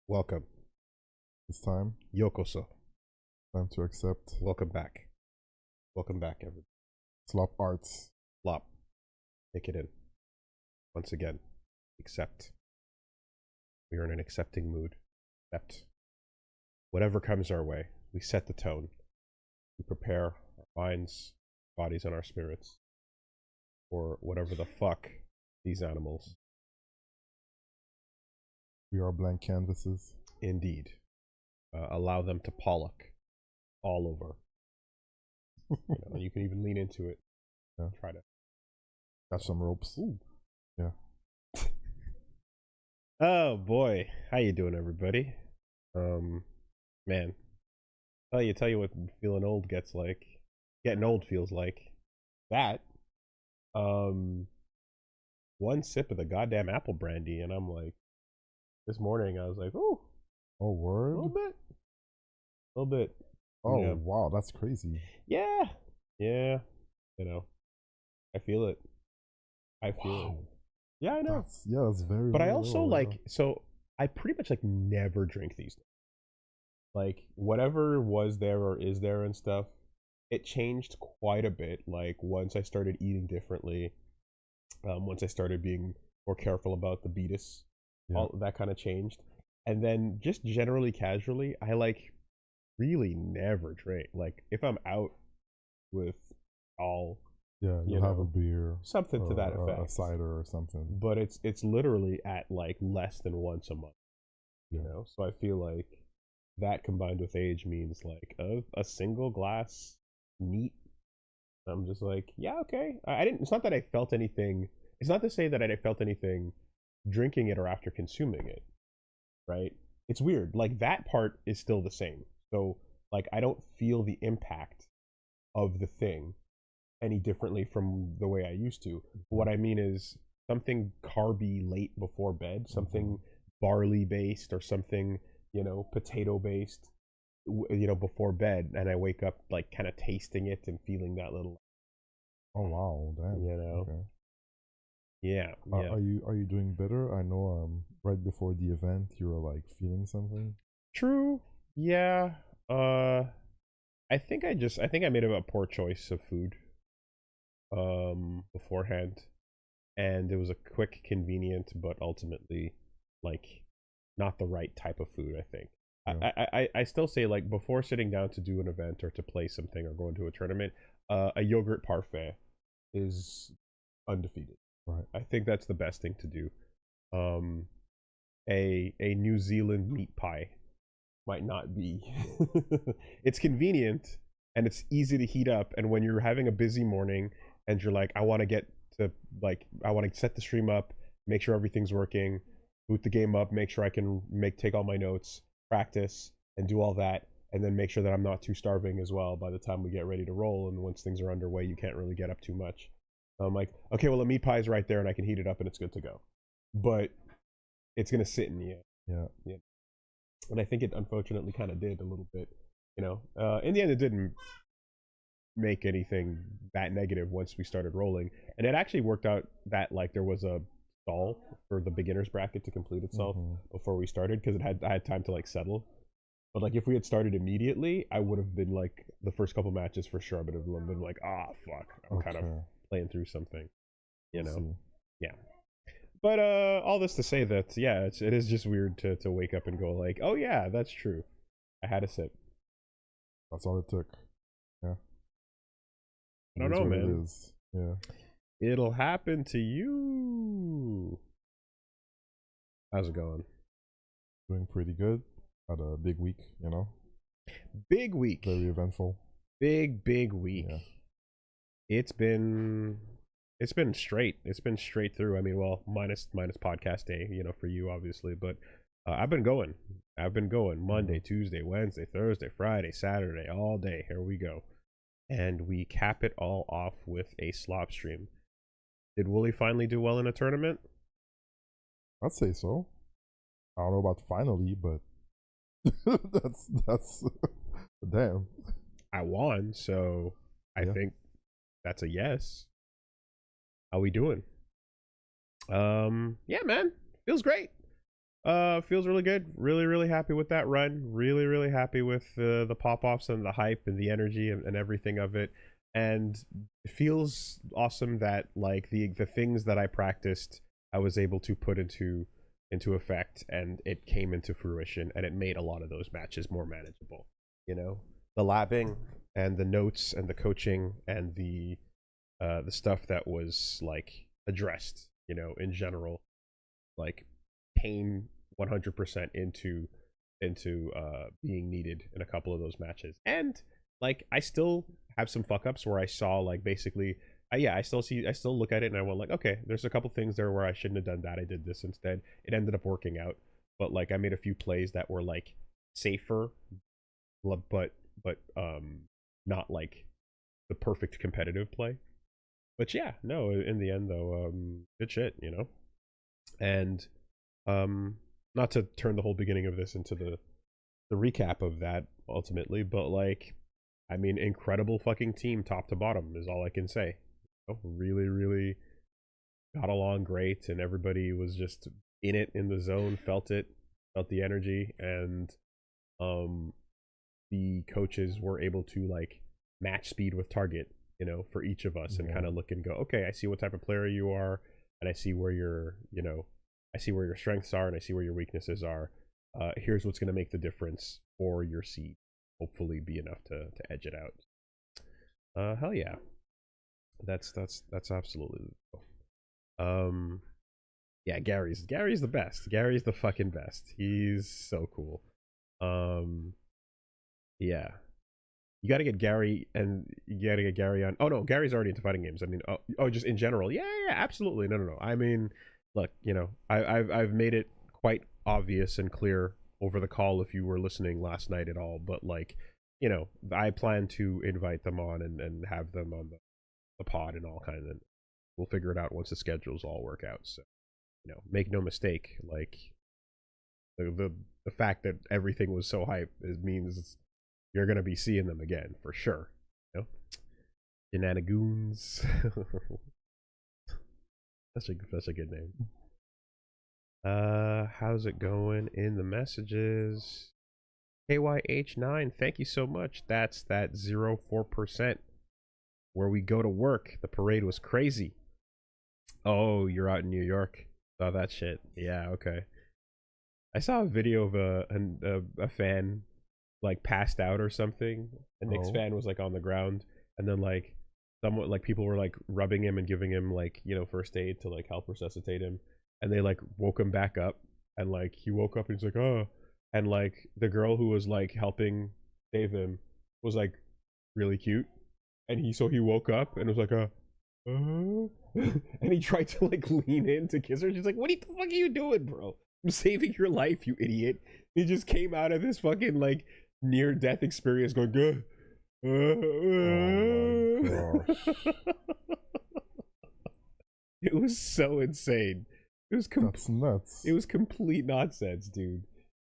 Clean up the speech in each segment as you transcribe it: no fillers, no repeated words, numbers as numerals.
Welcome. It's time. Yokoso. Time to accept Welcome back. Welcome back, everybody. slop arts. Flop. Take it in. Once again. Accept. We are in an accepting mood. Accept. Whatever comes our way, we set the tone. We prepare our minds, bodies, and our spirits for whatever the fuck these animals. We are blank canvases. Indeed. Allow them to pollock all over. You can even lean into it. Yeah. Try to Catch some ropes. Ooh. Yeah. Oh boy, how you doing, everybody? Man, tell you what feeling old gets like. Getting old feels like that. One sip of the goddamn apple brandy, and I'm like, this morning I was like, oh, Oh, word? a little bit. Oh, Yeah. wow, that's crazy. Yeah. You know, I feel it. I feel it. Yeah, I know. That's very. But I very also low, like, so I pretty much like never drink these days. Like whatever was there or is there and stuff, it changed quite a bit. Like once I started eating differently, once I started being more careful about the beatus, Yeah. all that kind of changed. And then just generally casually, I like really never drink. Like if I'm out with all Yeah, you you'll have know, a beer. something to that effect. A cider or something. But it's literally at like less than once a month. You Yeah. know? So I feel like that combined with age means like a single glass neat. I'm just like, yeah, okay. I didn't it's not that I felt anything. It's not to say that I felt anything drinking it or after consuming it. Right? It's weird. Like that part is still the same. So like I don't feel the impact of the thing any differently from the way I used to. What I mean is something carby late before bed, something barley based or something, potato based, before bed, and I wake up like kind of tasting it and feeling that little, Oh wow, damn. Okay. Yeah. Are you doing better? I know. Right before the event, you were like feeling something. True. Yeah. I think I made a poor choice of food beforehand, and it was a quick, convenient, but ultimately like not the right type of food. I think. Yeah. I still say like before sitting down to do an event or to play something or go into a tournament, a yogurt parfait is undefeated. Right. I think that's the best thing to do. A New Zealand meat pie might not be. It's convenient and it's easy to heat up. And when you're having a busy morning and you're like, I want to set the stream up, make sure everything's working, boot the game up, make sure I can take all my notes, practice, and do all that, and then make sure that I'm not too starving as well by the time we get ready to roll. And once things are underway, you can't really get up too much. So I'm like, okay, well the meat pie is right there, and I can heat it up, and it's good to go. But it's gonna sit in you. Yeah. And I think it unfortunately kind of did a little bit. In the end, it didn't make anything that negative once we started rolling, and it actually worked out that like there was a stall for the beginners bracket to complete itself before we started because I had time to like settle. But like if we had started immediately, I would have been like the first couple matches for sure. But it would have been like, fuck, I'm kind of playing through something, Yeah. But all this to say that it is just weird to wake up and go like, oh yeah, that's true. I had a sip. That's all it took. Yeah. I don't know, man. It is. Yeah. It'll happen to you. How's it going? Doing pretty good. Had a big week, Big week. Very eventful. Big week. Yeah. It's been straight. It's been straight through. I mean, well, minus podcast day, for you obviously, but I've been going Monday, Tuesday, Wednesday, Thursday, Friday, Saturday, all day. Here we go. And we cap it all off with a slop stream. Did Woolie finally do well in a tournament? I'd say so. I don't know about finally, but that's damn. I won, so I think that's a yes. How we doing? Yeah, man, feels great. Feels really good. Really happy with that run. Really happy with the pop offs and the hype and the energy and everything of it. And it feels awesome that like the things that I practiced, I was able to put into effect, and it came into fruition, and it made a lot of those matches more manageable. You know, the labbing and the notes and the coaching and the stuff that was like addressed, you know, in general, like pain 100% into being needed in a couple of those matches. And like I still have some fuck ups where I saw like basically yeah, I still look at it and I went like, okay, there's a couple things there where I shouldn't have done that. I did this instead. It ended up working out. But like I made a few plays that were like safer, but not like the perfect competitive play. But yeah, no, in the end though, good shit, you know. And um not to turn the whole beginning of this into the recap of that ultimately, but like I mean, incredible fucking team top to bottom is all I can say. You know, really got along great, and everybody was just in it, in the zone, felt it, felt the energy, and um the coaches were able to like match speed with target, you know, for each of us, and kind of look and go, okay, I see what type of player you are, and I see where your, you know, I see where your strengths are, and I see where your weaknesses are. Here's what's going to make the difference for your seed. Hopefully, be enough to edge it out. Hell yeah, that's absolutely. Um, yeah, Gary's the best. Gary's the fucking best. He's so cool. Um, yeah, you got to get Gary, and you got to get Gary on. Oh no, Gary's already into fighting games. I mean, just in general. Yeah, absolutely. No. I mean, look, you know, I've made it quite obvious and clear over the call if you were listening last night at all. But like, you know, I plan to invite them on and have them on the pod and all kinds of. We'll figure it out once the schedules all work out. So, you know, make no mistake, like the fact that everything was so hype means you're gonna be seeing them again for sure. You know, Shenanigans. That's a good name. How's it going in the messages? KYH9, thank you so much. That's that 04% where we go to work. The parade was crazy. Oh, you're out in New York. Saw that shit. Yeah, okay. I saw a video of a fan like passed out or something. A Knicks fan was like on the ground, and then like someone, like people were like rubbing him and giving him like, you know, first aid to like help resuscitate him, and they like woke him back up, and like he woke up and he's like, oh, and like the girl who was like helping save him was like really cute, and he woke up and was like and he tried to like lean in to kiss her. She's like, what the fuck are you doing, bro? I'm saving your life, you idiot. He just came out of this fucking like near death experience going good. Oh my gosh. It was so insane. That's nuts. It was complete nonsense, dude.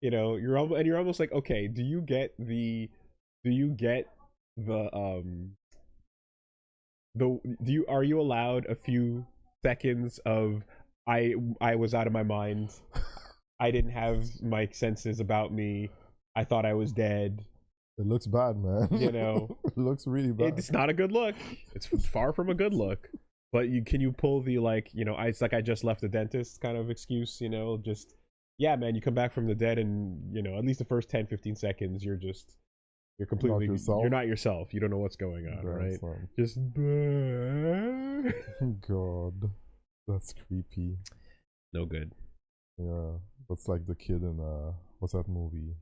You know, you're almost like, okay, do you get the are you allowed a few seconds of I was out of my mind. I didn't have my senses about me. I thought I was dead. It looks bad, man. You know, it looks really bad. It's not a good look. It's far from a good look. But can you pull the like, you know, it's like I just left the dentist kind of excuse, you know, just yeah, man, you come back from the dead, and you know, at least the first 10-15 seconds you're completely you're not yourself. You don't know what's going on, right? Just God, that's creepy. No good. Yeah, that's like the kid in what's that movie?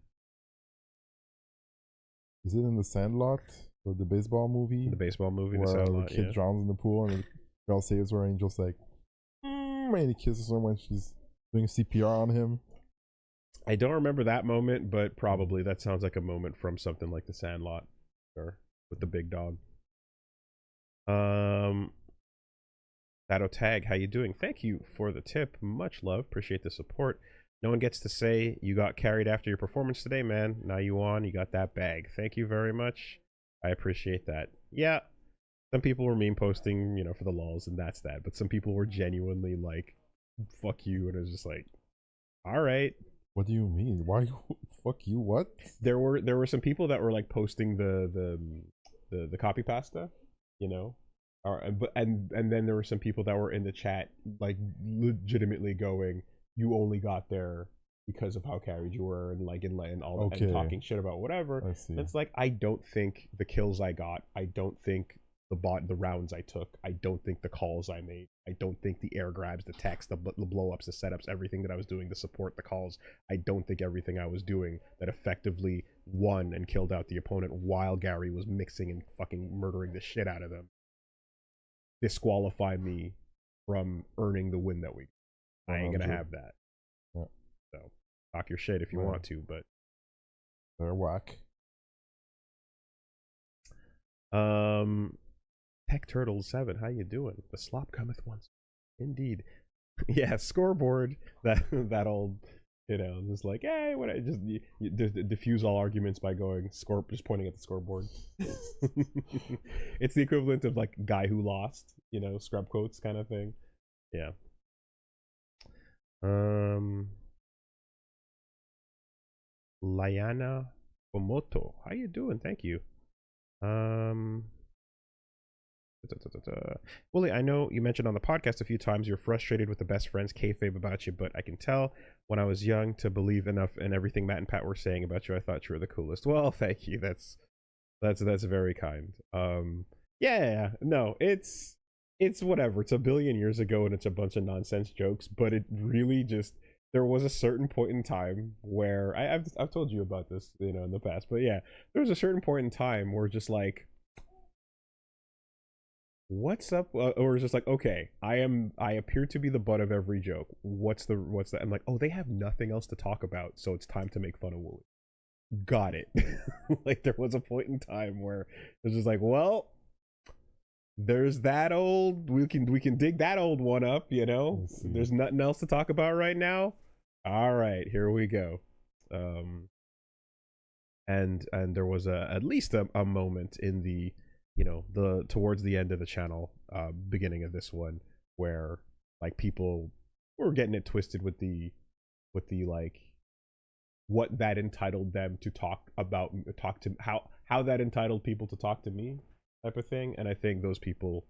Is it in The Sandlot? Or the baseball movie? The baseball movie, where The Sandlot, the kid drowns in the pool and the girl saves her, and just like, and he kisses her when she's doing CPR on him. I don't remember that moment, but probably that sounds like a moment from something like The Sandlot, or with the big dog. Shadow Tag, how you doing? Thank you for the tip. Much love. Appreciate the support. No one gets to say you got carried after your performance today, man. Now you won. You got that bag. Thank you very much. I appreciate that. Yeah, some people were meme posting, you know, for the lulz, and that's that. But some people were genuinely like, fuck you, and it was just like, all right. What do you mean? Why? Fuck you. What? There were some people that were like posting the copy pasta, you know, and then there were some people that were in the chat like legitimately going, you only got there because of how carried you were and like and all Okay. and talking shit about whatever. I see. It's like I don't think the kills I got, I don't think the rounds I took, I don't think the calls I made, I don't think the air grabs, the text, the blow ups, the setups, everything that I was doing to support the calls, I don't think everything I was doing that effectively won and killed out the opponent while Gary was mixing and fucking murdering the shit out of them disqualify me from earning the win that week. I ain't gonna 100. have that. Yeah. So talk your shit if you want to, but they're whack. Tech Turtle 7, how you doing? The slop cometh once. Indeed. Yeah, scoreboard. That old, you know, just like, hey, what? I just diffuse all arguments by going just pointing at the scoreboard. It's the equivalent of like guy who lost, you know, scrub quotes kind of thing. Yeah. Layana Omoto, how you doing? Thank you. Woolie, I know you mentioned on the podcast a few times you're frustrated with the best friends kayfabe about you, but I can tell when I was young to believe enough in everything Matt and Pat were saying about you. I thought you were the coolest. Well, thank you. That's very kind. Yeah, no, it's whatever. It's a billion years ago and it's a bunch of nonsense jokes, but it really just there was a certain point in time where I've told you about this, you know, in the past, but yeah, there was a certain point in time where just like what's up or it's just like okay I appear to be the butt of every joke, what's that, I'm like, oh, they have nothing else to talk about, so it's time to make fun of Woolie. Got it. Like there was a point in time where it's just like, well, there's that old, we can dig that old one up, you know, there's nothing else to talk about right now, all right, here we go. And there was at least a moment in the, you know, the towards the end of the channel, beginning of this one, where like people were getting it twisted with the like what that entitled them to talk to how that entitled people to talk to me type of thing, and I think those people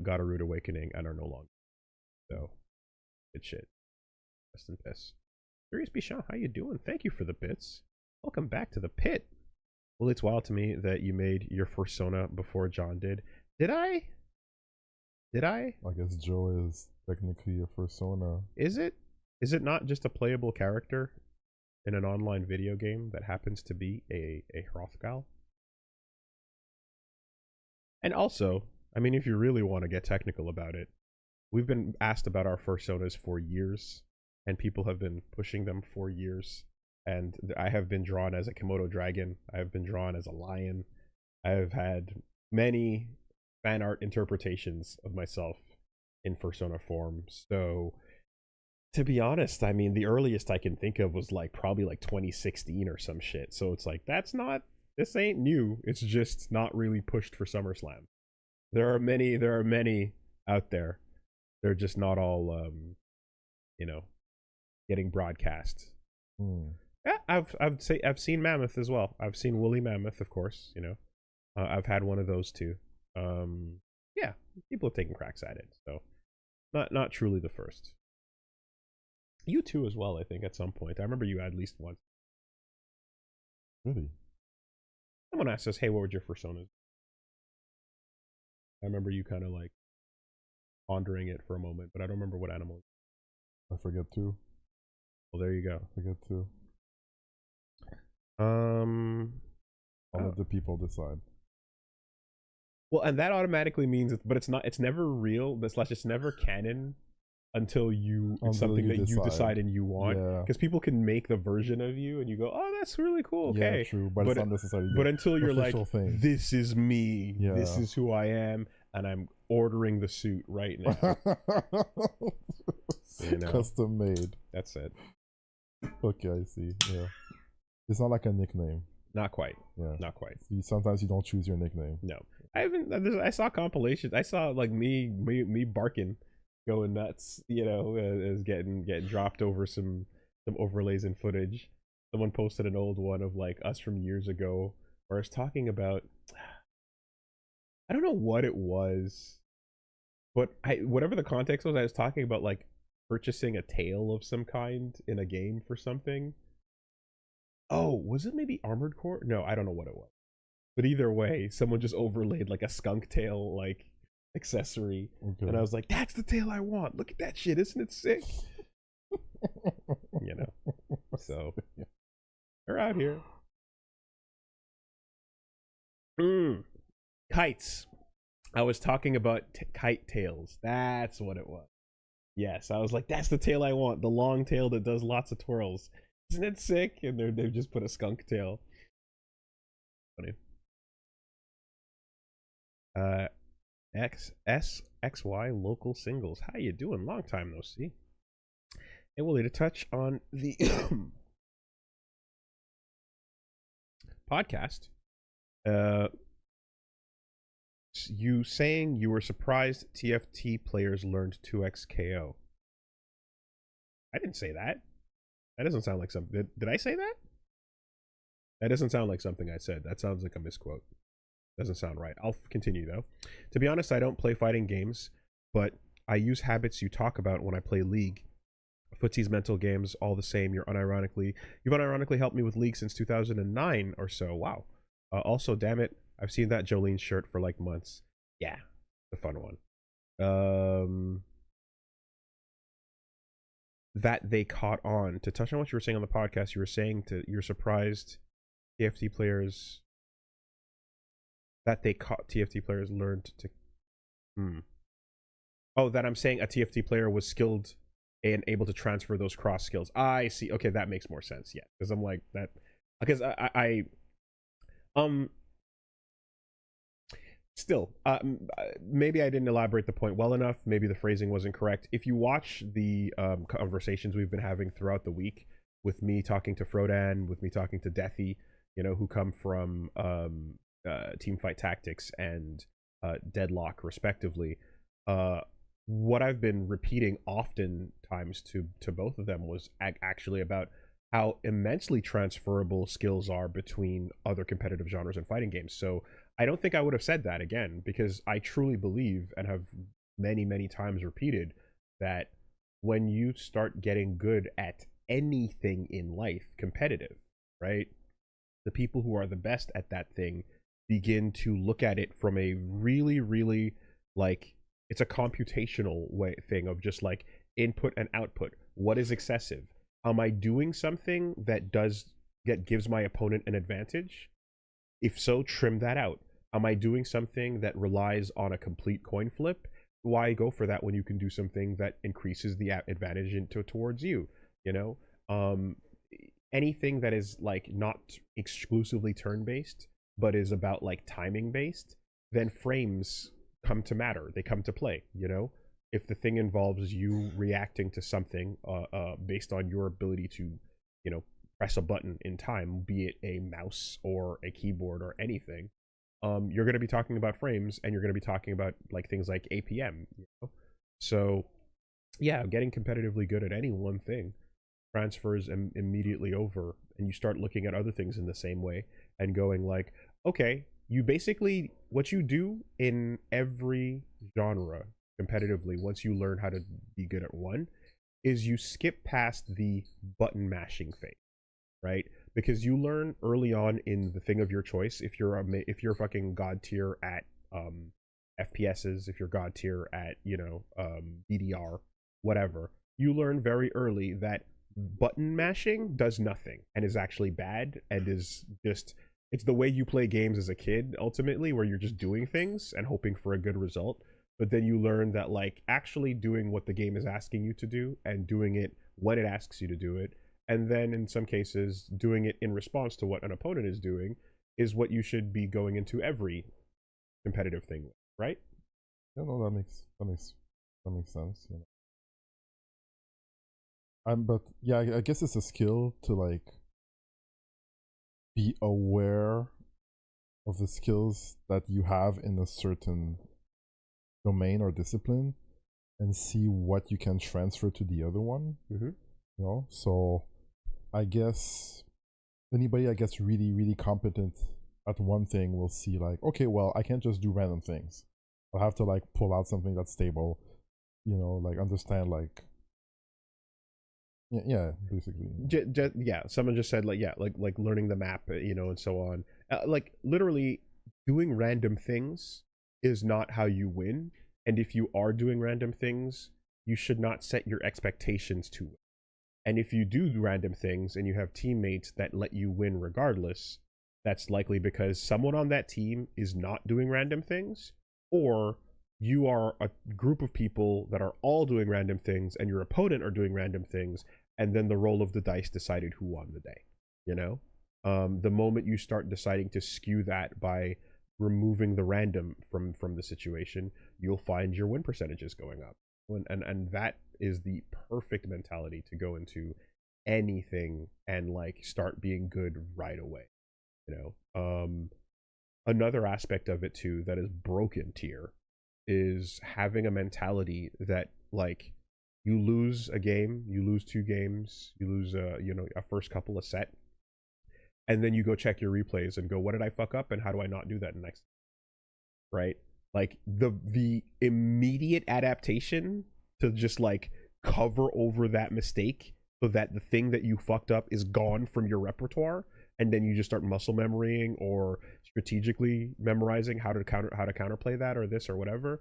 got a rude awakening and are no longer. So good shit. Rest in piss. Curious Bichon, how you doing? Thank you for the bits. Welcome back to the pit. Well, it's wild to me that you made your persona before John did. Did I? I guess Joe is technically a persona. Is it not just a playable character in an online video game that happens to be a Hrothgal? And also, I mean, if you really want to get technical about it, we've been asked about our personas for years, and people have been pushing them for years. And I have been drawn as a Komodo dragon. I have been drawn as a lion. I have had many fan art interpretations of myself in persona form. So, to be honest, I mean, the earliest I can think of was like probably like 2016 or some shit. So it's like, this ain't new. It's just not really pushed for SummerSlam. There are many out there. They're just not all, you know, getting broadcast. Yeah, I've seen Mammoth as well. I've seen Woolly Mammoth, of course. You know, I've had one of those too. Yeah, people have taken cracks at it, so not truly the first. You too as well, I think, at some point. I remember you at least once. Really? Someone asked us, "Hey, what were your personas?" I remember you kind of like pondering it for a moment, but I don't remember what animal. I forget too. Well, there you go. I forget too. I'll let the people decide. Well, and that automatically means, but it's never real. It's never canon until it's something that you decide and you want. Because people can make the version of you, and you go, "Oh, that's really cool." Okay, yeah, true, but it's not necessarily. But until you're like, thing. "This is me. Yeah. This is who I am," and I'm ordering the suit right now. You know? Custom made. That's it. Okay, I see. Yeah, it's not like a nickname. Not quite. Yeah, not quite. Sometimes you don't choose your nickname. No, I saw compilations. I saw like me barking, going nuts. You know, as getting dropped over some some overlays in footage. Someone posted an old one of like us from years ago where I was talking about, I don't know what it was, but whatever the context was, I was talking about like purchasing a tail of some kind in a game for something. Oh, was it maybe Armored Core? No, I don't know what it was. But either way, someone just overlaid like a skunk tail like accessory, Okay. and I was like, "That's the tail I want. Look at that shit, isn't it sick?" You know. So they're out here. Kites. I was talking about kite tails. That's what it was. Yes, I was like, "That's the tail I want. The long tail that does lots of twirls. Isn't it sick?" And they've just put a skunk tail. Funny. XSXY local singles. How you doing? Long time no see. Hey, Woolie, to touch on the podcast, you saying you were surprised TFT players learned 2x KO. I didn't say that. That doesn't sound like something. Did I say that? That doesn't sound like something I said. That sounds like a misquote. Doesn't sound right. I'll continue though. To be honest, I don't play fighting games, but I use habits you talk about when I play League. Footsie's mental games, all the same. You've unironically helped me with League since 2009 or so. Wow. Also, damn it, I've seen that Jolene shirt for like months. Yeah, the fun one. That they caught on. To touch on what you were saying on the podcast, you were saying you're surprised TFT players that they caught TFT players learned to. Oh, that I'm saying a TFT player was skilled and able to transfer those cross skills. I see. Okay, that makes more sense. Yeah, because I'm like that. Because still, maybe I didn't elaborate the point well enough. Maybe the phrasing wasn't correct. If you watch the conversations we've been having throughout the week, with me talking to Frodan, with me talking to Deathy, who come from Teamfight Tactics and Deadlock, respectively, what I've been repeating oftentimes to both of them was actually about how immensely transferable skills are between other competitive genres and fighting games. So I don't think I would have said that again, because I truly believe and have many times repeated that when you start getting good at anything in life, competitive, right? The people who are the best at that thing begin to look at it from a really like, it's a computational thing of just like input and output. What is excessive? Am I doing something that gives my opponent an advantage? If so, trim that out. Am I doing something that relies on a complete coin flip? Why go for that when you can do something that increases the advantage towards you? Anything that is like not exclusively turn-based, but is about like timing based, then frames come to matter. They come to play. If the thing involves you reacting to something based on your ability to press a button in time, be it a mouse or a keyboard or anything, you're going to be talking about frames, and you're going to be talking about like things like APM. So yeah, getting competitively good at any one thing transfers immediately over, and you start looking at other things in the same way and going like, okay, you basically, what you do in every genre competitively, once you learn how to be good at one, is you skip past the button mashing phase, right? Because you learn early on in the thing of your choice. If you're fucking god tier at FPSs, if you're god tier at DDR, whatever, you learn very early that button mashing does nothing and is actually bad, and is just, it's the way you play games as a kid ultimately, where you're just doing things and hoping for a good result. But then you learn that like actually doing what the game is asking you to do, and doing it when it asks you to do it, and then in some cases doing it in response to what an opponent is doing, is what you should be going into every competitive thing with, right? Yeah, no, that makes sense. But yeah, I guess it's a skill to like be aware of the skills that you have in a certain domain or discipline, and see what you can transfer to the other one. So I guess anybody I guess really competent at one thing will see like, okay, well, I can't just do random things. I'll have to like pull out something that's stable, you know, like understand like yeah, basically. Yeah, someone just said like yeah, like learning the map, you know, and so on. Like literally doing random things is not how you win, and if you are doing random things, you should not set your expectations to it. And if you do random things and you have teammates that let you win regardless, that's likely because someone on that team is not doing random things, or you are a group of people that are all doing random things and your opponent are doing random things, and then the roll of the dice decided who won the day. You know? The moment you start deciding to skew that by removing the random from the situation, you'll find your win percentages going up. And that is the perfect mentality to go into anything and like start being good right away, you know. Another aspect of it too that is broken tier is having a mentality that like you lose a game, you lose two games, you lose a first couple of set, and then you go check your replays and go, what did I fuck up and how do I not do that next? Right? Like the immediate adaptation to just like cover over that mistake so that the thing that you fucked up is gone from your repertoire, and then you just start muscle memorying or strategically memorizing how to counterplay that or this or whatever,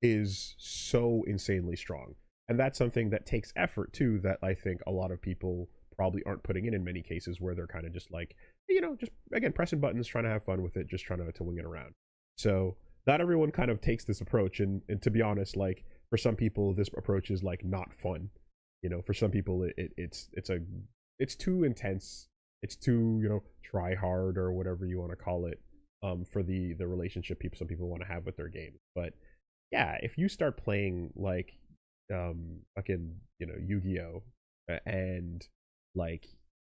is so insanely strong. And that's something that takes effort too, that I think a lot of people probably aren't putting in many cases, where they're kind of just like, you know, just again pressing buttons, trying to have fun with it, just trying to wing it around. So not everyone kind of takes this approach, and to be honest, like for some people this approach is like not fun. You know, for some people it's too intense, it's too, you know, try hard or whatever you want to call it, for the relationship some people want to have with their games. But yeah, if you start playing like fucking, you know, Yu-Gi-Oh, and like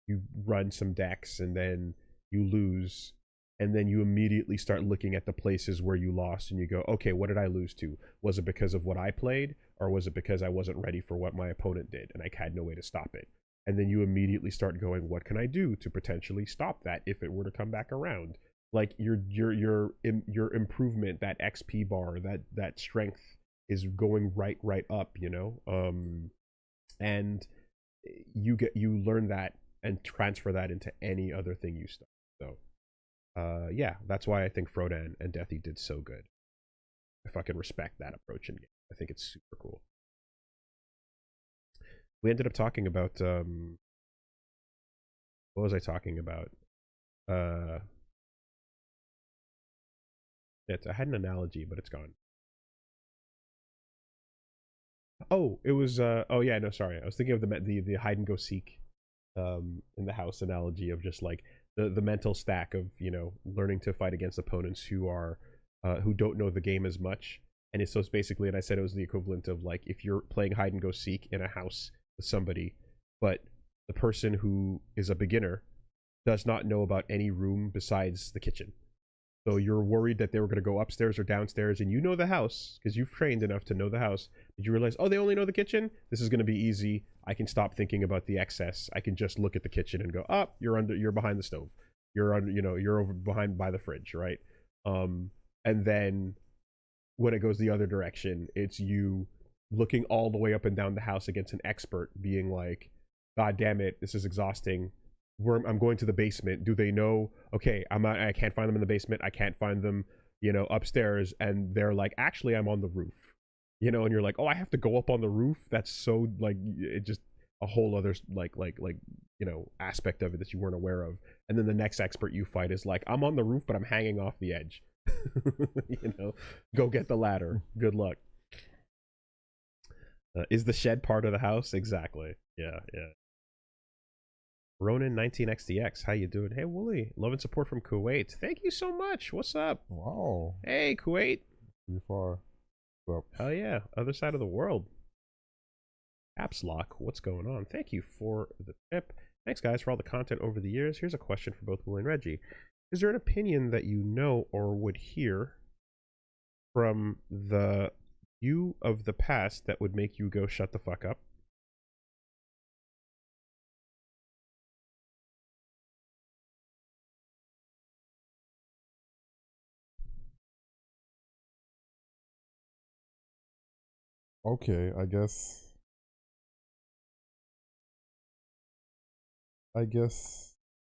you run some decks and then you lose, and then you immediately start looking at the places where you lost and you go, okay, what did I lose to? Was it because of what I played, or was it because I wasn't ready for what my opponent did and I had no way to stop it? And then you immediately start going, what can I do to potentially stop that if it were to come back around? Like your improvement, that XP bar, that strength is going right up, you know. And you learn that and transfer that into any other thing you start. So yeah, that's why I think Frodan and Deathy did so good. I fucking respect that approach in game. I think it's super cool. We ended up talking about what was I talking about? I had an analogy, but it's gone. Oh, it was oh yeah, no, sorry. I was thinking of the hide and go seek in the house analogy of just like the mental stack of, you know, learning to fight against opponents who don't know the game as much. And it's basically, and I said it was the equivalent of like if you're playing hide and go seek in a house with somebody, but the person who is a beginner does not know about any room besides the kitchen. So you're worried that they were going to go upstairs or downstairs, and you know the house because you've trained enough to know the house. But you realize, oh, they only know the kitchen. This is going to be easy. I can stop thinking about the excess. I can just look at the kitchen and go, oh, you're behind the stove. You're under, you know, you're over behind by the fridge, right? And then when it goes the other direction, it's you looking all the way up and down the house against an expert, being like, God damn it, this is exhausting. I'm going to the basement. Do they know? Okay, I can't find them in the basement. I can't find them, you know, upstairs. And they're like, actually, I'm on the roof. You know, and you're like, oh, I have to go up on the roof. That's so like it just a whole other like you know, aspect of it that you weren't aware of. And then the next expert you fight is like, I'm on the roof, but I'm hanging off the edge. You know, go get the ladder. Good luck. Is the shed part of the house? Exactly. Yeah, yeah. Ronin 19XDX, how you doing? Hey, Woolie, love and support from Kuwait. Thank you so much. What's up? Wow. Hey, Kuwait. Pretty far. Well, Hell yeah, other side of the world. Apps Lock, what's going on? Thank you for the tip. Thanks, guys, for all the content over the years. Here's a question for both Woolie and Reggie. Is there an opinion that you know or would hear from the you of the past that would make you go shut the fuck up? Okay, I guess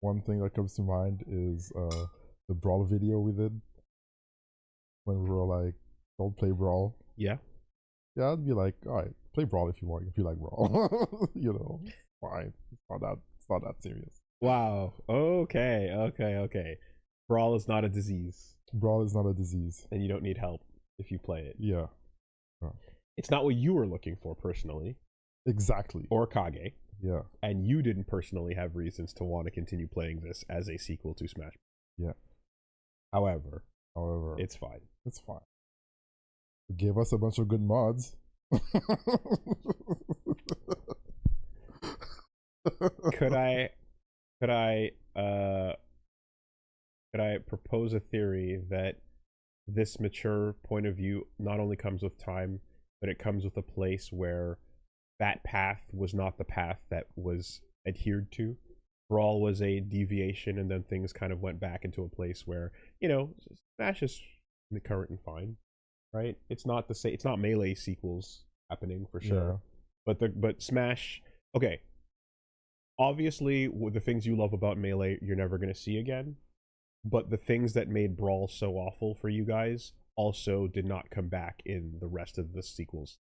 one thing that comes to mind is the Brawl video we did when we were like, don't play Brawl. Yeah. Yeah, I'd be like, alright, play Brawl if you want, if you like Brawl. You know, fine. It's not that serious. Wow. Okay. Brawl is not a disease. Brawl is not a disease. And you don't need help if you play it. Yeah. It's not what you were looking for personally. Exactly. Or Kage. Yeah. And you didn't personally have reasons to want to continue playing this as a sequel to Smash. Yeah. However, it's fine. It's fine. It gave us a bunch of good mods. Could I propose a theory that this mature point of view not only comes with time, but it comes with a place where that path was not the path that was adhered to. Brawl was a deviation, and then things kind of went back into a place where, you know, Smash is current and fine, right? It's not it's not Melee sequels happening for sure, yeah. But Smash, okay. Obviously, the things you love about Melee, you're never going to see again. But the things that made Brawl so awful for you guys also did not come back in the rest of the sequels.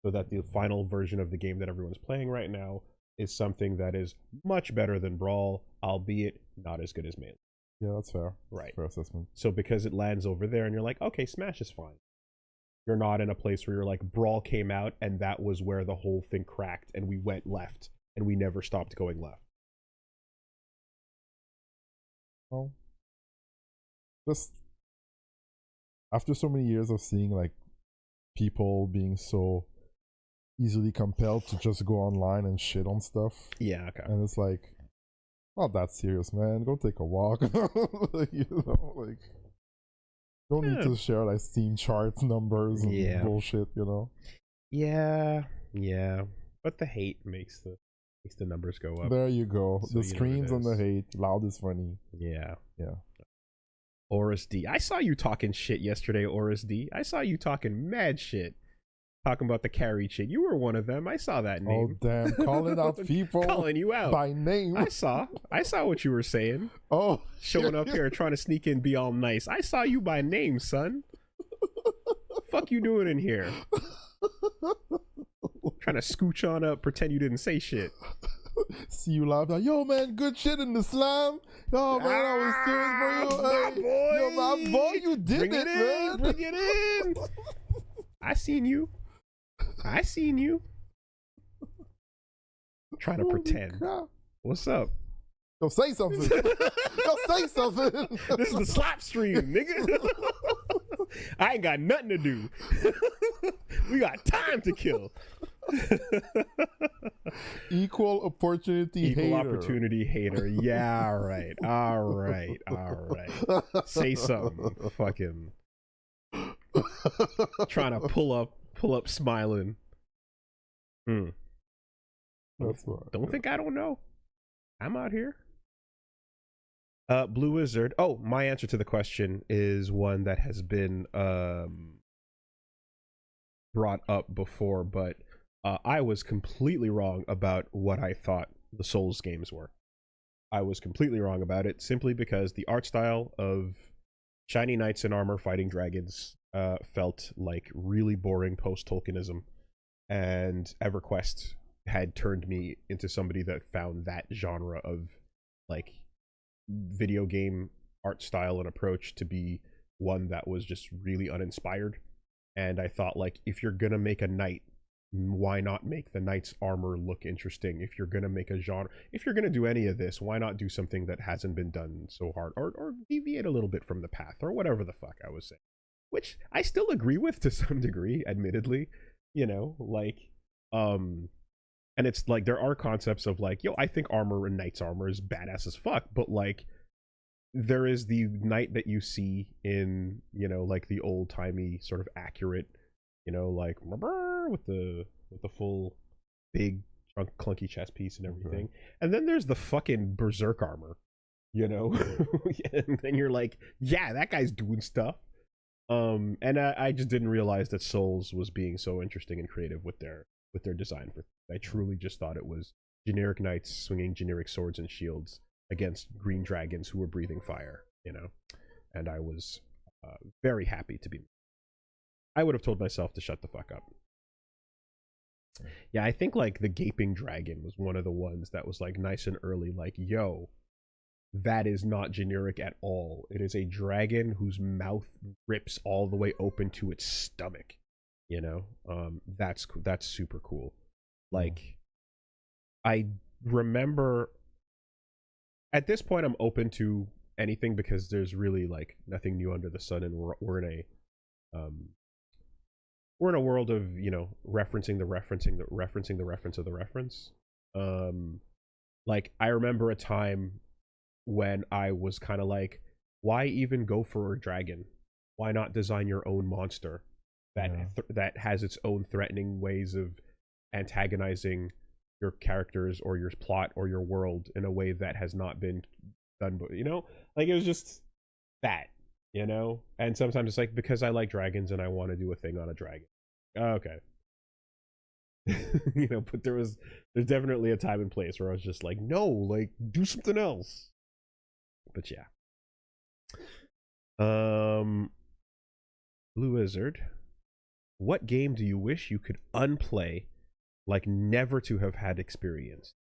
So that the final version of the game that everyone's playing right now is something that is much better than Brawl, albeit not as good as Melee. Yeah, that's fair. Right. Fair assessment. So because it lands over there and you're like, okay, Smash is fine. You're not in a place where you're like, Brawl came out and that was where the whole thing cracked and we went left and we never stopped going left. Well, just after so many years of seeing like people being so easily compelled to just go online and shit on stuff. Yeah, okay. And it's like, not that serious, man. Go take a walk. You know, like, don't need to share like Steam charts numbers and bullshit, you know. Yeah. But the hate makes the numbers go up. There you go. So the screams and the hate. Loud is funny. Yeah. Yeah. Oris D. I saw you talking shit yesterday, Oris D. I saw you talking mad shit. Talking about the carry shit. You were one of them. I saw that name. Oh, damn. Calling out people. Calling you out. By name. I saw what you were saying. Oh. Showing up here trying to sneak in, be all nice. I saw you by name, son. Fuck you doing in here? Trying to scooch on up, pretend you didn't say shit. See you live. Like, yo, man, good shit in the slam. Oh, man, I was cheering for you. My boy. Yo, my boy, you did it, man. Bring it in. I seen you. Trying to pretend. God. What's up? Yo, say something. Yo, say something. This is the SLOPSTREAM, nigga. I ain't got nothing to do. We got time to kill. Equal opportunity hater. Yeah, all right. Say something. Fucking trying to pull up smiling. Don't think I don't know. I'm out here. Blue Wizard. Oh, my answer to the question is one that has been brought up before, but I was completely wrong about what I thought the Souls games were. I was completely wrong about it simply because the art style of shiny knights in armor fighting dragons felt like really boring post-Tolkienism, and EverQuest had turned me into somebody that found that genre of like video game art style and approach to be one that was just really uninspired. And I thought, like, if you're gonna make a knight, why not make the knight's armor look interesting? If you're gonna make a genre, if you're gonna do any of this, why not do something that hasn't been done so hard, or deviate a little bit from the path, or whatever the fuck I was saying, which I still agree with to some degree, admittedly, you know, like and it's like there are concepts of like, yo, I think armor and knight's armor is badass as fuck, but like there is the knight that you see in, you know, like the old timey sort of accurate, you know, like with the full big clunky chest piece and everything. Okay. And then there's the fucking berserk armor, you know. And then you're like, yeah, that guy's doing stuff. And I just didn't realize that Souls was being so interesting and creative with their design. I truly just thought it was generic knights swinging generic swords and shields against green dragons who were breathing fire, you know. And I was very happy to be. I would have told myself to shut the fuck up. Yeah, I think like the gaping dragon was one of the ones that was like nice and early. Like, yo, that is not generic at all. It is a dragon whose mouth rips all the way open to its stomach. You know, that's super cool. Like, I remember at this point I'm open to anything because there's really like nothing new under the sun, and we're in a world of, you know, referencing the reference of the reference. Like I remember a time when I was kind of like, why even go for a dragon? Why not design your own monster that that has its own threatening ways of antagonizing your characters or your plot or your world in a way that has not been done, but you know, like it was just that, you know. And sometimes it's like, because I like dragons and I want to do a thing on a dragon. Okay. You know, but there's definitely a time and place where I was just like, no, like do something else. But yeah. Blue Wizard, what game do you wish you could unplay, like never to have had experience?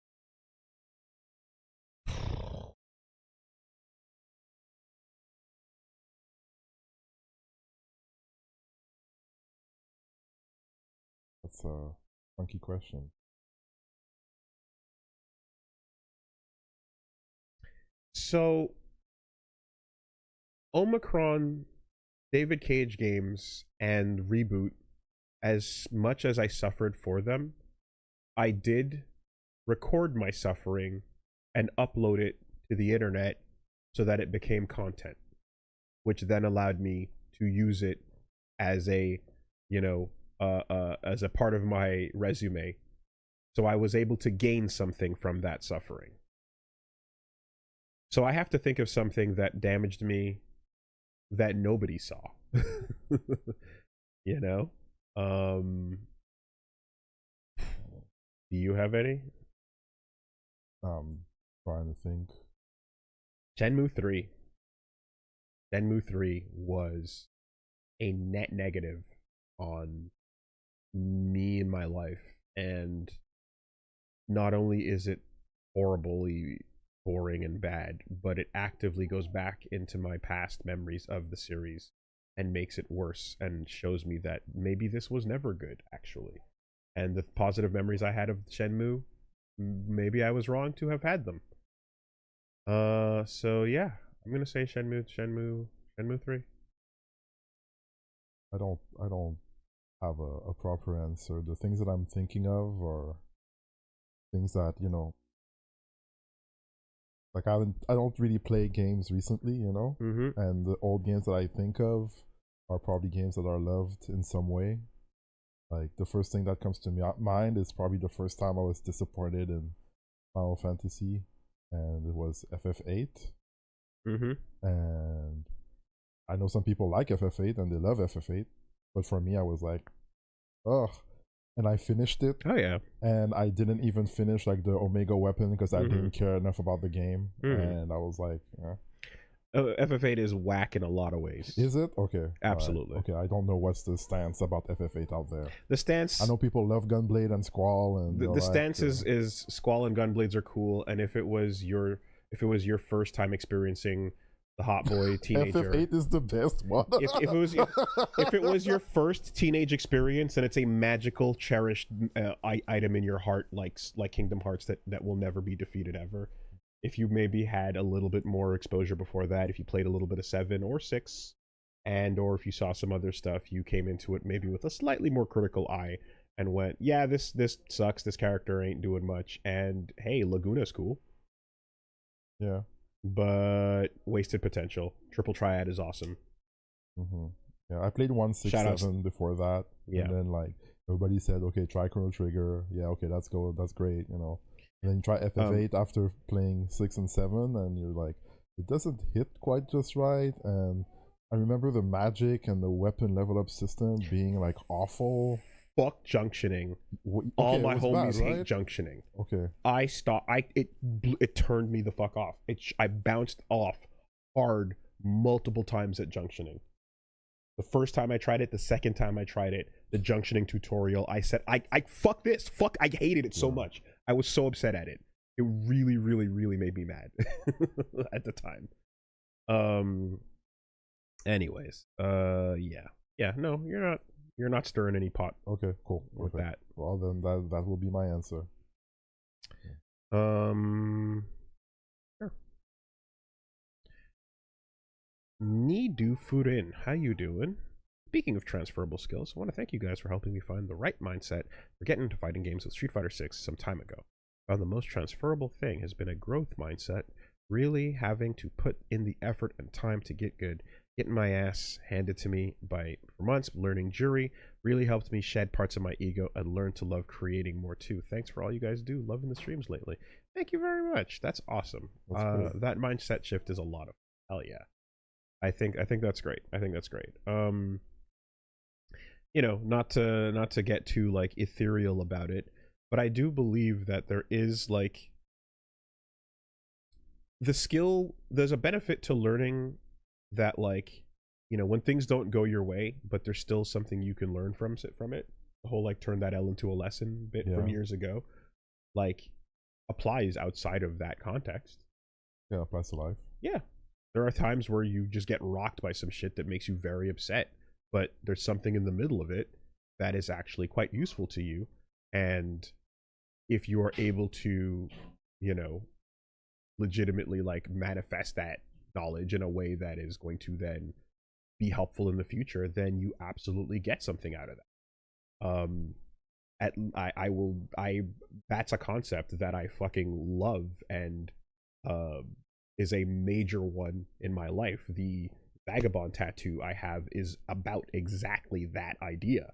That's a funky question. So, Omicron, David Cage games, and Reboot, as much as I suffered for them, I did record my suffering and upload it to the internet so that it became content, which then allowed me to use it as a, you know, as a part of my resume. So I was able to gain something from that suffering. So I have to think of something that damaged me that nobody saw. You know? Do you have any? Trying to think. Shenmue 3. Shenmue 3 was a net negative on me in my life. And not only is it horribly boring and bad, but it actively goes back into my past memories of the series and makes it worse and shows me that maybe this was never good, actually. And the positive memories I had of Shenmue, maybe I was wrong to have had them. So yeah, I'm gonna say Shenmue 3. I don't have a proper answer. The things that I'm thinking of are things that, you know, like I don't really play games recently, you know, and the old games that I think of are probably games that are loved in some way. Like the first thing that comes to mind is probably the first time I was disappointed in Final Fantasy, and it was FF8. And I know some people like FF8 and they love FF8, but for me, I was like, ugh. And I finished it. Oh yeah. And I didn't even finish like the Omega weapon because I didn't care enough about the game. And I was like, FF8 is whack in a lot of ways. Is it? Okay. Absolutely. Right. Okay, I don't know what's the stance about FF8 out there. The stance, I know people love Gunblade and Squall, and the stance is Squall and Gunblades are cool, and if it was your first time experiencing the hot boy teenager, FF8 is the best one. if it was your first teenage experience, and it's a magical, cherished item in your heart, like Kingdom Hearts that will never be defeated ever. If you maybe had a little bit more exposure before that, if you played a little bit of 7 or 6, and or if you saw some other stuff, you came into it maybe with a slightly more critical eye and went, yeah, this sucks, this character ain't doing much, and hey, Laguna's cool. Yeah. But wasted potential. Triple Triad is awesome. Yeah, I played 1.6.7 before that. Yeah. And then like everybody said, okay, try Chrono Trigger. Yeah, okay, that's great, you know. And then you try FF8 after playing 6 and 7, and you're like, it doesn't hit quite just right. And I remember the magic and the weapon level up system being like awful. Fuck junctioning. All Okay, it my was bad, homies hate right? junctioning. Okay. I stopped. It turned me the fuck off. I bounced off hard multiple times at junctioning. The first time I tried it, the second time I tried it, the junctioning tutorial, I said, I fuck this. Fuck, I hated it so much. I was so upset at it. It really, really, really made me mad at the time. Anyways, yeah. Yeah, no, you're not stirring any pot. Okay, cool. With that. Well, then that will be my answer. Sure. Nidu Furin, how you doing? Speaking of transferable skills, I want to thank you guys for helping me find the right mindset for getting into fighting games with Street Fighter 6 some time ago. I found the most transferable thing has been a growth mindset, really having to put in the effort and time to get good. Getting my ass handed to me for months, learning jury really helped me shed parts of my ego and learn to love creating more too. Thanks for all you guys do. Loving the streams lately. Thank you very much. That's awesome. That mindset shift is a lot of hell yeah. I think that's great. I think that's great. You know, not to get too like ethereal about it, but I do believe that there is like the skill, there's a benefit to learning that, like, you know, when things don't go your way, but there's still something you can learn from it. The whole like turn that L into a lesson bit from years ago, like, applies outside of that context. Yeah, applies to life. Yeah. There are times where you just get rocked by some shit that makes you very upset, but there's something in the middle of it that is actually quite useful to you. And if you are able to, you know, legitimately like manifest that knowledge in a way that is going to then be helpful in the future, then you absolutely get something out of that. That's a concept that I fucking love, and is a major one in my life. The vagabond tattoo I have is about exactly that idea,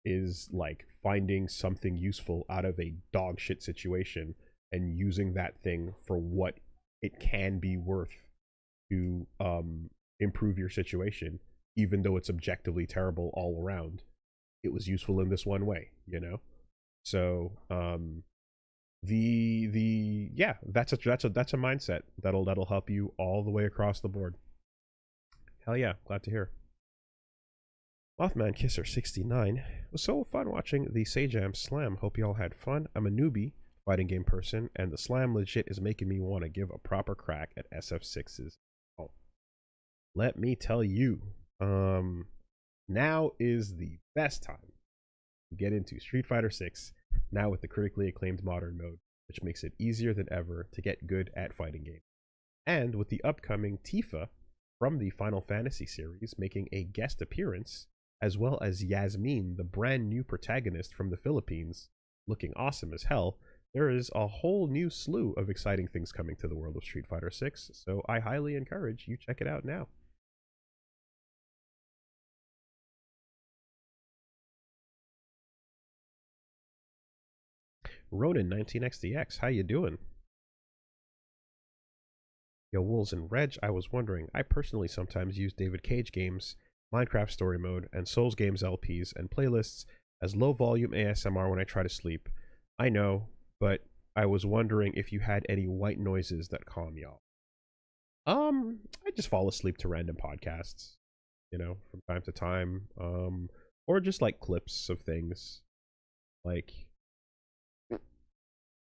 is like finding something useful out of a dog shit situation and using that thing for what it can be worth to improve your situation, even though it's objectively terrible all around. It was useful in this one way, you know. So yeah, that's a mindset that'll help you all the way across the board. Hell yeah, glad to hear. Mothman Kisser 69. It was so fun watching the Sajam Slam. Hope you all had fun. I'm a newbie fighting game person, and the Slam legit is making me want to give a proper crack at SF6s. Oh, let me tell you, now is the best time to get into Street Fighter 6, now with the critically acclaimed modern mode, which makes it easier than ever to get good at fighting games. And with the upcoming Tifa from the Final Fantasy series making a guest appearance, as well as Yasmin, the brand new protagonist from the Philippines, looking awesome as hell, there is a whole new slew of exciting things coming to the world of Street Fighter 6, so I highly encourage you check it out now. Ronin 19XDX, how you doing? Yo, Wolves and Reg, I was wondering, I personally sometimes use David Cage games, Minecraft Story Mode, and Souls Games LPs and playlists as low-volume ASMR when I try to sleep. I know, but I was wondering if you had any white noises that calm y'all. I just fall asleep to random podcasts, you know, from time to time, or just like clips of things. Like,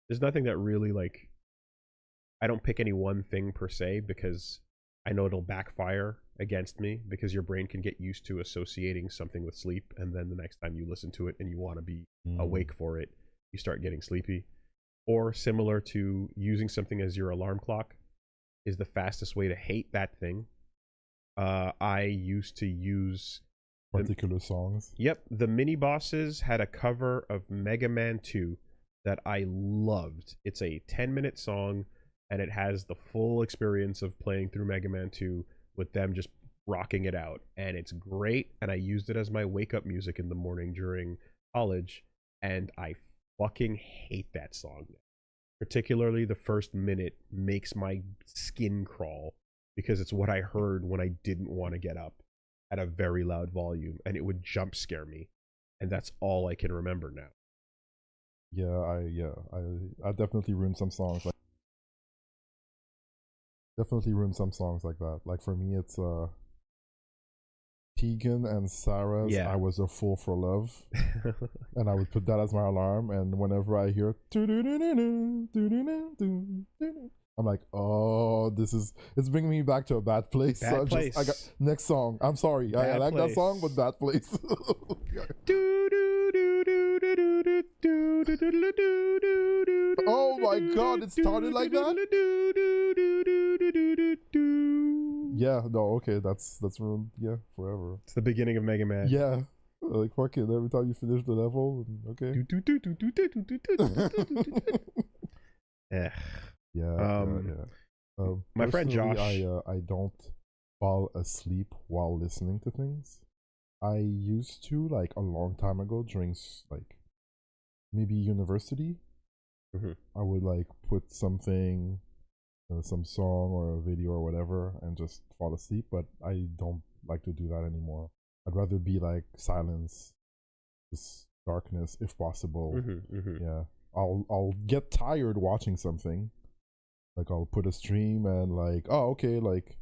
there's nothing that really, like, I don't pick any one thing per se because I know it'll backfire against me, because your brain can get used to associating something with sleep, and then the next time you listen to it and you want to be awake for it, you start getting sleepy. Or similar to using something as your alarm clock is the fastest way to hate that thing. I used to use particular songs. Yep, the mini bosses had a cover of Mega Man 2 that I loved. It's a 10-minute song, and it has the full experience of playing through Mega Man 2 with them just rocking it out. And it's great, and I used it as my wake-up music in the morning during college, and I fucking hate that song. Particularly the first minute makes my skin crawl, because it's what I heard when I didn't want to get up. at a very loud volume, and it would jump scare me, and that's all I can remember now. I definitely ruined some songs. Like that. Like for me, it's Tegan and Sarah's Yeah. I Was a Fool for Love. And I would put that as my alarm, and whenever I hear I'm like, oh, it's bringing me back to a bad place. Bad place. I got next song. I'm sorry. I like that song, but bad place. Oh my god, it started like that? Yeah, no, okay, that's ruined, yeah, forever. It's the beginning of Mega Man. Yeah. Like fucking every time you finish the level, okay. Yeah. My friend Josh. I don't fall asleep while listening to things. I used to, like, a long time ago during like maybe university. I would like put something, some song or a video or whatever, and just fall asleep. But I don't like to do that anymore. I'd rather be like silence, just darkness if possible. Yeah, I'll get tired watching something. Like I'll put a stream and like, oh okay, like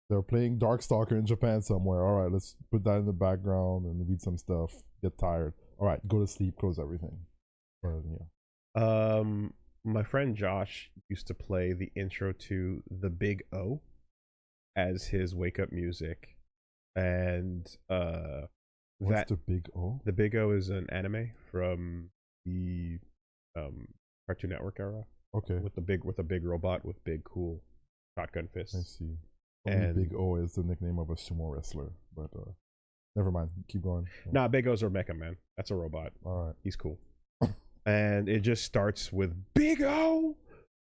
they're playing Darkstalker in Japan somewhere. All right, let's put that in the background and read some stuff. Get tired. All right, go to sleep. Close everything. But yeah. My friend Josh used to play the intro to The Big O as his wake up music, and what's The Big O? The Big O is an anime from the Cartoon Network era. Okay. With a big robot with big cool shotgun fists. I see. Only Big O is the nickname of a sumo wrestler, but never mind. Keep going. Nah, Big O's a mecha man. That's a robot. All right. He's cool. And it just starts with Big O,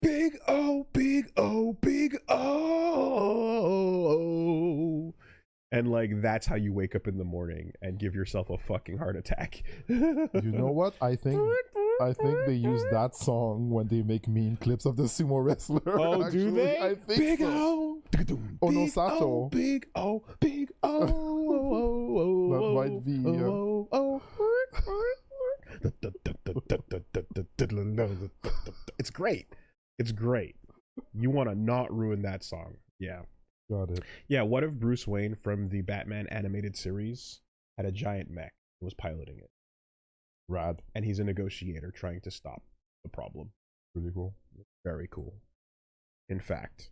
Big O, Big O, Big O. And like that's how you wake up in the morning and give yourself a fucking heart attack. You know what? I think they use that song when they make mean clips of the sumo wrestler. Oh, actually. do they? I think Big so. O, Onosato. Big O, Big O. That might be. It's great. It's great. You want to not ruin that song. Yeah. Got it. Yeah, what if Bruce Wayne from the Batman animated series had a giant mech and was piloting it? Rad. And he's a negotiator trying to stop the problem. Really cool. Very cool. In fact,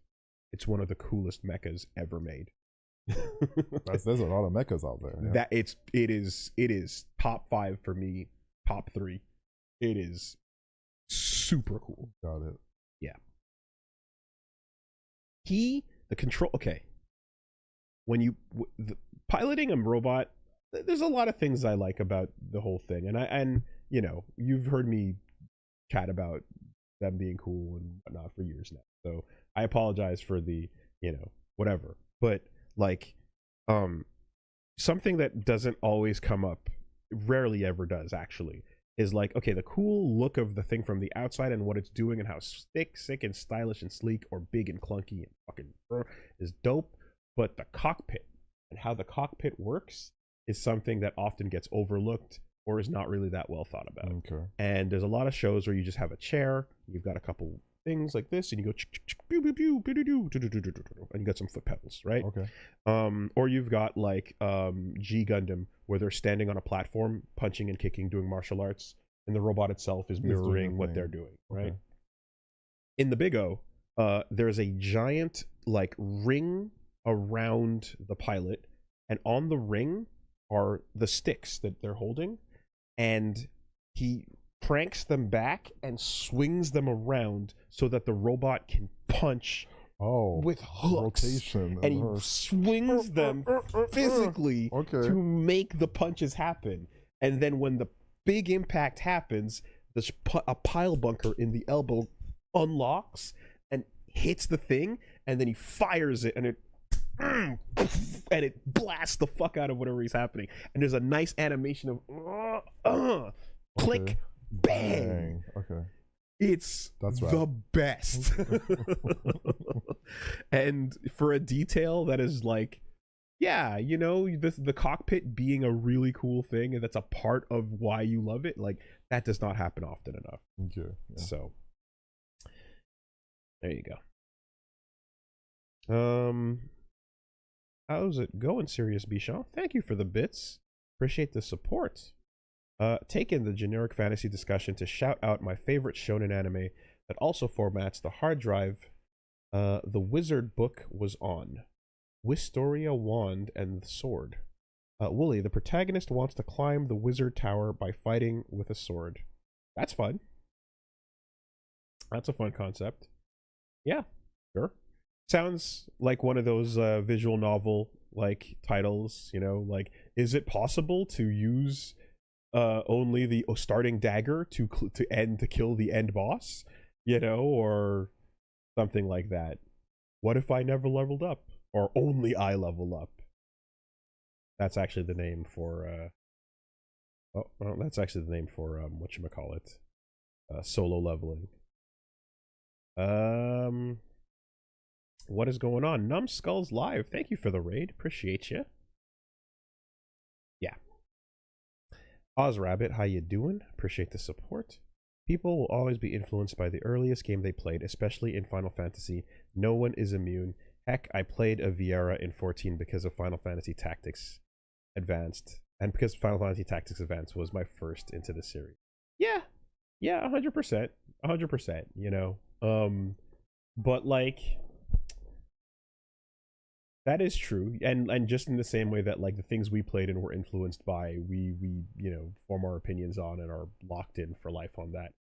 it's one of the coolest mechas ever made. There's a lot of mechas out there. Yeah. That it is top 5 for me, top 3. It is super cool. Got it. Yeah. The control. Okay. When you piloting a robot, there's a lot of things I like about the whole thing, and you know, you've heard me chat about them being cool and whatnot for years now. So I apologize for the, you know, whatever. But like, something that doesn't always come up, rarely ever does actually, is like, okay, the cool look of the thing from the outside and what it's doing and how sick and stylish and sleek or big and clunky and fucking is dope. But the cockpit and how the cockpit works is something that often gets overlooked or is not really that well thought about. Okay. And there's a lot of shows where you just have a chair, you've got a couple things like this, and you go and you got some foot pedals, right? Okay. Or you've got like G Gundam, where they're standing on a platform, punching and kicking, doing martial arts, and the robot itself is mirroring what they're doing, right? Okay. In the Big O, there's a giant like ring around the pilot, and on the ring are the sticks that they're holding, and he cranks them back and swings them around so that the robot can punch with hooks. Rotation. And he swings them physically to make the punches happen. And then when the big impact happens, a pile bunker in the elbow unlocks and hits the thing, and then he fires it, and it blasts the fuck out of whatever is happening. And there's a nice animation of click, bang. Okay. That's right. The best. And for a detail that is like yeah, you know, the cockpit being a really cool thing, and that's a part of why you love it. Like that does not happen often enough. Okay. Yeah. So there you go. How's it going, Serious Bichon? Thank you for the bits. Appreciate the support. Taking the generic fantasy discussion to shout out my favorite shonen anime that also formats the hard drive. The Wizard book was on. Wistoria Wand and the Sword. Woolie, the protagonist wants to climb the wizard tower by fighting with a sword. That's fun. That's a fun concept. Yeah, sure. Sounds like one of those visual novel like titles, you know, like is it possible to use only the starting dagger to kill the end boss, you know, or something like that. What if I never leveled up, or only I level up? That's actually the name for that's actually the name for whatchamacallit, solo leveling. What is going on? Numbskulls Live, thank you for the raid, appreciate you. Yeah. Ozrabbit, how you doing? Appreciate the support. People will always be influenced by the earliest game they played, especially in Final Fantasy. No one is immune. Heck, I played a Viera in 14 because of Final Fantasy Tactics Advanced. And because Final Fantasy Tactics Advanced was my first into the series. Yeah. Yeah, 100%. 100%, you know. But like that is true, and just in the same way that like the things we played and were influenced by, we you know form our opinions on and are locked in for life on that.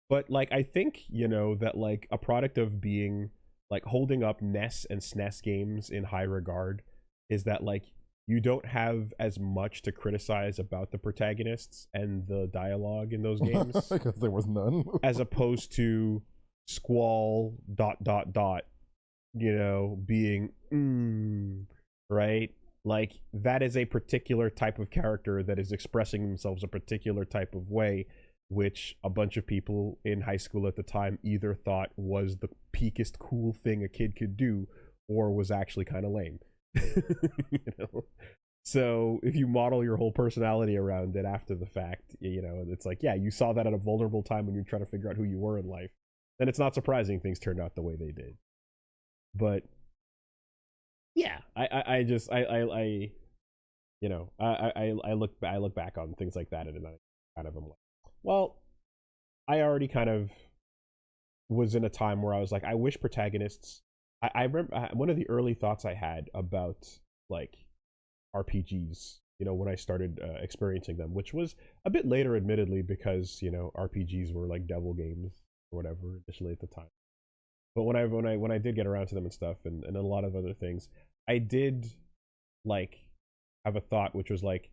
But like I think you know that like a product of being like holding up NES and SNES games in high regard is that like you don't have as much to criticize about the protagonists and the dialogue in those games Because there was none. as opposed to Squall ... you know, being right, like that is a particular type of character that is expressing themselves a particular type of way, which a bunch of people in high school at the time either thought was the peakest cool thing a kid could do or was actually kind of lame. You know, so if you model your whole personality around it after the fact, you know, it's like, yeah, you saw that at a vulnerable time when you're trying to figure out who you were in life, then it's not surprising things turned out the way they did. But yeah, I just you know I look back on things like that and I kind of am like, well, I already kind of was in a time where I was like, I wish protagonists. I remember one of the early thoughts I had about like RPGs, you know, when I started experiencing them, which was a bit later, admittedly, because you know RPGs were like devil games or whatever initially at the time. But when I did get around to them and stuff, and a lot of other things, I did like have a thought, which was like,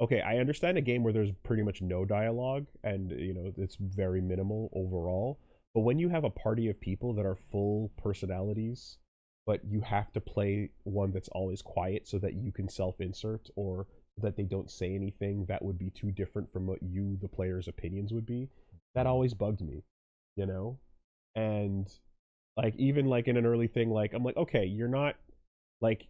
okay, I understand a game where there's pretty much no dialogue, and you know it's very minimal overall. But when you have a party of people that are full personalities, but you have to play one that's always quiet so that you can self-insert or that they don't say anything that would be too different from what you, the player's opinions would be, that always bugged me, you know, and like even like in an early thing, like I'm like, okay, you're not like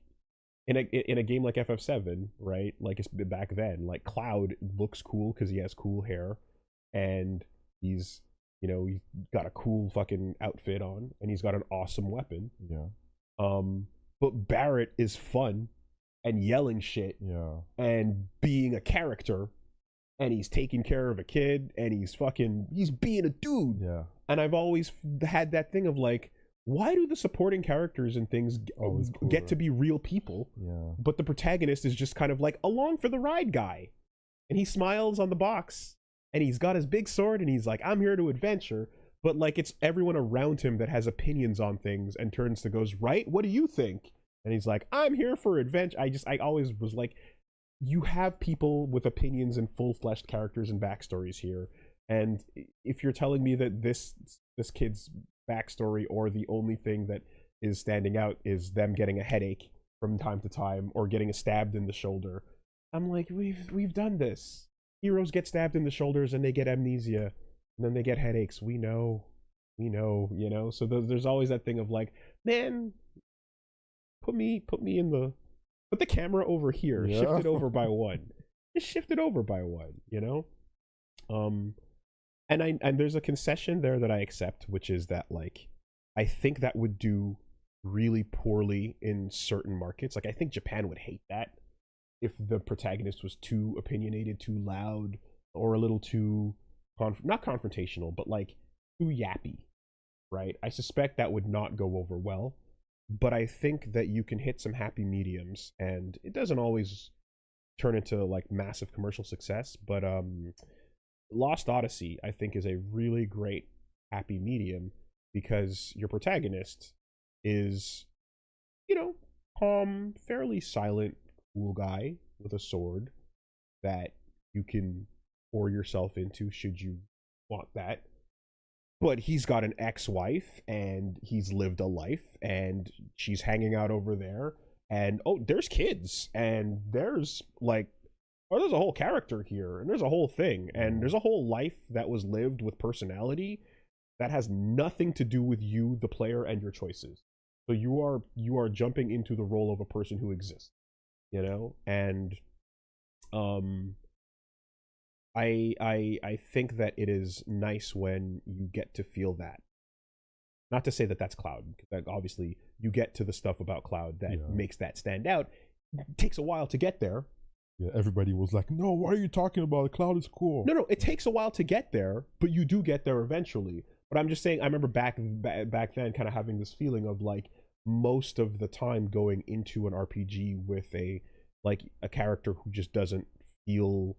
in a game like FF7, right? Like it's back then, like Cloud looks cool because he has cool hair, and he's you know he's got a cool fucking outfit on, and he's got an awesome weapon. Yeah. But Barrett is fun and yelling shit, Yeah. and being a character, and he's taking care of a kid, and he's being a dude. Yeah. And I've always had that thing of like, why do the supporting characters and things get to be real people? Yeah. But the protagonist is just kind of like along for the ride guy. And he smiles on the box, and he's got his big sword, and he's like, I'm here to adventure. But like it's everyone around him that has opinions on things and turns to goes, right? What do you think? And he's like, I'm here for adventure. I always was like, you have people with opinions and full-fleshed characters and backstories here. And if you're telling me that this kid's backstory or the only thing that is standing out is them getting a headache from time to time or getting stabbed in the shoulder, I'm like, we've done this. Heroes get stabbed in the shoulders and they get amnesia, and then they get headaches. We know, you know. So there's always that thing of like, man, put me in the Put the camera over here. Yeah. Shift it over by one. Just shift it over by one, you know? And there's a concession there that I accept, which is that, like, I think that would do really poorly in certain markets. Like, I think Japan would hate that if the protagonist was too opinionated, too loud, or a little too not confrontational, but like too yappy, right? I suspect that would not go over well, but I think that you can hit some happy mediums, and it doesn't always turn into like massive commercial success, but Lost Odyssey, I think, is a really great happy medium because your protagonist is, you know, calm, fairly silent, cool guy with a sword that you can pour yourself into should you want that. But he's got an ex-wife and he's lived a life and she's hanging out over there. And oh, there's kids and there's like, oh, there's a whole character here and there's a whole thing and there's a whole life that was lived with personality that has nothing to do with you, the player, and your choices. So you are jumping into the role of a person who exists, you know? And I think that it is nice when you get to feel that. Not to say that that's Cloud, because obviously you get to the stuff about Cloud that makes that stand out. It takes a while to get there. Yeah, everybody was like, no, what are you talking about? Cloud is cool. No, it takes a while to get there, but you do get there eventually. But I'm just saying, I remember back then kind of having this feeling of like most of the time going into an RPG with a character who just doesn't feel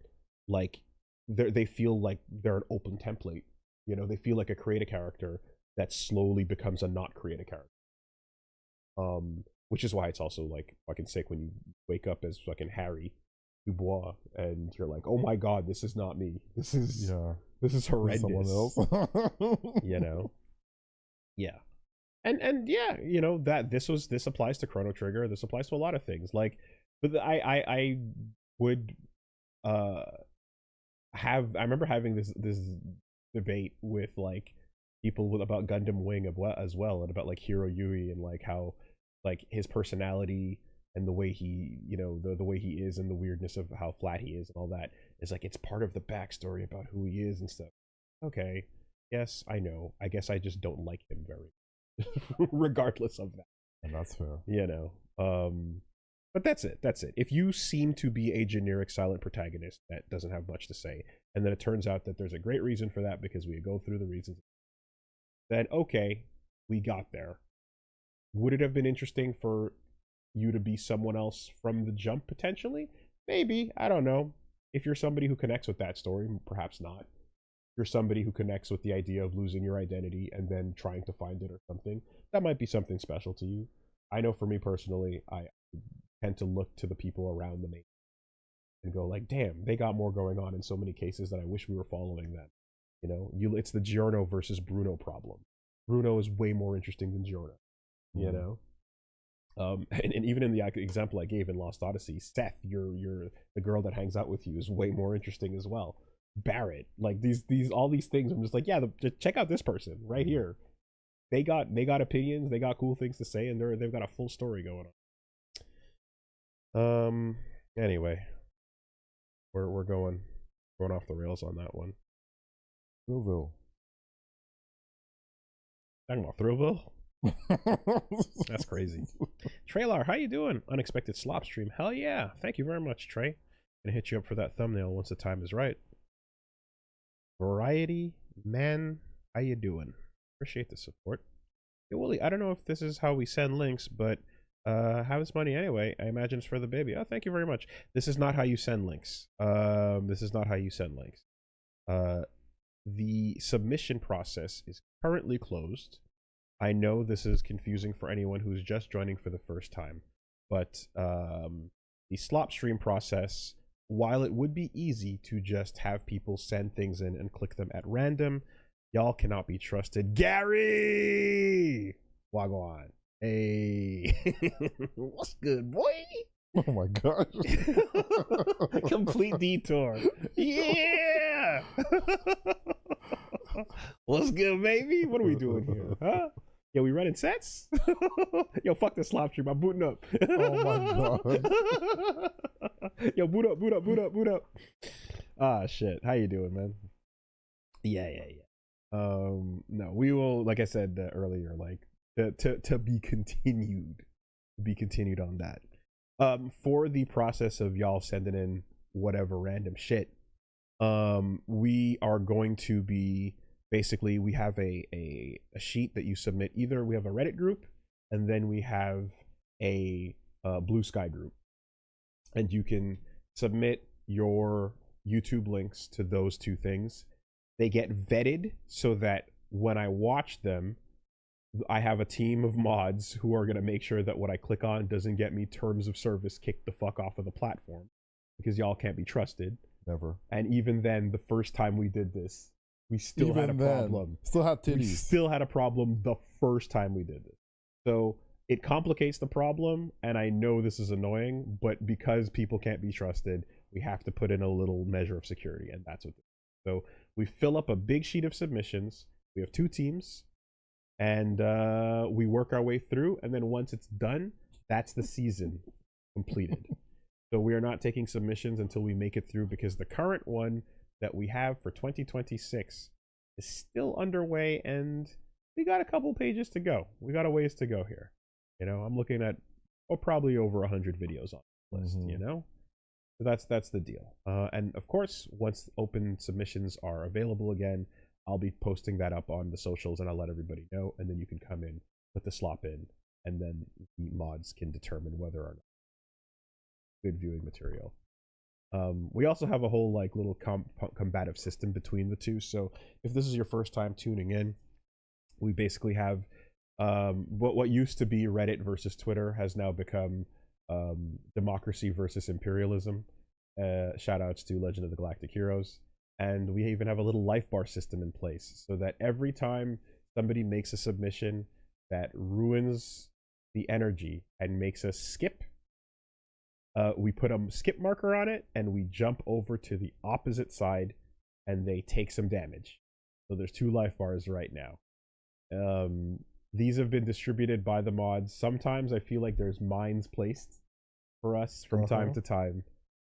like they feel like they're an open template. You know, they feel like a create a character that slowly becomes a not create a character. Which is why it's also like fucking sick when you wake up as fucking Harry Dubois and you're like, oh my god, this is not me. This is horrendous. Someone else. You know? Yeah. And yeah, you know, that this applies to Chrono Trigger. This applies to a lot of things. Like, but I would I remember having this debate with like people about Gundam Wing as well, and about like Hiro Yui and like how like his personality and the way he, you know, the way he is and the weirdness of how flat he is and all that is like it's part of the backstory about who he is and stuff. Okay, yes, I know. I guess I just don't like him very regardless of that. And that's fair. You know. But that's it. If you seem to be a generic silent protagonist that doesn't have much to say, and then it turns out that there's a great reason for that because we go through the reasons, then okay, we got there. Would it have been interesting for you to be someone else from the jump potentially? Maybe. I don't know. If you're somebody who connects with that story, perhaps not. If you're somebody who connects with the idea of losing your identity and then trying to find it or something, that might be something special to you. I know for me personally, I tend to look to the people around the main and go like, damn, they got more going on in so many cases that I wish we were following them. You know, it's the Giorno versus Bruno problem. Bruno is way more interesting than Giorno, you know? And even in the example I gave in Lost Odyssey, Seth, you're the girl that hangs out with you, is way more interesting as well. Barrett, like all these things, I'm just like, yeah, just check out this person right here. They got opinions, they got cool things to say, and they've got a full story going on. Anyway, we're going off the rails on that one. Thrillville. Talking about Thrillville? That's crazy. Trailar, how you doing? Unexpected SLOPSTREAM. Hell yeah. Thank you very much, Trey. Gonna hit you up for that thumbnail once the time is right. Variety Man, how you doing? Appreciate the support. Hey, Woolie, I don't know if this is how we send links, but have this money anyway. I imagine it's for the baby. Oh, thank you very much. This is not how you send links. This is not how you send links. The submission process is currently closed. I know this is confusing for anyone who's just joining for the first time, but the SLOPSTREAM process, while it would be easy to just have people send things in and click them at random, y'all cannot be trusted. Gary! Wagwan. Hey. What's good, boy? Oh my gosh. Complete detour. Yeah! What's good, baby? What are we doing here? Huh? Yo, we running sets? Yo, fuck the SLOPSTREAM. I'm booting up. Oh my god. Yo, boot up, boot up, boot up, boot up. Ah, shit. How you doing, man? Yeah. No, we will, like I said earlier, like to be continued. Be continued on that. For the process of y'all sending in whatever random shit, we are going to be basically, we have a sheet that you submit. Either we have a Reddit group, and then we have a Blue Sky group, and you can submit your YouTube links to those two things. They get vetted so that when I watch them, I have a team of mods who are going to make sure that what I click on doesn't get me terms of service kicked the fuck off of the platform, because y'all can't be trusted. Never. And even then, the first time we did this, we still had a problem. Still had titties. We still had a problem the first time we did this. So it complicates the problem, and I know this is annoying, but because people can't be trusted, we have to put in a little measure of security, and that's what. So we fill up a big sheet of submissions. We have 2 teams, and we work our way through, and then once it's done, that's the season completed. So we are not taking submissions until we make it through, because the current one that we have for 2026 is still underway, and we got a couple pages to go. We got a ways to go here. You know, I'm looking at probably over 100 videos on the list, you know? So that's the deal. And of course, once open submissions are available again, I'll be posting that up on the socials, and I'll let everybody know, and then you can come in, put the slop in, and then the mods can determine whether or not good viewing material. We also have a whole like little combative system between the two. So if this is your first time tuning in, we basically have what used to be Reddit versus Twitter has now become democracy versus imperialism. Shout outs to Legend of the Galactic Heroes. And we even have a little life bar system in place, so that every time somebody makes a submission that ruins the energy and makes us skip, we put a skip marker on it, and we jump over to the opposite side, and they take some damage. So there's 2 life bars right now. These have been distributed by the mods. Sometimes I feel like there's mines placed for us from time to time,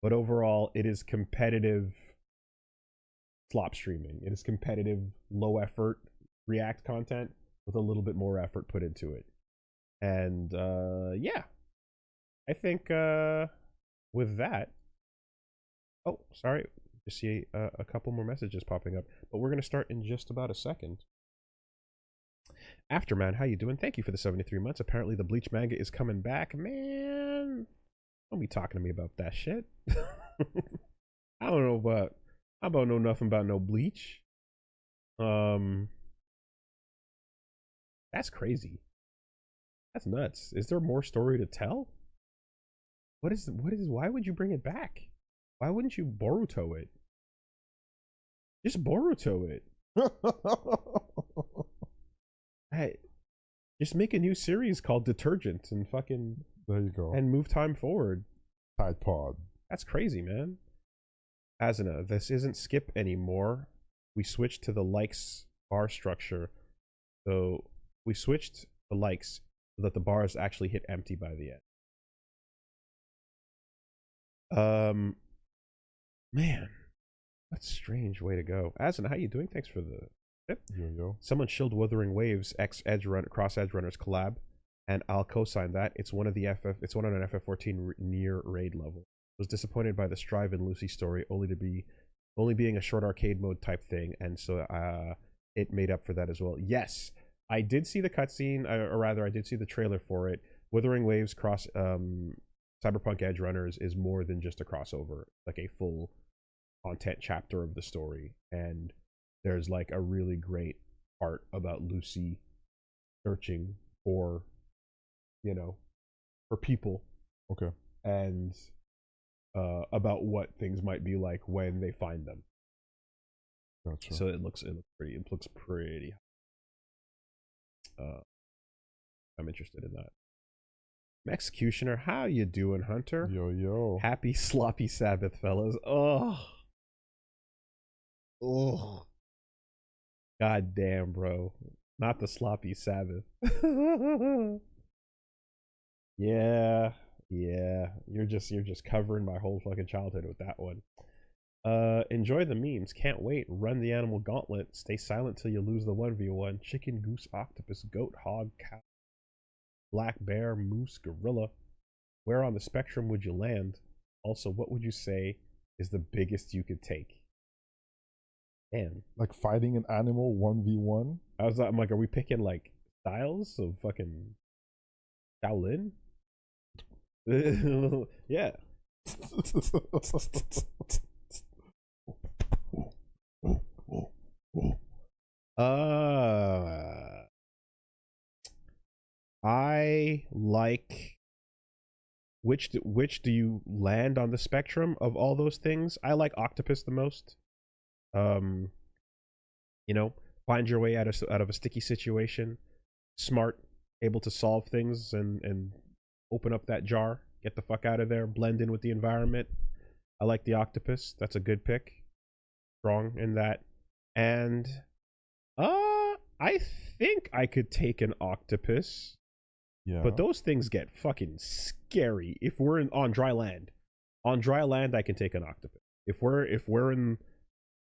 but overall it is competitive slop streaming. It is competitive, low effort React content with a little bit more effort put into it. And yeah, I think with that, oh, sorry, just see a couple more messages popping up, but we're going to start in just about a second. Afterman, how you doing? Thank you for the 73 months. Apparently the Bleach manga is coming back. Man, don't be talking to me about that shit. I don't know about, I don't know nothing about no Bleach. That's crazy. That's nuts. Is there more story to tell? Why would you bring it back? Why wouldn't you Boruto it? Just Boruto it. Hey, just make a new series called Detergent and fucking, there you go, and move time forward. Tide Pod. That's crazy, man. Asuna, this isn't skip anymore. We switched to the likes bar structure. So we switched the likes so that the bars actually hit empty by the end. Man, that's a strange way to go. Asuna, how you doing? Thanks for the tip. Yo. Someone shilled Wuthering Waves X Edge Run Cross Edge Runners collab, and I'll co-sign that. It's one of the it's one on an FF14 near raid level. Was disappointed by the Strive and Lucy story, only being a short arcade mode type thing, and so it made up for that as well. Yes, I did see the cutscene, or rather, I did see the trailer for it. Wuthering Waves Cross Cyberpunk Edge Runners is more than just a crossover, like a full content chapter of the story, and there's like a really great part about Lucy searching for, for people. Okay. And about what things might be like when they find them. Gotcha. So it looks pretty. I'm interested in that. Executioner, how you doing, Hunter? Yo. Happy sloppy Sabbath, fellas. Oh. God damn, bro. Not the sloppy Sabbath. Yeah, yeah. You're just covering my whole fucking childhood with that one. Enjoy the memes. Can't wait. Run the animal gauntlet. Stay silent till you lose the 1v1. Chicken, goose, octopus, goat, hog, cow, black bear, moose, gorilla. Where on the spectrum would you land? Also, what would you say is the biggest you could take? Damn. Like fighting an animal 1v1? I'm like, are we picking like styles of fucking Shaolin? Yeah. I like which do you land on the spectrum of all those things? I like octopus the most. Um, find your way out of a sticky situation. Smart, able to solve things and open up that jar, get the fuck out of there, blend in with the environment. I like the octopus. That's a good pick. Strong in that. And I think I could take an octopus. Yeah. But those things get fucking scary if we're on dry land. On dry land I can take an octopus. If we're in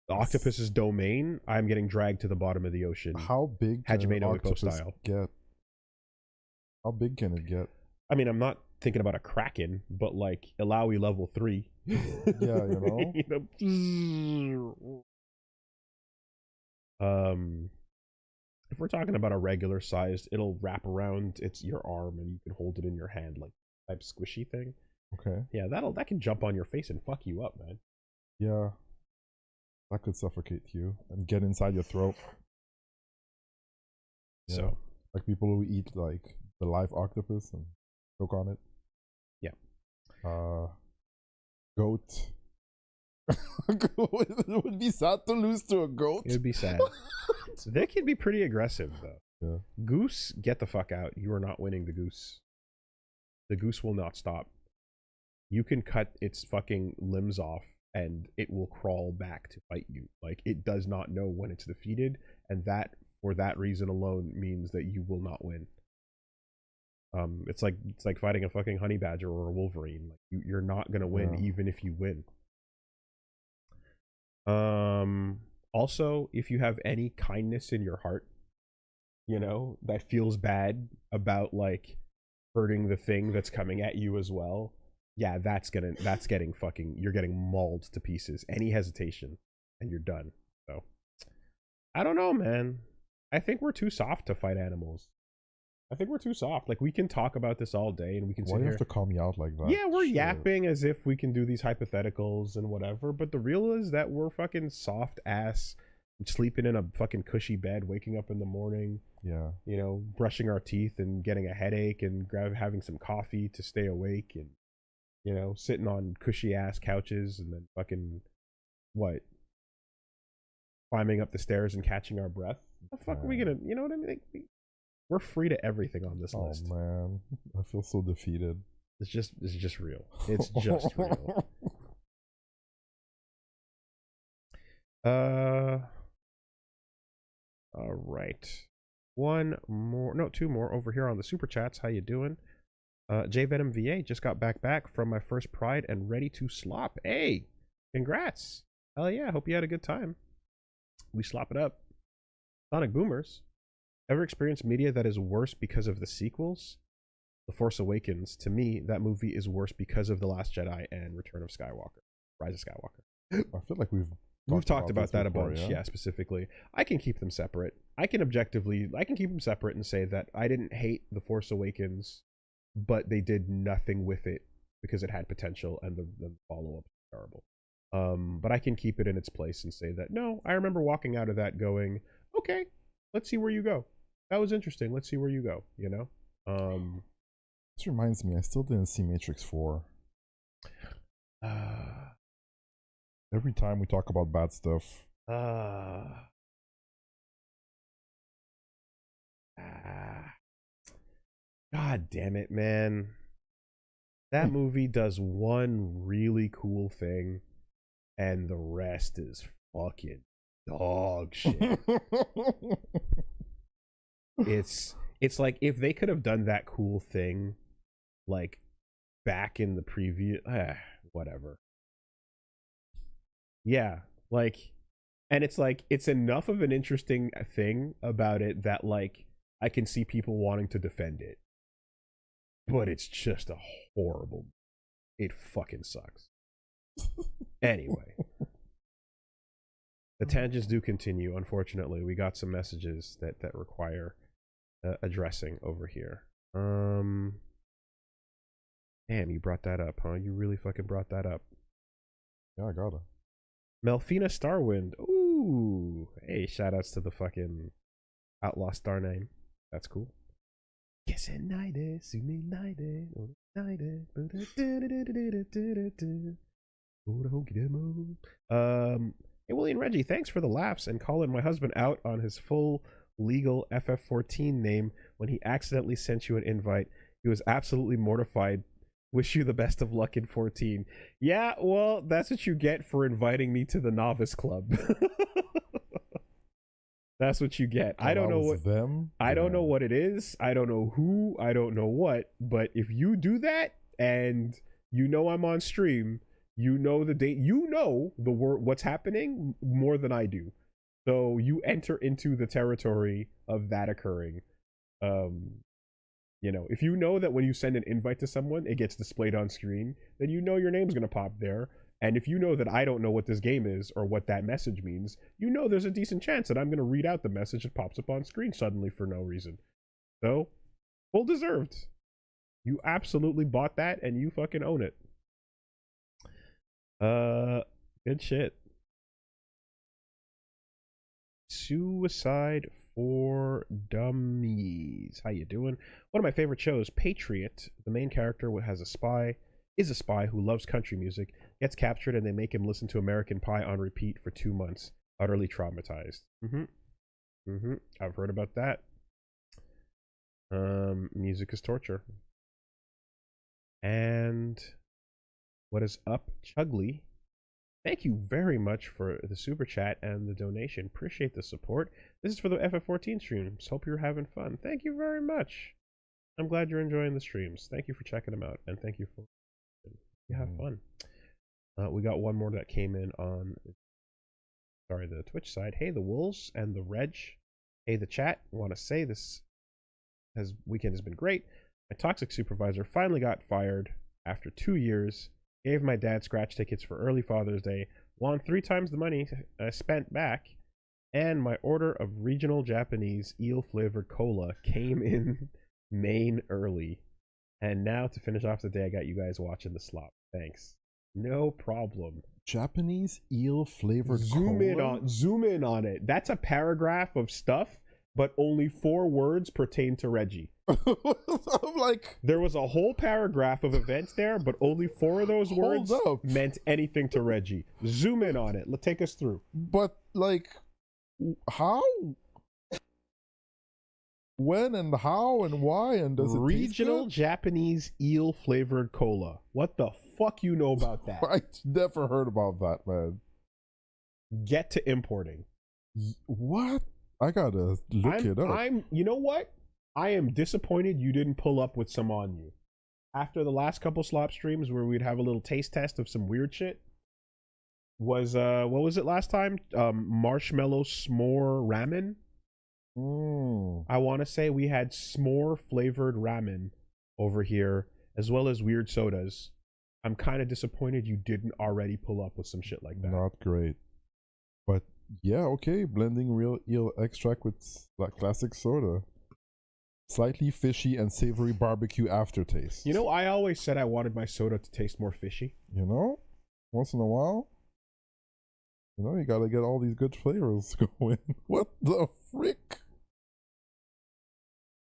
the octopus's domain, I'm getting dragged to the bottom of the ocean. How big can an octopus style. get? How big can it get? I mean, I'm not thinking about a kraken, but like Ilawi level 3. Yeah, If we're talking about a regular sized, it'll wrap around your arm and you can hold it in your hand like type squishy thing. Okay. Yeah, that can jump on your face and fuck you up, man. Yeah. That could suffocate you and get inside your throat. Yeah. So, like people who eat like the live octopus and choke on it. Yeah. Goat. It would be sad to lose to a goat. It would be sad. They can be pretty aggressive though. Yeah. Goose, get the fuck out. You are not winning the goose. The goose will not stop. You can cut its fucking limbs off and it will crawl back to fight you. Like, it does not know when it's defeated, and that, for that reason alone, means that you will not win. It's like fighting a fucking honey badger or a wolverine. Like, you're not gonna win even if you win. Also, if you have any kindness in your heart, that feels bad about like hurting the thing that's coming at you as well, yeah, that's getting fucking, you're getting mauled to pieces. Any hesitation and you're done. So I don't know, man. I think we're too soft to fight animals. I think we're too soft. Like, we can talk about this all day and we can Why do you have to call me out like that? Yeah, we're yapping as if we can do these hypotheticals and whatever, but the real is that we're fucking soft ass, sleeping in a fucking cushy bed, waking up in the morning, yeah, brushing our teeth and getting a headache and having some coffee to stay awake, and sitting on cushy ass couches and then fucking climbing up the stairs and catching our breath. How the fuck are we gonna, you know what I mean? We're free to everything on this list. Oh man, I feel so defeated. It's just real. It's just real. All right. Two more over here on the super chats. How you doing? J Venom VA just got back from my first Pride and ready to slop. Hey, congrats! Hell yeah! Hope you had a good time. We slop it up. Sonic Boomers. Ever experienced media that is worse because of the sequels? The Force Awakens. To me, that movie is worse because of The Last Jedi and Return of Skywalker. Rise of Skywalker. I feel like we've talked about that before, a bunch, yeah, specifically. I can keep them separate. I can keep them separate and say that I didn't hate The Force Awakens, but they did nothing with it because it had potential and the follow-up was terrible. But I can keep it in its place and say that, no, I remember walking out of that going, okay, let's see where you go. That was interesting. Let's see where you go, This reminds me, I still didn't see Matrix 4. Every time we talk about bad stuff. God damn it, man. That movie does one really cool thing, and the rest is fucking dog shit. It's like if they could have done that cool thing like back in the preview, whatever. Yeah, like, and it's like it's enough of an interesting thing about it that like I can see people wanting to defend it, but it's just a horrible. It fucking sucks. Anyway, the tangents do continue. Unfortunately, we got some messages that require addressing over here. Damn, you brought that up, huh? You really fucking brought that up. Yeah, I got it. Melfina Starwind. Ooh. Hey, shoutouts to the fucking outlaw star name. That's cool. Hey, Willie and Reggie, thanks for the laughs and calling my husband out on his full legal FF14 name when he accidentally sent you an invite. He was absolutely mortified. Wish you the best of luck in 14. Yeah, well, that's what you get for inviting me to the novice club. That's what you get. I don't know what them. I don't know what it is. I don't know who. I don't know what. But if you do that and you know I'm on stream, you know the date. You know the word. What's happening more than I do. So you enter into the territory of that occurring. You know, if you know that when you send an invite to someone, it gets displayed on screen, then you know your name's gonna pop there. And if you know that I don't know what this game is or what that message means, you know there's a decent chance that I'm going to read out the message that pops up on screen suddenly for no reason. So, well deserved. You absolutely bought that and you fucking own it. Good shit. Suicide for Dummies. How you doing? One of my favorite shows, Patriot. The main character has a spy who loves country music, gets captured, and they make him listen to American Pie on repeat for 2 months, utterly traumatized. I've heard about that. Music is torture. And what is up, Chugly? Thank you very much for the super chat and the donation. Appreciate the support. This is for the FF14 streams. Hope you're having fun. Thank you very much. I'm glad you're enjoying the streams. Thank you for checking them out, and thank you for have fun. We got one more that came in on the Twitch side. Hey, the Wolves and the Reg. Hey, the chat. Want to say this weekend has been great. My toxic supervisor finally got fired after 2 years. Gave my dad scratch tickets for early Father's Day. Won 3 times the money I spent back. And my order of regional Japanese eel-flavored cola came in Maine early. And now to finish off the day, I got you guys watching the slop. Thanks. No problem. Japanese eel flavored cola? Zoom in on it. That's a paragraph of stuff, but only 4 words pertain to Reggie. I'm like, there was a whole paragraph of events there, but only 4 of those words meant anything to Reggie. Zoom in on it. Let's take us through. But like, how? When and how and why and does it regional Japanese eel flavored cola? What the fuck you know about that? I never heard about that, man. Get to importing. What? I gotta look it up. You know what? I am disappointed you didn't pull up with some on you. After the last couple slop streams where we'd have a little taste test of some weird shit. Was what was it last time? Marshmallow s'more ramen. I want to say we had s'more flavored ramen over here, as well as weird sodas. I'm kind of disappointed you didn't already pull up with some shit like that. Not great. But yeah, okay, blending real eel extract with like classic soda. Slightly fishy and savory barbecue aftertaste. You know, I always said I wanted my soda to taste more fishy. You know? Once in a while. You know, you gotta get all these good flavors going. What the frick?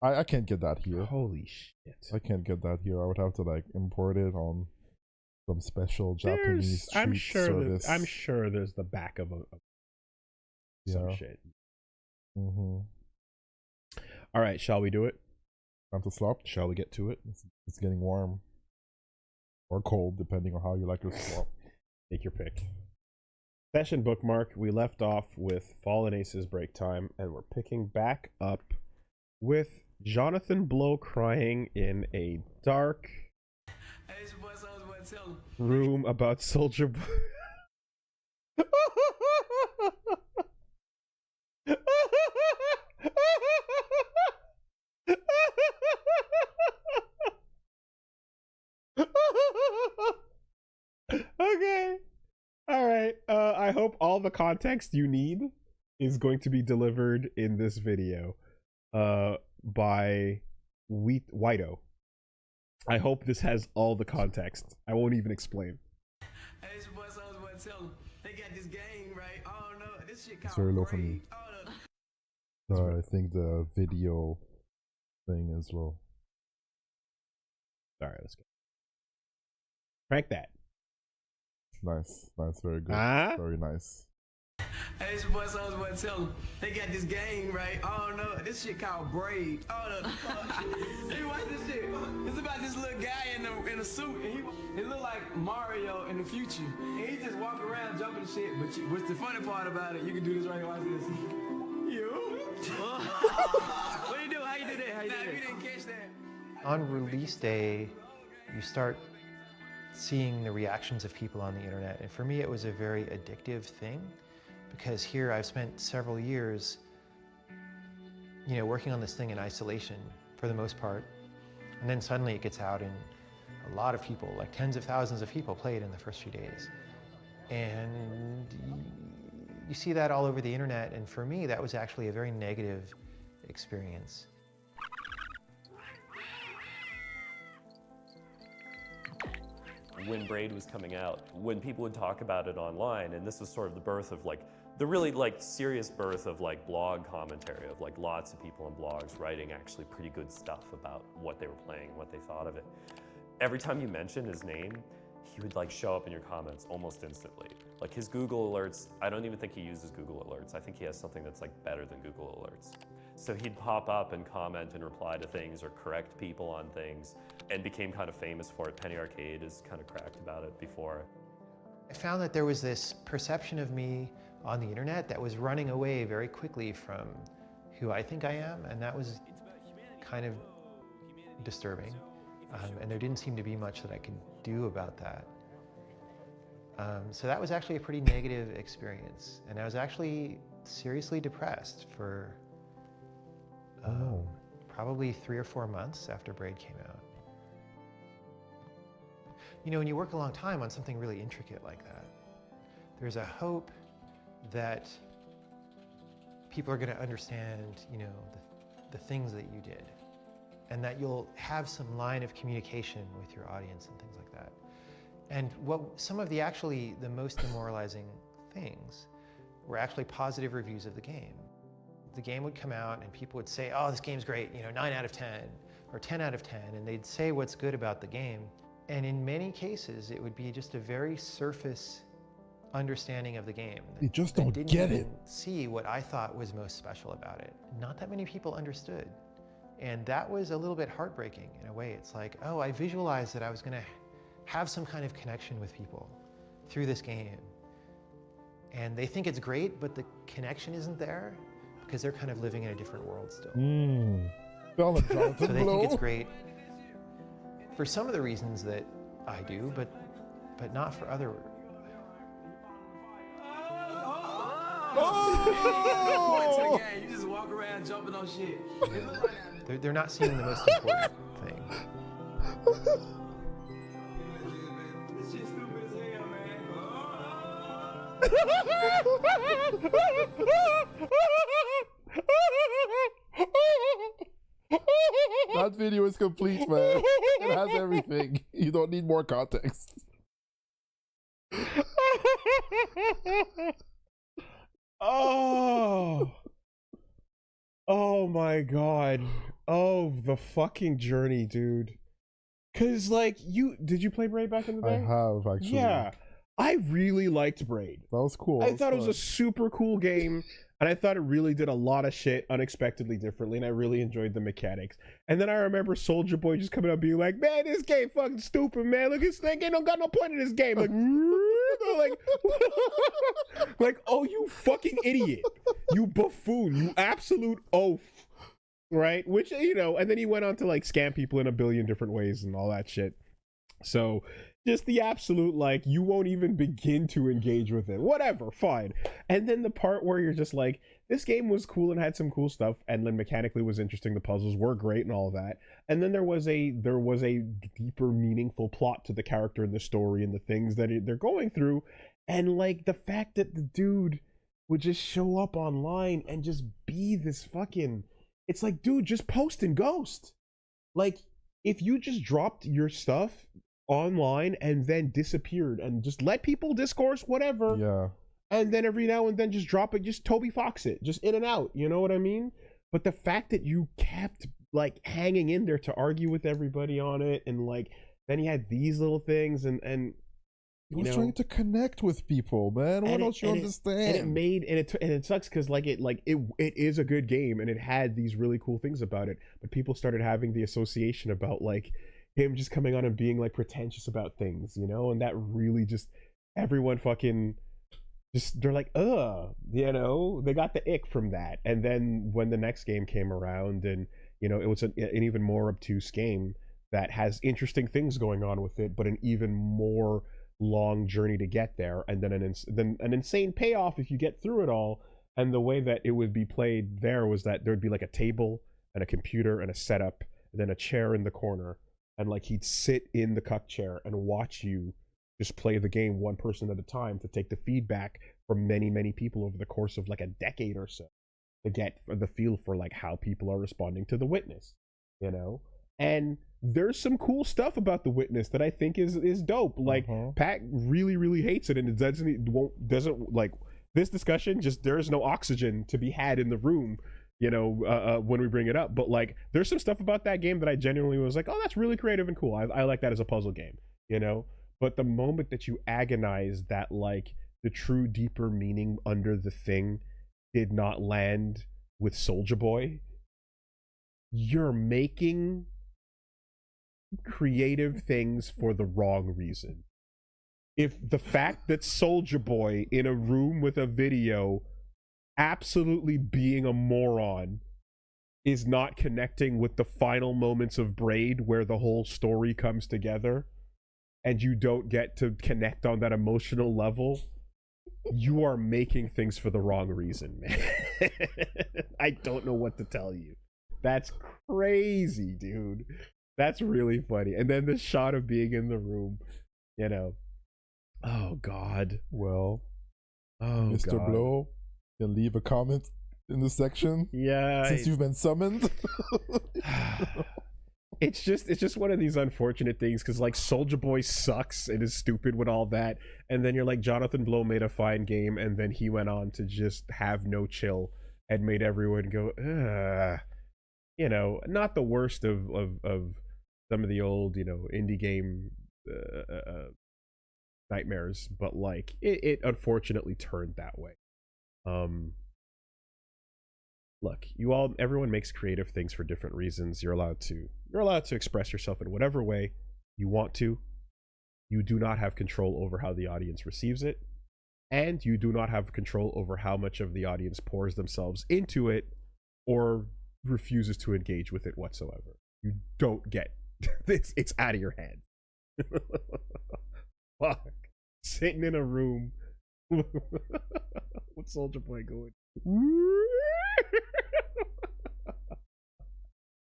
I can't get that here. Holy shit. I can't get that here. I would have to like import it on some special Japanese service. I'm sure there's the back of some shit. All right, shall we do it? Time to slop. Shall we get to it? It's getting warm. Or cold, depending on how you like your slop. Take your pick. Session bookmark. We left off with Fallen Aces break time, and we're picking back up with Jonathan Blow crying in a dark room about Soldier Boy. Okay. All right. I hope all the context you need is going to be delivered in this video by Whito. I hope this has all the context. I won't even explain. Hey, it's your boy Soldier Boy. Tell them they got this game right. Oh no, this shit It's called very low for me. I think the video thing is low. All right, let's go. Crank that. Nice, nice, very good, very nice. Hey, it's your boy Soldier Boy. Tell them they got this game right. Oh no, this shit called Braid. Oh no, hey, watch this shit. It's about this little guy in a suit, and he look like Mario in the future, and he just walk around jumping shit. But what's the funny part about it? You can do this right here. Watch this. You? What do you do? How you do that? How you do that? If you didn't catch that. On release day, you start seeing the reactions of people on the internet. And for me, it was a very addictive thing because here I've spent several years, working on this thing in isolation for the most part. And then suddenly it gets out and a lot of people, like tens of thousands of people play it in the first few days. And you see that all over the internet. And for me, that was actually a very negative experience. When Braid was coming out, when people would talk about it online, and this was sort of the birth of the really serious birth of blog commentary, of lots of people on blogs writing actually pretty good stuff about what they were playing, what they thought of it. Every time you mention his name, he would show up in your comments almost instantly. His Google Alerts, I don't even think he uses Google Alerts. I think he has something that's better than Google Alerts. So he'd pop up and comment and reply to things or correct people on things and became kind of famous for it. Penny Arcade has kind of cracked about it before. I found that there was this perception of me on the internet that was running away very quickly from who I think I am, and that was kind of disturbing. And there didn't seem to be much that I could do about that. So that was actually a pretty negative experience, and I was actually seriously depressed for probably 3 or 4 months after Braid came out. When you work a long time on something really intricate like that, there's a hope that people are going to understand, the things that you did, and that you'll have some line of communication with your audience and things like that. And some of the most demoralizing things were actually positive reviews of the game. The game would come out and people would say, oh, this game's great, 9 out of 10 or 10 out of 10, and they'd say what's good about the game. And in many cases, it would be just a very surface understanding of the game. You just don't didn't get even it. see what I thought was most special about it. Not that many people understood. And that was a little bit heartbreaking in a way. It's like, oh, I visualized that I was gonna have some kind of connection with people through this game. And they think it's great, but the connection isn't there because they're kind of living in a different world still. So they think it's great for some of the reasons that I do, but not for other. Oh! You just walk around jumping on shit. They're not seeing the most important thing. This shit's stupid as hell, man. That video is complete, man. It has everything. You don't need more context. Oh my god. Oh, the fucking journey, dude. Cause did you play Braid back in the day? I have, actually. Yeah. I really liked Braid. That was cool. I thought it was a super cool game, and I thought it really did a lot of shit unexpectedly differently, and I really enjoyed the mechanics. And then I remember Soldier Boy just coming up and being like, man, this game fucking stupid, man. Look, this thing ain't got no point in this game. Like, oh, you fucking idiot. You buffoon. You absolute oaf. right? Which, you know, and then he went on to like scam people in a billion different ways and all that shit. So just the absolute, like, you won't even begin to engage with it. Whatever, fine. And then the part where you're just like, this game was cool and had some cool stuff, and then mechanically was interesting. The puzzles were great and all of that. And then there was a deeper, meaningful plot to the character and the story and the things that they're going through. And like the fact that the dude would just show up online and just be this fucking, it's like, dude, just post and ghost. Like, if you just dropped your stuff online and then disappeared and just let people discourse whatever, Yeah. and then every now and then just drop it, just Toby Fox it, just in and out, you know what I mean? But the fact that you kept like hanging in there to argue with everybody on it, and like then he had these little things, and He was trying to connect with people, man. Why don't you understand? And it sucks because it is a good game and it had these really cool things about it, but people started having the association about like him just coming on and being like pretentious about things, you know, and that really just, everyone fucking just, they're like, you know, they got the ick from that. And then when the next game came around, and you know, it was an even more obtuse game that has interesting things going on with it, but an even more long journey to get there, and then an insane payoff if you get through it all. And the way that it would be played there was that there would be like a table and a computer and a setup, and then a chair in the corner, and like he'd sit in the cuck chair and watch you just play the game one person at a time to take the feedback from many people over the course of like a decade or so to get the feel for like how people are responding to the Witness, you know. And there's some cool stuff about the Witness that I think is dope. Like Pat really hates it, and it doesn't like this discussion. Just there's no oxygen to be had in the room, you know, when we bring it up. But like there's some stuff about that game that I genuinely was like, oh, that's really creative and cool. I like that as a puzzle game, you know. But the moment that you agonize that like the true deeper meaning under the thing did not land with Soulja Boy, you're making creative things for the wrong reason. If the fact that Soulja Boy in a room with a video absolutely being a moron is not connecting with the final moments of Braid where the whole story comes together, and you don't get to connect on that emotional level, you are making things for the wrong reason, man. I don't know what to tell you. That's crazy, dude. That's really funny. And then the shot of being in the room, you know. Oh, God. Well, oh, Mr. God. Blow, you can leave a comment in the section. Yeah. Since you've been summoned. It's just one of these unfortunate things, because like Soulja Boy sucks and is stupid with all that, and then you're like, Jonathan Blow made a fine game, and then he went on to just have no chill and made everyone go, ugh. You know, not the worst of some of the old, you know, indie game nightmares, but like it unfortunately turned that way. Look, everyone makes creative things for different reasons. You're allowed to express yourself in whatever way you want to. You do not have control over how the audience receives it, and you do not have control over how much of the audience pours themselves into it or refuses to engage with it whatsoever. You don't get this. It's out of your head. Fuck. Sitting in a room with Soulja Boy going.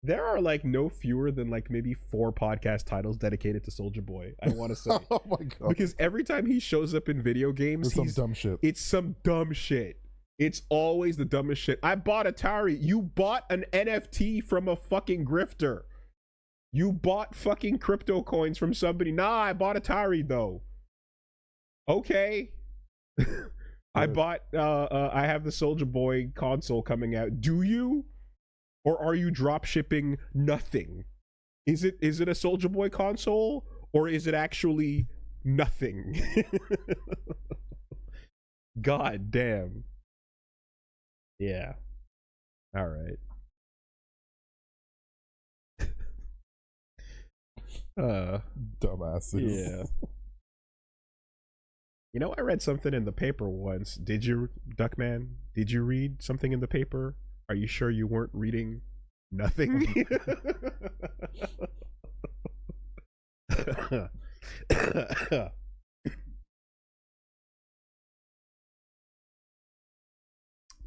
There are like no fewer than like maybe 4 podcast titles dedicated to Soulja Boy, I want to say. Oh my God. Because every time he shows up in video games, It's some dumb shit. It's some dumb shit. It's always the dumbest shit. I bought Atari. You bought an NFT from a fucking grifter. You bought fucking crypto coins from somebody. Nah, I bought Atari though. Okay. I bought I have the Soulja Boy console coming out. Do you? Or are you drop shipping nothing? Is it a Soulja Boy console, or is it actually nothing? God damn. Yeah. All right. Dumbasses. Yeah. You know, I read something in the paper once. Did you, Duckman? Did you read something in the paper? Are you sure you weren't reading Nothing.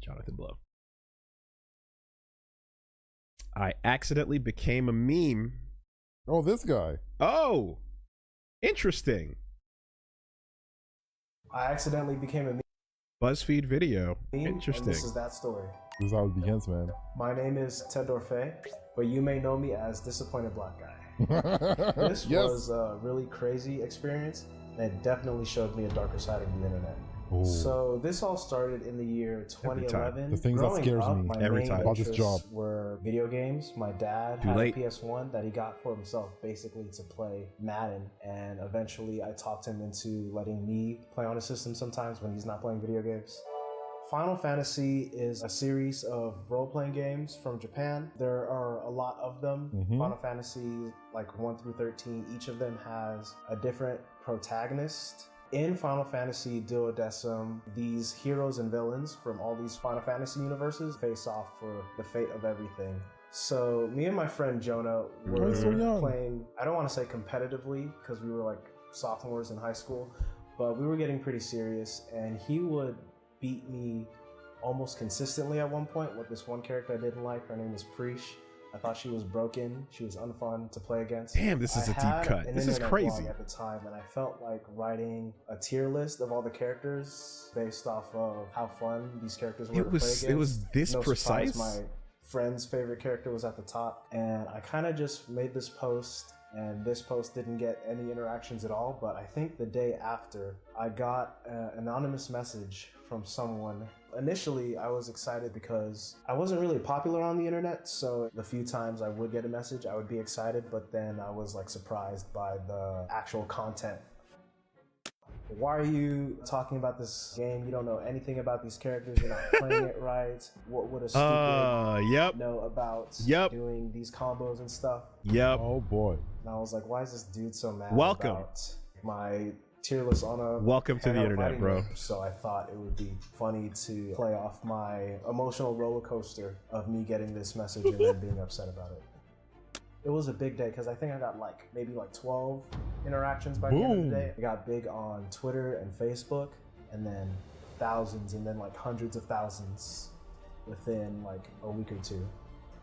Jonathan Blow. I accidentally became a meme. Oh, this guy. Oh, interesting. I accidentally became a meme. BuzzFeed video. And Interesting. this is that story. This is how it begins, man. My name is Ted Dorfe, but you may know me as Disappointed Black Guy. This Yes. was a really crazy experience, and it definitely showed me a darker side of the internet. Oh. So this all started in the year Every time. 2011. The things that Growing scares up, me my every main time. about this interests job. were video games. My dad Too had late. a PS1 that he got for himself, basically to play Madden, and eventually I talked him into letting me play on his system sometimes when he's not playing video games. Final Fantasy is a series of role-playing games from Japan. There are a lot of them. Final Fantasy, like 1 through 13, each of them has a different protagonist. In Final Fantasy Duodecim, these heroes and villains from all these Final Fantasy universes face off for the fate of everything. So me and my friend Jonah were so young. playing, I don't want to say competitively because we were like sophomores in high school, but we were getting pretty serious, and he would beat me almost consistently at one point with this one character I didn't like. Her name was Preesh. I thought she was broken. She was unfun to play against. Damn, this is a deep cut. This is crazy. Blog at the time, and I felt like writing a tier list of all the characters based off of how fun these characters were to play against. It was this No precise. surprise, my friend's favorite character was at the top, and I kind of just made this post, and this post didn't get any interactions at all. But I think the day after, I got an anonymous message from someone. Initially, I was excited because I wasn't really popular on the internet, so the few times I would get a message, I would be excited, but then I was like surprised by the actual content. Why are you talking about this game? You don't know anything about these characters. You're not playing it right. What would a stupid Yep. know about Yep. doing these combos and stuff? Yep. Oh boy. And I was like, why is this dude so mad Welcome. about my tier list on a Welcome to the handheld internet, fighting bro. game? So I thought it would be funny to play off my emotional roller coaster of me getting this message and then being upset about it. It was a big day because I think I got like maybe like 12 interactions by the end of Boom. the day. I got big on Twitter and Facebook, and then thousands, and then like hundreds of thousands within like a week or two.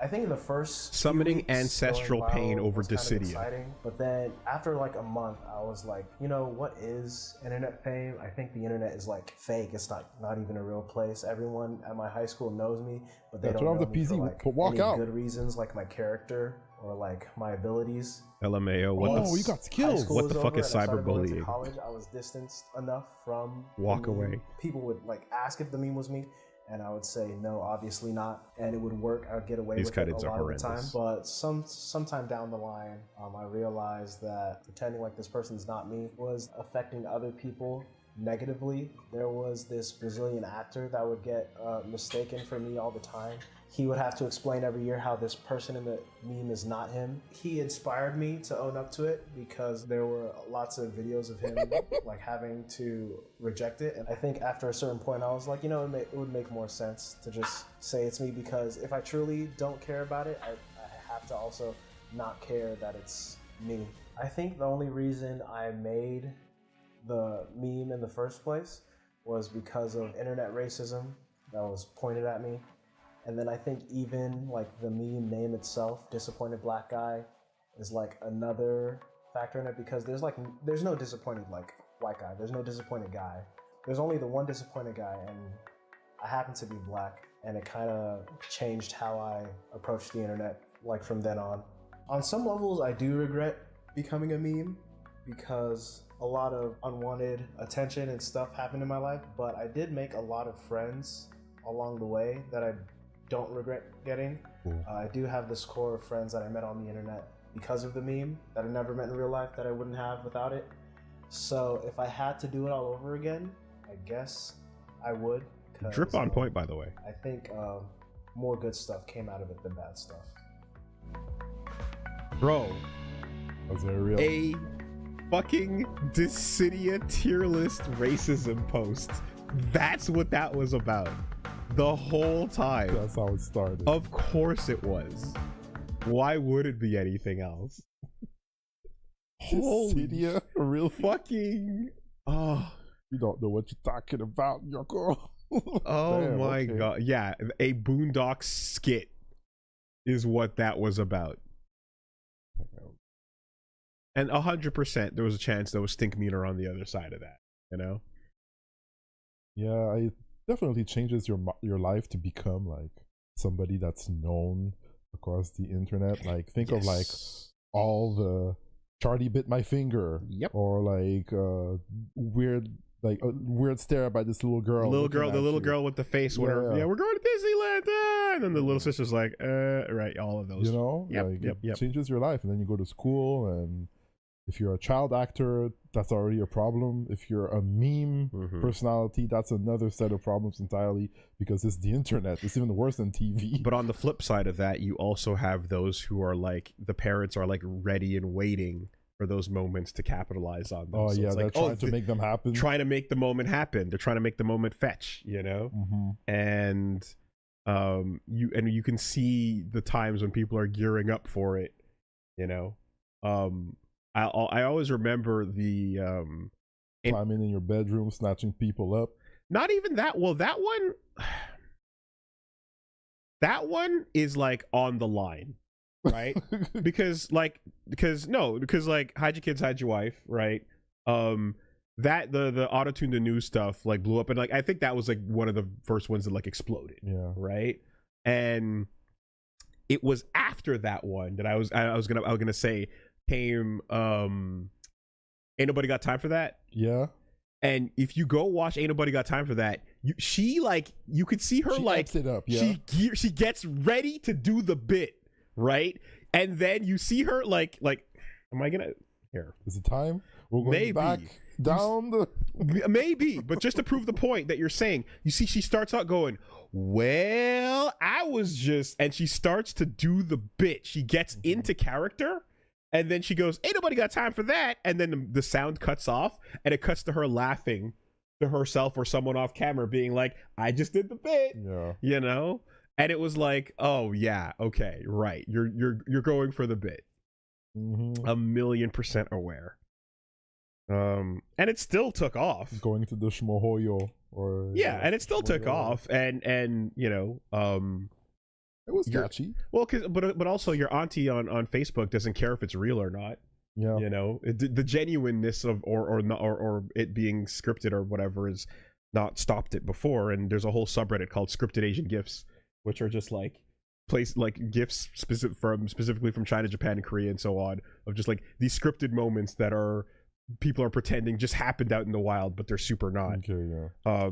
I think in the first Summoning few weeks, ancestral going pain viral over was kind of Dissidia. exciting. But then after like a month, I was like, you know, what is internet fame? I think the internet is like fake. It's not even a real place. Everyone at my high school knows me, but they Yeah, don't turn off know the me for PC, like walk any out. good reasons, like my character or like my abilities. LMAO. What Oh, the you got High skills. school What was the fuck over is and I started going to cyberbullying? college, I was distanced enough from the Walk meme. away. People would like ask if the meme was me, and I would say no, obviously not, and it would work. I would get away These with it a cut-ins are lot of the time. horrendous. But sometime down the line, I realized that pretending like this person's not me was affecting other people negatively. There was this Brazilian actor that would get mistaken for me all the time. He would have to explain every year how this person in the meme is not him. He inspired me to own up to it because there were lots of videos of him like having to reject it. And I think after a certain point, I was like, you know, it would make more sense to just say it's me, because if I truly don't care about it, I have to also not care that it's me. I think the only reason I made the meme in the first place was because of internet racism that was pointed at me. And then I think even like the meme name itself, Disappointed Black Guy, is like another factor in it, because there's no disappointed like white guy. There's no disappointed guy. There's only the one disappointed guy, and I happen to be black, and it kind of changed how I approach the internet like from then on. On some levels, I do regret becoming a meme because a lot of unwanted attention and stuff happened in my life, but I did make a lot of friends along the way that I don't regret getting. I do have this core of friends that I met on the internet because of the meme that I never met in real life that I wouldn't have without it. So if I had to do it all over again, I guess I would. Drip on point, by the way. I think more good stuff came out of it than bad stuff. Bro, That's very real. a fucking Dissidia tier list racism post. That's what that was about. The whole time. That's how it started. Of course it was. Why would it be anything else? Holy Cydia, really? fucking oh. You don't know what you're talking about, your girl. Oh Damn, my okay. god. Yeah, a Boondocks skit is what that was about. And 100% there was a chance there was Stink Meaner on the other side of that, you know? Yeah, it definitely changes your life to become like somebody that's known across the internet. Like think of like all the Charlie bit my finger. Yep. Or like weird stare by this little girl. The little girl with the face where we're going to Disneyland, and then the little sister's like, right, all of those. You know? Yep, like yep, it changes your life, and then you go to school, and if you're a child actor, that's already a problem. If you're a meme personality, that's another set of problems entirely, because it's the internet. It's even worse than TV. But on the flip side of that, you also have those who are like, the parents are like ready and waiting for those moments to capitalize on them. Oh, so yeah, it's they're like, trying to make them happen. Trying to make the moment happen. They're trying to make the moment fetch, you know? And you can see the times when people are gearing up for it, you know? I always remember the climbing in your bedroom, snatching people up. Not even that. Well, that one is like on the line, right? because hide your kids, hide your wife, right? That the auto-tune the news stuff like blew up, and like I think that was like one of the first ones that like exploded. Yeah. Right. And it was after that one that I was gonna say came Ain't Nobody Got Time for That. Yeah. And if you go watch Ain't Nobody Got Time for That, you could see her, she like it up, yeah. she gets ready to do the bit, right? And then you see her like am I gonna here? Is it time? We're going maybe back down the maybe, but just to prove the point that you're saying, you see she starts out going, well, I was just, and she starts to do the bit. She gets into character. And then she goes, ain't nobody got time for that. And then the sound cuts off, and it cuts to her laughing to herself or someone off camera being like, I just did the bit, you know? And it was like, oh yeah, okay, right. You're going for the bit. 1,000,000% aware. And it still took off. Going to the Shmohoyo or yeah, and it still took off. And you know, it was catchy. Well, but also your auntie on Facebook doesn't care if it's real or not. Yeah, you know, the genuineness of or it being scripted or whatever is not stopped it before. And there's a whole subreddit called Scripted Asian GIFs, which are just like GIFs specifically from China, Japan, and Korea and so on, of just like these scripted moments that are people are pretending just happened out in the wild, but they're super not. Okay, yeah.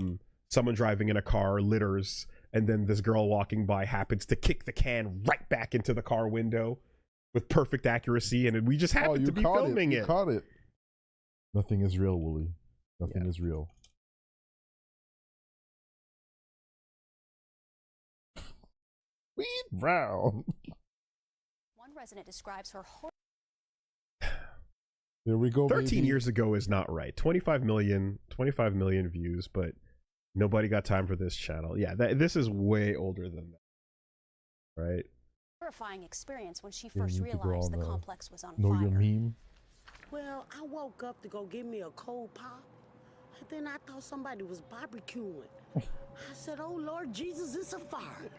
Someone driving in a car litters, and then this girl walking by happens to kick the can right back into the car window with perfect accuracy, and we just happened to be filming it. You caught it. Nothing is real, Woolie. Nothing is real. Weed Brown. One resident describes her whole. There we go. 13 years ago is not right. 25 million views, but nobody got time for this channel. Yeah, this is way older than that, right? Horrifying experience when she first realized the complex was on fire. Know your meme? Well, I woke up to go get me a cold pop, and then I thought somebody was barbecuing. I said, oh Lord Jesus, it's a fire.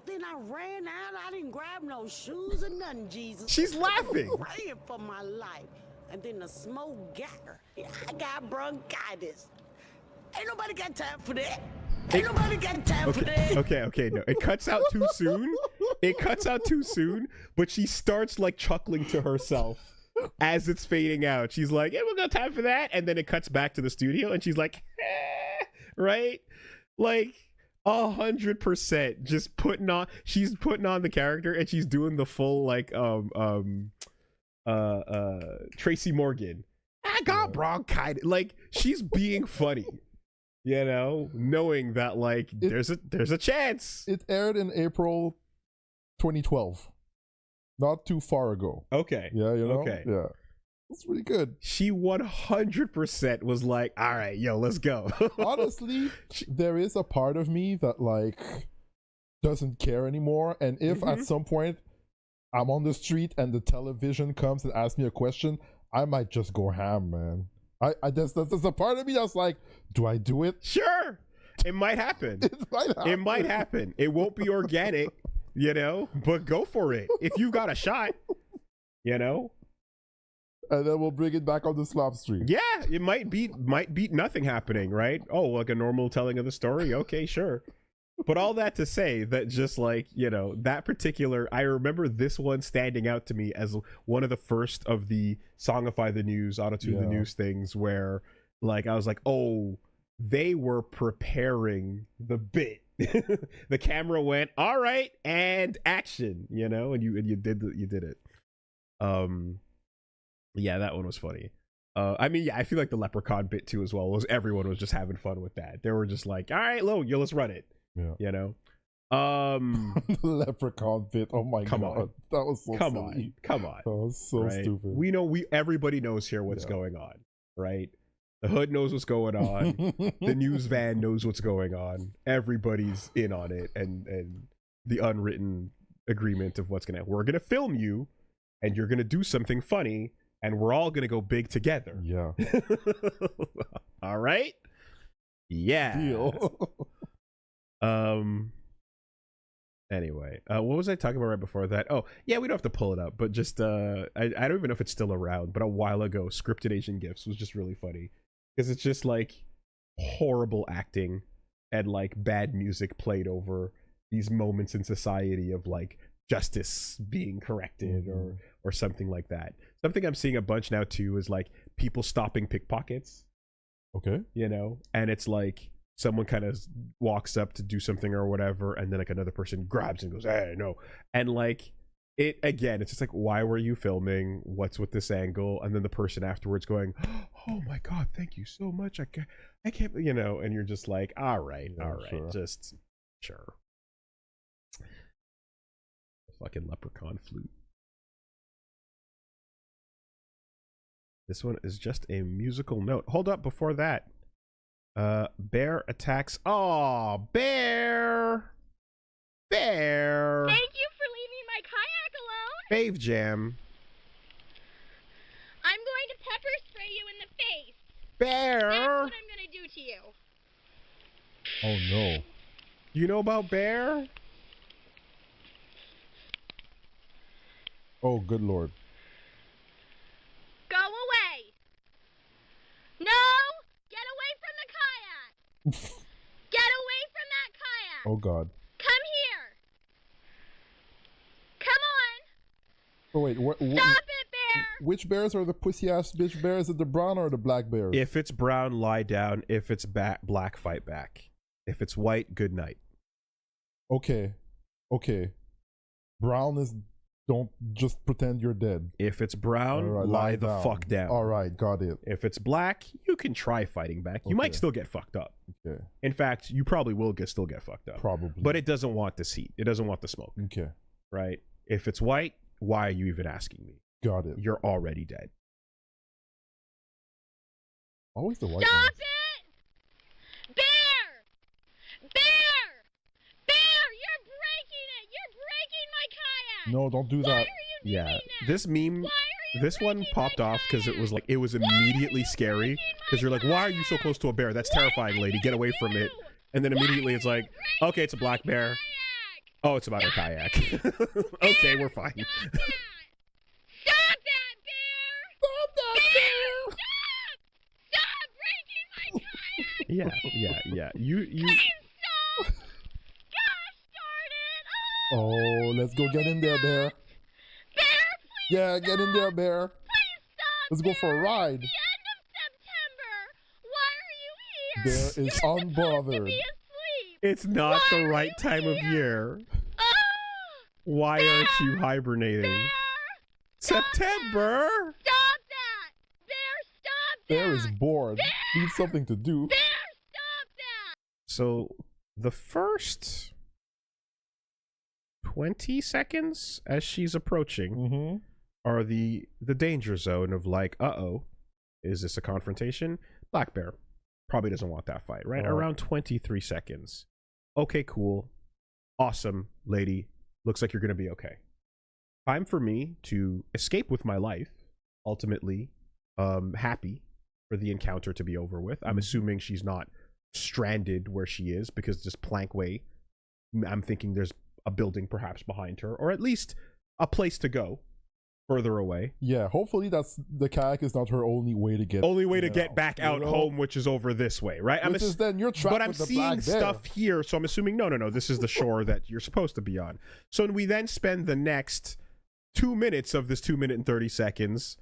Then I ran out. I didn't grab no shoes or nothing, Jesus. She's laughing. I was praying for my life. And then the smoke got her. I got bronchitis. Ain't nobody got time for that. Ain't nobody got time for that. Okay, no. It cuts out too soon. It cuts out too soon, but she starts like chuckling to herself as it's fading out. She's like, yeah, we got time for that. And then it cuts back to the studio and she's like, right? Like 100% just she's putting on the character, and she's doing the full like Tracy Morgan. I got bronchitis. Like she's being funny, you know, knowing that like there's a chance. It aired in April 2012, not too far ago. Okay. Yeah, you know. Okay. Yeah, it's pretty good. She 100% was like, all right, yo, let's go. Honestly, there is a part of me that like doesn't care anymore, and if at some point I'm on the street and the television comes and asks me a question, I might just go ham, man. There's a part of me that's like, do I do it? Sure. It might happen. It might happen. It won't be organic, you know, but go for it. If you got a shot, you know. And then we'll bring it back on the slop stream. Yeah, it might beat nothing happening, right? Oh, like a normal telling of the story? Okay, sure. But all that to say that just like, you know, that particular, I remember this one standing out to me as one of the first of the Songify the News, Auto-Tune the News things where like, I was like, oh, they were preparing the bit. The camera went, all right, and action, you know, and you did it. Yeah, that one was funny. I mean, yeah, I feel like the leprechaun bit too as well was everyone was just having fun with that. They were just like, all right, let's run it. Yeah. You know? The leprechaun bit. Oh my god. On. That was so Come silly. on. That was so stupid. We know everybody knows here what's going on, right? The hood knows what's going on. The news van knows what's going on. Everybody's in on it, and the unwritten agreement of what's gonna. We're gonna film you, and you're gonna do something funny, and we're all gonna go big together. Yeah. All right. Yeah. Deal. Anyway, what was I talking about right before that? Oh, yeah, we don't have to pull it up, but just I don't even know if it's still around, but a while ago, Scripted Asian Gifts was just really funny because it's just like horrible acting and like bad music played over these moments in society of like justice being corrected or something like that. Something I'm seeing a bunch now too is like people stopping pickpockets. Okay. You know, and it's like someone kind of walks up to do something or whatever, and then like another person grabs and goes, hey, no. And like it again, it's just like, why were you filming? What's with this angle? And then the person afterwards going, oh my god, thank you so much. I can't, you know, and you're just like, all right, sure. just sure. Fucking leprechaun flute. This one is just a musical note. Hold up before that. Bear attacks. Oh, Bear! Bear! Thank you for leaving my kayak alone. Fave jam. I'm going to pepper spray you in the face. Bear! That's what I'm going to do to you. Oh no. You know about Bear? Oh, good lord. Go away. No! Get away from the kayak. Get away from that kayak. Oh god. Come here. Come on. Oh wait, Stop it, Bear. Which bears are the pussy ass bitch bears? Is it the brown or the black bears? If it's brown, lie down. If it's black, fight back. If it's white, good night. Okay. Brown is don't just pretend you're dead. If it's brown, right, lie the fuck down. Alright, got it. If it's black, you can try fighting back. You might still get fucked up. Okay. In fact, you probably will still get fucked up. Probably. But it doesn't want this heat. It doesn't want the smoke. Okay. Right? If it's white, why are you even asking me? Got it. You're already dead. Always the white Stop ones. it! Bear! Bear! Bear! You're breaking it! You're breaking my kayak! No, don't do Why that. are you doing Yeah. that? This meme, this one popped off because it was like, it was immediately scary. Because you're like, why are you so close to a bear? That's terrifying, lady. Get away from it. And then immediately it's like, okay, it's a black bear. Oh, it's about her kayak. Okay, we're fine. Stop that, Bear! Stop that, Bear! Stop breaking my kayak! Yeah. You. Please stop! Gosh darn it! Oh, let's go get in there, bear. Bear, please Yeah, get in there, bear. Please stop! Let's go for a ride. The end of September! Why are you here? Bear is You're supposed to unbothered. be asleep! It's not Why the are right you time of here? year. Ah! Why aren't you hibernating? Bear! Stop September? that! Stop that! Bear, stop that! Bear is bored. Bear! Needs something to do. Bear, stop that! So the first 20 seconds as she's approaching Mm-hmm. are the danger zone of like, uh-oh, is this a confrontation? Black bear probably doesn't want that fight, right? Around 23 seconds. Okay, cool. Awesome, lady. Looks like you're gonna be okay. time for me to escape with my life, ultimately happy for the encounter to be over with. I'm assuming she's not stranded where she is, because this plankway, I'm thinking there's a building perhaps behind her, or at least a place to go further away. Yeah, hopefully that's the kayak is not her only way to get back out home, which is over this way, right? Then you're trapped. But I'm with the seeing black bear. stuff here, so I'm assuming no, this is the shore that you're supposed to be on. So we then spend the next 2 minutes of this 2 minute and 30 seconds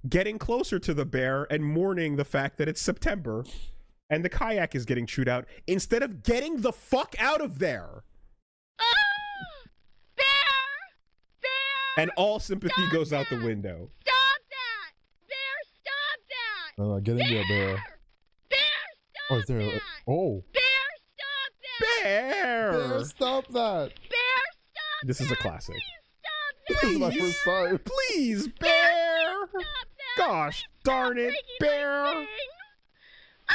getting closer to the bear and mourning the fact that it's September and the kayak is getting chewed out, instead of getting the fuck out of there. And all sympathy goes out the window. Stop that! Bear, stop that! No, get in there, bear. Bear, stop Oh, is there? that! Oh, Bear, stop that! Bear! bear, stop that! Bear, stop This is a that! classic. Please stop that! This is my first time. Please, Bear! Stop that! Gosh darn it, Breaking Bear! my thing. Oh,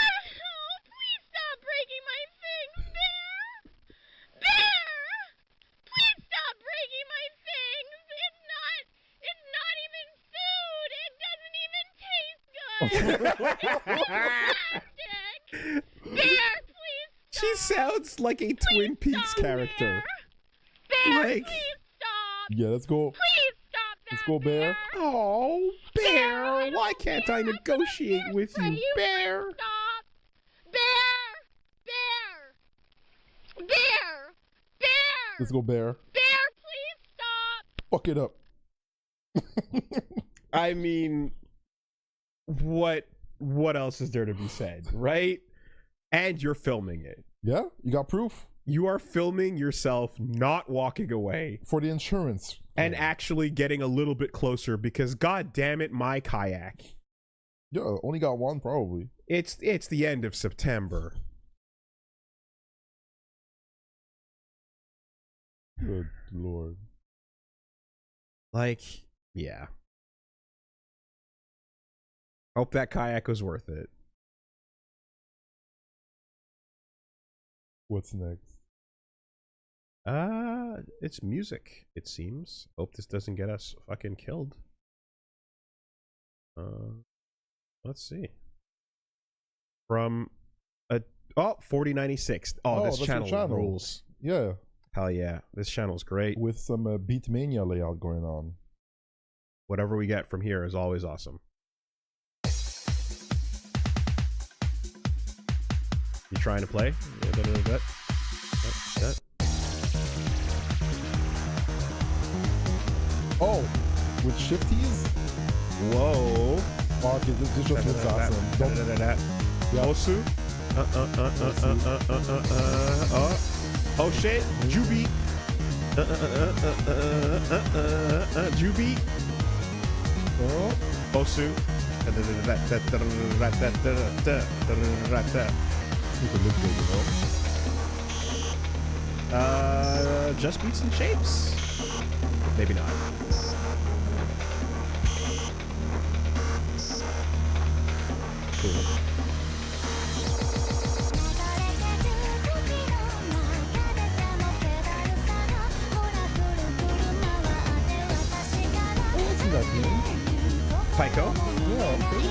please stop breaking my things, Bear! Bear! Please stop breaking my things! It's not even food! It doesn't even taste good! Bear, please stop! She sounds like a Twin Peaks character. Bear, Like- please stop! Yeah, let's go. Please stop that! Let's go, bear. Oh, Bear! Why can't I negotiate with you, Bear? Stop! Bear! Bear! Bear! Bear! Let's go, bear. Bear, please stop! Fuck it up. I mean, what else is there to be said, right? And you're filming it. Yeah, you got proof You are filming yourself not walking away for the insurance and actually getting a little bit closer, because god damn it, my kayak. Yeah, only got one probably. It's the end of September. Good lord. Like, yeah. Hope that kayak was worth it. What's next? It's music, it seems. Hope this doesn't get us fucking killed. Let's see. From 4096. Oh, this that's your channel rules. Yeah, Hell yeah, this channel's great. with some Beatmania layout going on. Whatever we get from here is always awesome. You trying to play? Oh, with shifties? Whoa. Oh, okay, this just looks awesome. Osu. Oh shit. Juby. Juby. Osu. You could look good, you know? Just beats and shapes. Maybe not. Cool. What's in that game? Pyco? Yeah, okay.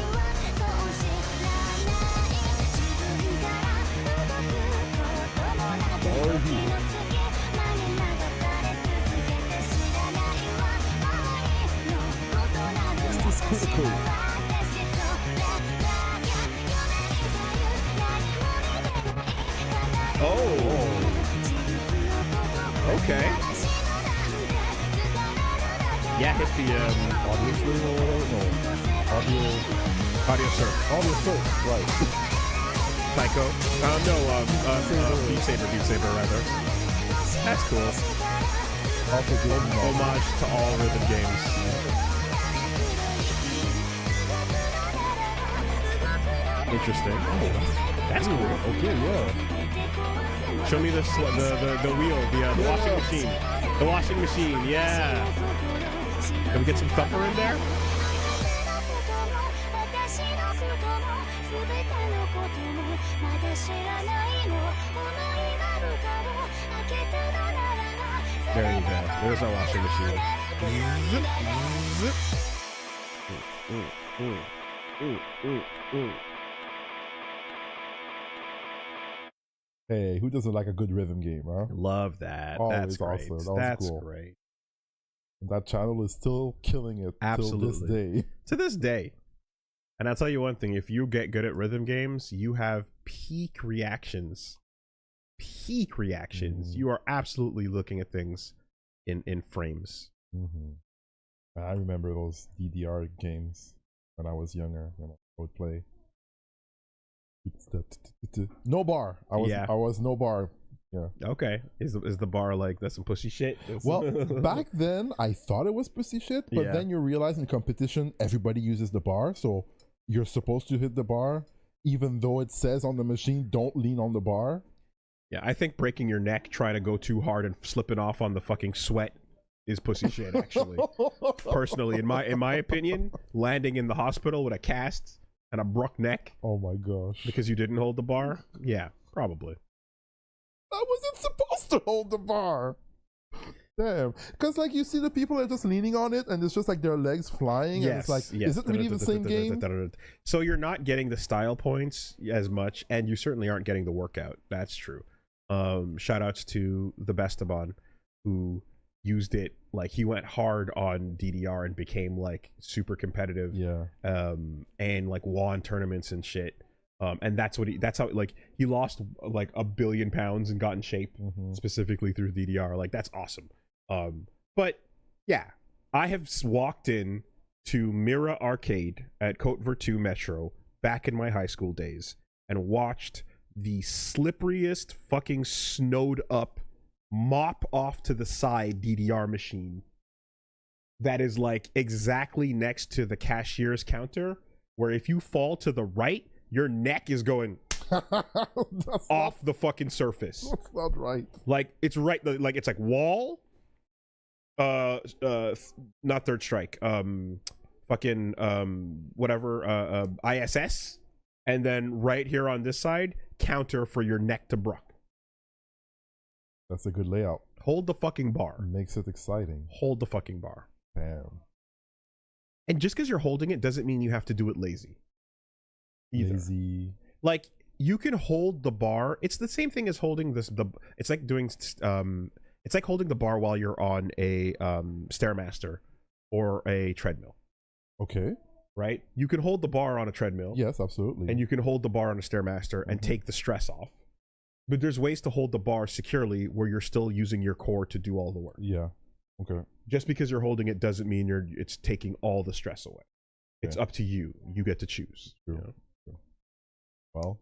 This is cool. Oh. Okay. Yeah, hit the Audio stream or whatever? No. audio surf. Audio search, right. Pyco. No, Beat Saber rather. That's cool. Also good. Homage to all rhythm games. Interesting. That's cool. Okay, yeah. Show me the wheel, the washing machine. The washing machine, yeah. Can we get some thumper in there? There you go. There's our washing machine. Zip, zip. Hey, who doesn't like a good rhythm game, huh? Love that. Always That's great. awesome. That was That's cool. great. That channel is still killing it till this day. To this day. And I'll tell you one thing, if you get good at rhythm games, you have peak reactions. Peak reactions. You are absolutely looking at things in frames. I remember those DDR games when I was younger, when I would play. No bar. I was no bar. Yeah. Okay. Is the bar like that's some pussy shit? Well, back then I thought it was pussy shit, but then you realize in competition everybody uses the bar, so you're supposed to hit the bar, even though it says on the machine don't lean on the bar. Yeah, I think breaking your neck trying to go too hard and slipping off on the fucking sweat is pussy shit. Actually, personally, in my opinion, landing in the hospital with a cast and a broke neck. Oh my gosh! Because you didn't hold the bar. Yeah, probably. I wasn't supposed to hold the bar. Damn. Because like you see the people are just leaning on it and it's just like their legs flying and it's like, is it really the same game? So you're not getting the style points as much and you certainly aren't getting the workout. That's true. Shout outs to the Bestaban who used it, like he went hard on DDR and became like super competitive. Yeah. And like won tournaments and shit. And that's how like he lost like 1 billion pounds and got in shape specifically through DDR. Like that's awesome. But yeah, I have walked in to Mira Arcade at Côte Vertu Metro back in my high school days and watched the slipperiest fucking snowed up mop off to the side DDR machine that is like exactly next to the cashier's counter, where if you fall to the right, your neck is going off the fucking surface. That's not right. Like it's right, like it's like wall, not third strike, whatever, ISS, and then right here on this side, counter for your neck to bruck. That's a good layout. Hold the fucking bar. Makes it exciting. Hold the fucking bar. Damn. And just because you're holding it doesn't mean you have to do it lazy. Either. Lazy. Like you can hold the bar. It's the same thing as holding this. It's like doing. It's like holding the bar while you're on a Stairmaster or a treadmill. Okay. Right. You can hold the bar on a treadmill. Yes, absolutely. And you can hold the bar on a Stairmaster and take the stress off. But there's ways to hold the bar securely where you're still using your core to do all the work. Yeah. Okay. Just because you're holding it doesn't mean it's taking all the stress away. It's up to you. You get to choose. True. You know? Well,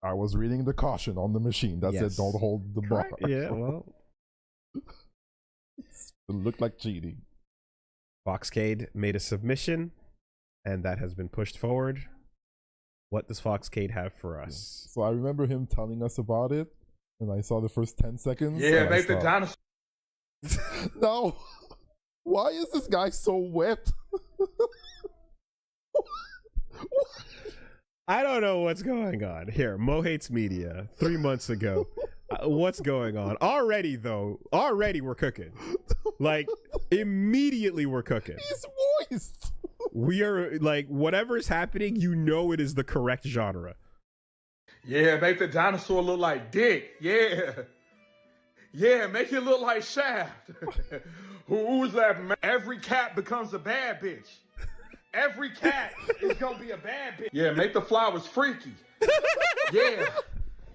I was reading the caution on the machine that said don't hold the bar. Yeah, well. It looked like cheating. Foxcade made a submission, and that has been pushed forward. What does Foxcade have for us? So I remember him telling us about it, and I saw the first 10 seconds. Yeah, make the dinosaur. No. Why is this guy so wet? I don't know what's going on. Here, Mo Hates Media, 3 months ago. What's going on? Already we're cooking. Like, immediately we're cooking. He's moist. We are, like, whatever's happening, you know it is the correct genre. Yeah, make the dinosaur look like Dick. Yeah. Yeah, make it look like Shaft. Who's that, man? Every cat becomes a bad bitch. Every cat is gonna be a bad bitch. Yeah, make the flowers freaky. Yeah.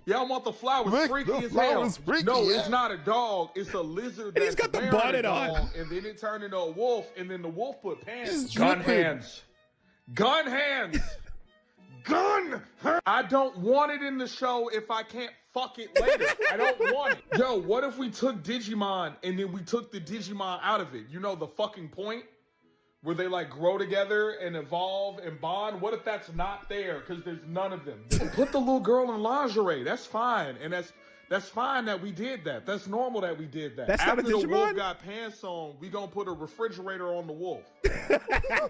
Yeah, I want the flowers Make freaky the as flowers hell. freaky, No, yeah. it's not a dog. It's a lizard. And he's got the wearing bonnet a on. dog, and then it turned into a wolf, and then the wolf put pants. He's Gun dripping. hands. Gun hands. Gun hands. I don't want it in the show if I can't fuck it later. I don't want it. Yo, what if we took Digimon and then we took the Digimon out of it? You know the fucking point? Where they like grow together and evolve and bond. What if that's not there? Because there's none of them. Put the little girl in lingerie. That's fine, and that's fine that we did that. That's normal that we did that. That's not a After the wolf Digimon? got pants on, we gonna put a refrigerator on the wolf.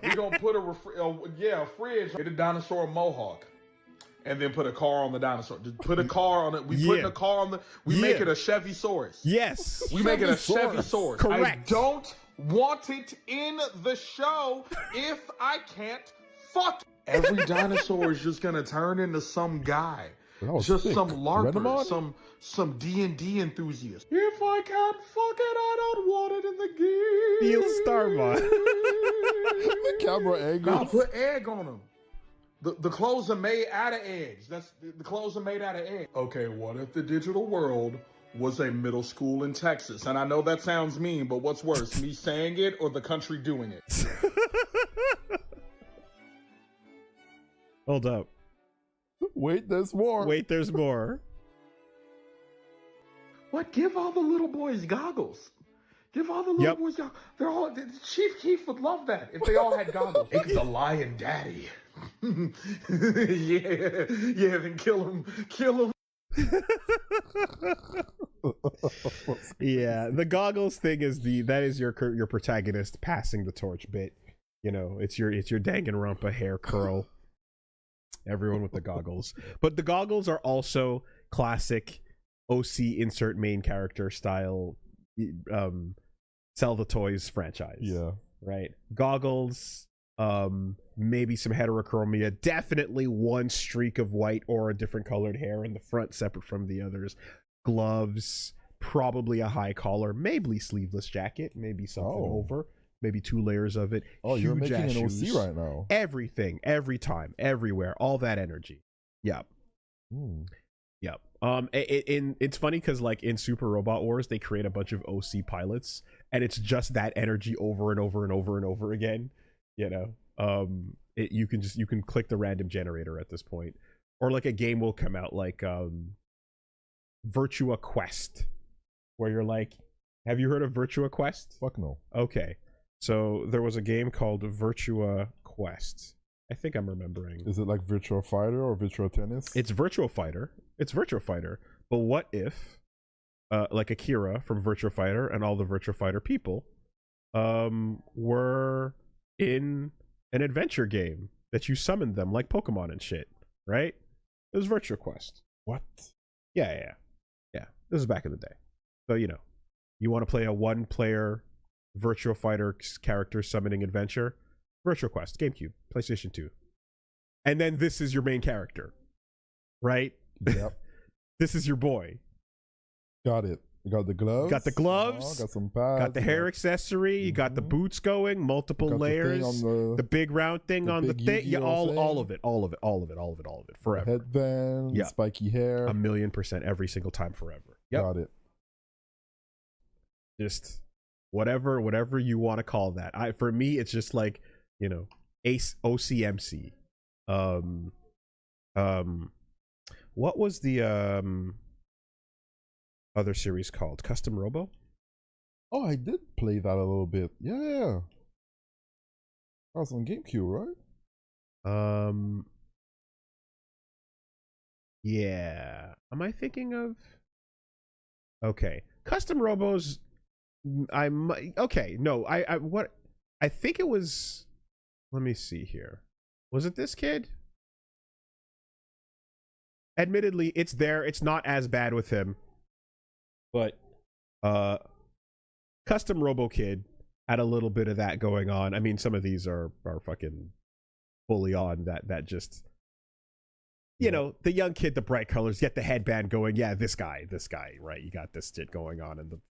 We gonna put a fridge. Get a dinosaur mohawk. and then put a car on the dinosaur. Just put a car on it. We put a car on the. We make it a Chevy-saurus. Yes. We make it a Chevy-saurus. Correct. I don't want it in the show if I can't fuck. Every dinosaur is just gonna turn into some guy. Just sick. Some LARPer, some D&D enthusiast. If I can't fuck it, I don't want it in the game. Neil Starbot. The camera angle. I'll put egg on them. The clothes are made out of eggs. The clothes are made out of eggs. Okay, what if the digital world was a middle school in Texas? And I know that sounds mean, but what's worse, me saying it or the country doing it? Hold up. Wait, there's more. Wait, there's more. What? Give all the little boys goggles. Give all the little boys goggles. They're all. Chief Keef would love that if they all had goggles. It's the lion daddy. yeah. Then kill him. Yeah, the goggles thing is that is your protagonist passing the torch bit. You know, it's your Danganronpa hair curl. Everyone with the goggles, but the goggles are also classic OC insert main character style sell the toys franchise. Yeah, right. Goggles, maybe some heterochromia, definitely one streak of white or a different colored hair in the front separate from the others. Gloves, probably a high collar, maybe sleeveless jacket, maybe something over. Maybe 2 layers of it. Oh, you're making an shoes. OC right now. Everything, every time, everywhere, all that energy. Yep. Yep. It's funny because like in Super Robot Wars, they create a bunch of OC pilots, and it's just that energy over and over and over and over again. You know, you can click the random generator at this point, or like a game will come out like Virtua Quest, where you're like, have you heard of Virtua Quest? Fuck no. Okay. So there was a game called Virtua Quest. I think I'm remembering. Is it like Virtua Fighter or Virtua Tennis? It's Virtua Fighter. But what if, like Akira from Virtua Fighter and all the Virtua Fighter people, were in an adventure game that you summoned them like Pokemon and shit, right? It was Virtua Quest. What? Yeah. This is back in the day. So, you know, you want to play a one-player Virtua Fighter character summoning adventure? Virtua Quest, GameCube, PlayStation 2. And then this is your main character, right? Yep. This is your boy. Got it. You got the gloves. Got the gloves. Got some pads. Got the hair accessory. You got the boots going. Multiple layers. The big round thing on the thing. Yeah, all of it. Forever. Headband. Yeah. Spiky hair. 1,000,000% every single time forever. Yep. Got it. Just whatever you want to call that. For me, it's just like, you know, Ace OCMC. What was the other series called? Custom Robo? Oh, I did play that a little bit. Yeah. That was on GameCube, right? Yeah. Am I thinking of? Okay, Custom Robos. Okay. No, I think it was. Let me see here. Was it this kid? Admittedly, it's there. It's not as bad with him. But Custom Robo Kid had a little bit of that going on. I mean, some of these are fucking fully on that just, you know, the young kid, the bright colors, get the headband going. Yeah, this guy, right? You got this shit going on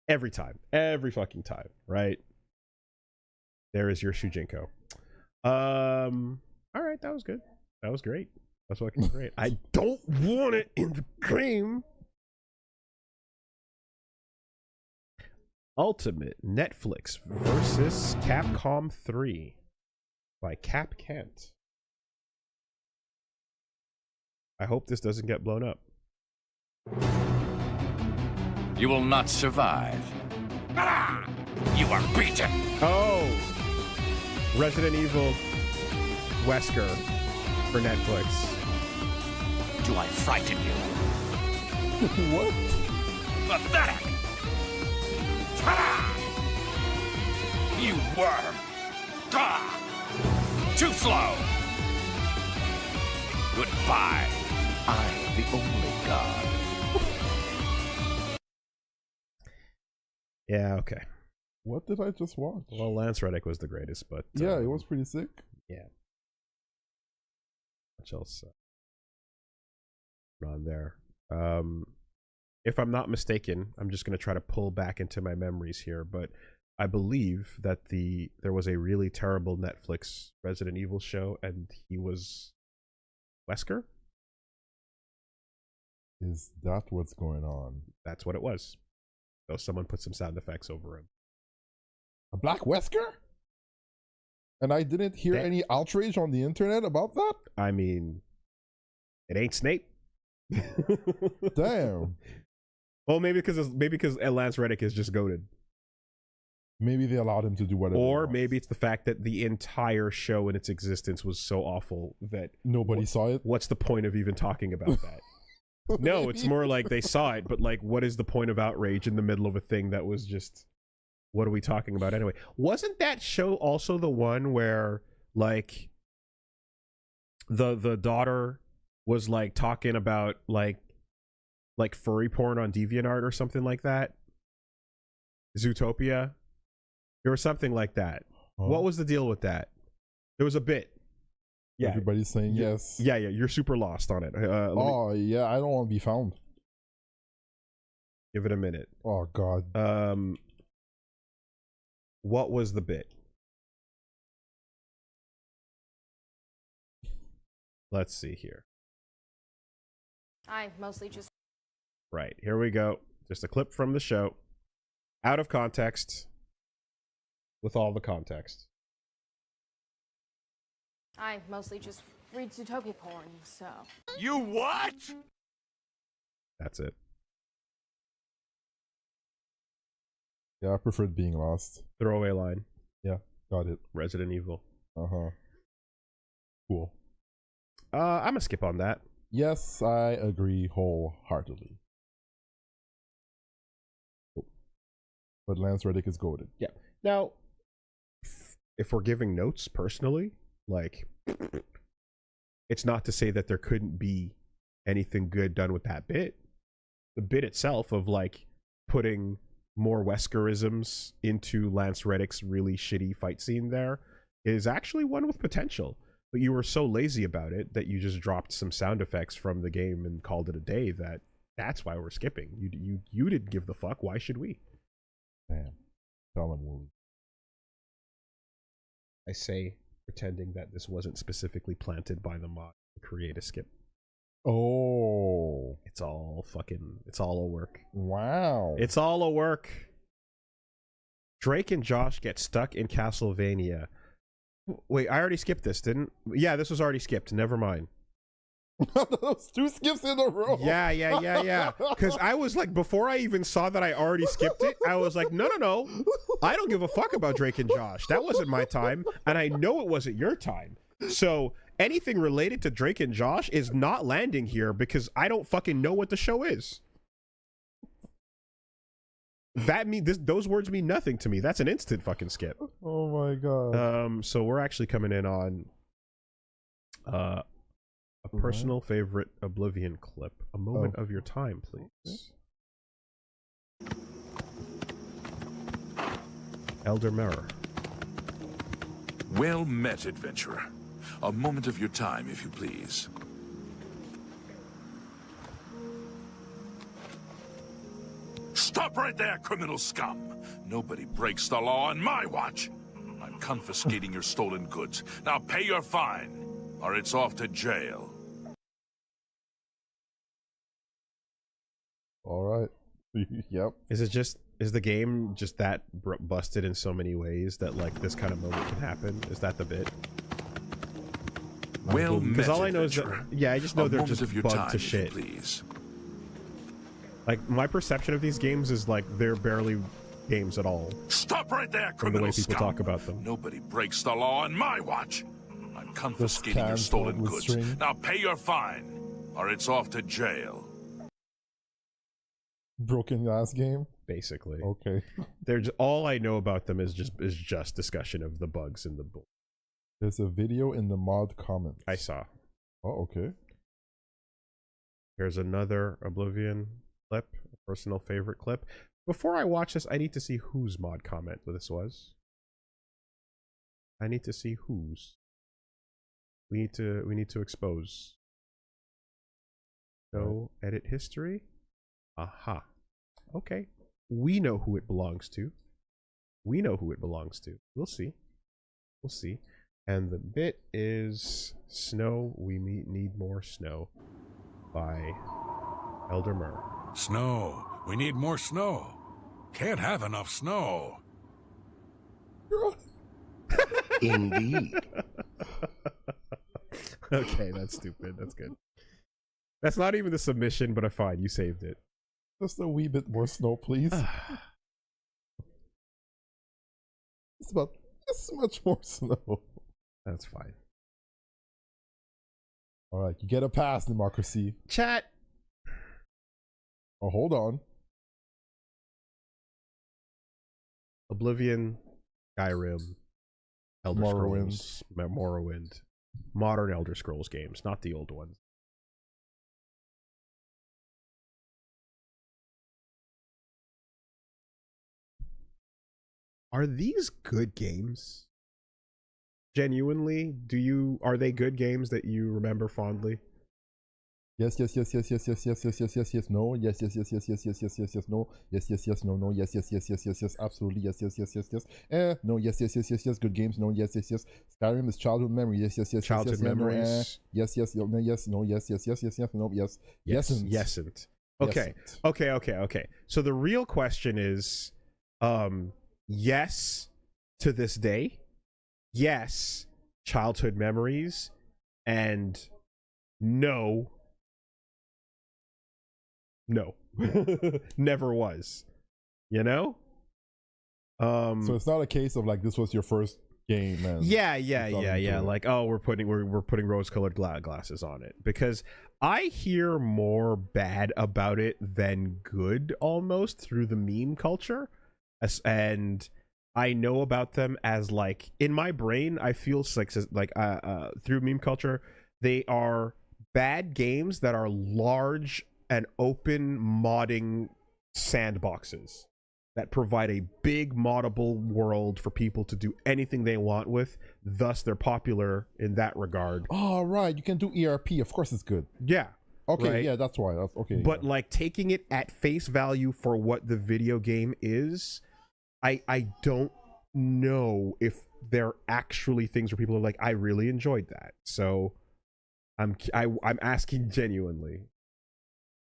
every fucking time, right? There is your Shujinko. All right, that was good. That was great. That's fucking great. I don't want it in the game. Ultimate Netflix versus Capcom 3 by Cap Kent. I hope this doesn't get blown up. You will not survive. You are beaten. Oh, Resident Evil Wesker for Netflix. Do I frighten you? What? Pathetic! Ta-da! You worm! Ah! Too slow! Goodbye. I'm the only god. Yeah, okay. What did I just watch? Well, Lance Reddick was the greatest, but yeah, it was pretty sick. Yeah. What else on there? If I'm not mistaken, I'm just going to try to pull back into my memories here, but I believe that there was a really terrible Netflix Resident Evil show, and he was Wesker? Is that what's going on? That's what it was. So someone put some sound effects over him. A Black Wesker? And I didn't hear any outrage on the internet about that? I mean, it ain't Snape. Damn. Well, maybe because Lance Reddick is just goated. Maybe they allowed him to do whatever. Or maybe it's the fact that the entire show in its existence was so awful that nobody saw it. What's the point of even talking about that? No, it's more like they saw it, but like, what is the point of outrage in the middle of a thing that was just, what are we talking about anyway? Wasn't that show also the one where like the daughter was like talking about like furry porn on DeviantArt or something like that? Zootopia? There was something like that. What was the deal with that? There was a bit. Yeah. Everybody's saying yes. Yeah, you're super lost on it. Yeah, I don't want to be found. Give it a minute. Oh, God. What was the bit? Let's see here. I mostly just... Right, here we go. Just a clip from the show. Out of context. With all the context. I mostly just read Zootopia porn, so... You what? That's it. Yeah, I preferred being lost. Throwaway line. Yeah, got it. Resident Evil. Uh-huh. Cool. I'm gonna skip on that. Yes, I agree wholeheartedly. But Lance Reddick is goated. Yeah. Now, if we're giving notes personally, like, it's not to say that there couldn't be anything good done with that bit. The bit itself of like putting more Weskerisms into Lance Reddick's really shitty fight scene there is actually one with potential. But you were so lazy about it that you just dropped some sound effects from the game and called it a day. That's why we're skipping. You didn't give the fuck. Why should we? Damn. Tell him, Woolie. I say, pretending that this wasn't specifically planted by the mod to create a skip. Oh. It's all a work. Wow. It's all a work. Drake and Josh get stuck in Castlevania. Wait, I already skipped this, didn't? Yeah, this was already skipped. Never mind. Those two skips in a row. Yeah. Because I was like, before I even saw that I already skipped it, I was like, no. I don't give a fuck about Drake and Josh. That wasn't my time, and I know it wasn't your time. So anything related to Drake and Josh is not landing here because I don't fucking know what the show is. Those words mean nothing to me. That's an instant fucking skip. Oh my god. So we're actually coming in on a personal favorite Oblivion clip. A moment of your time, please. Okay. Elder Mirror. Well met, adventurer. A moment of your time, if you please. Stop right there, criminal scum! Nobody breaks the law on my watch. I'm confiscating your stolen goods. Now pay your fine, or it's off to jail. All right. Yep. Is the game just that busted in so many ways that like this kind of moment can happen? Is that the bit? Well, because all I know is that I just know they're just bugged time, to shit. Please. Like my perception of these games is like they're barely games at all. Stop right there, from the way criminal people scum. talk about them. Nobody breaks the law on my watch. I'm confiscating your stolen goods. String. Now pay your fine, or it's off to jail. Broken glass game, basically. Okay. They're all I know about them is just discussion of the bugs in the book. There's a video in the mod comments. I saw. Oh, okay. Here's another Oblivion clip, a personal favorite clip. Before I watch this, I need to see whose mod comment this was. I need to see whose. We need to expose. So edit history. Aha. Okay. We know who it belongs to. We know who it belongs to. We'll see. We'll see. And the bit is Snow. We need more snow by Elder Murr. Snow. We need more snow. Can't have enough snow. Indeed. Okay, that's stupid. That's good. That's not even the submission, but fine. You saved it. Just a wee bit more snow, please. It's about this much more snow. That's fine. All right, you get a pass, democracy. Chat. Oh, hold on. Oblivion, Skyrim, Elder Scrolls, Morrowind, modern Elder Scrolls games, not the old ones. Are these good games? Genuinely, are they good games that you remember fondly? Yes, yes, yes, yes, yes, yes, yes, yes, yes, yes, yes, no, yes, yes, yes, yes, yes, yes, yes, yes, yes, no, yes, yes, yes, no, no, yes, yes, yes, yes, yes, yes, absolutely, yes, yes, yes, yes, yes, no, yes, yes, yes, yes, yes, good games, no, yes, yes, yes, Skyrim is childhood memory, yes, yes, yes, childhood memories, yes, yes, no, yes, no, yes, yes, yes, yes, yes, no, yes, yesn't. Okay, okay. So the real question is, yes, to this day, yes, childhood memories, and no, never was. You know? So it's not a case of like this was your first game, man. Yeah. Like, oh, we're putting rose-colored glasses on it, because I hear more bad about it than good almost through the meme culture, and I know about them as, like, in my brain I feel like through meme culture they are bad games that are large and open modding sandboxes that provide a big moddable world for people to do anything they want with. Thus, they're popular in that regard. Oh, right. You can do ERP. Of course it's good. Yeah. Okay, right? yeah, that's why. That's okay. But like taking it at face value for what the video game is, I don't know if they're actually things where people are like, I really enjoyed that. So I'm asking genuinely.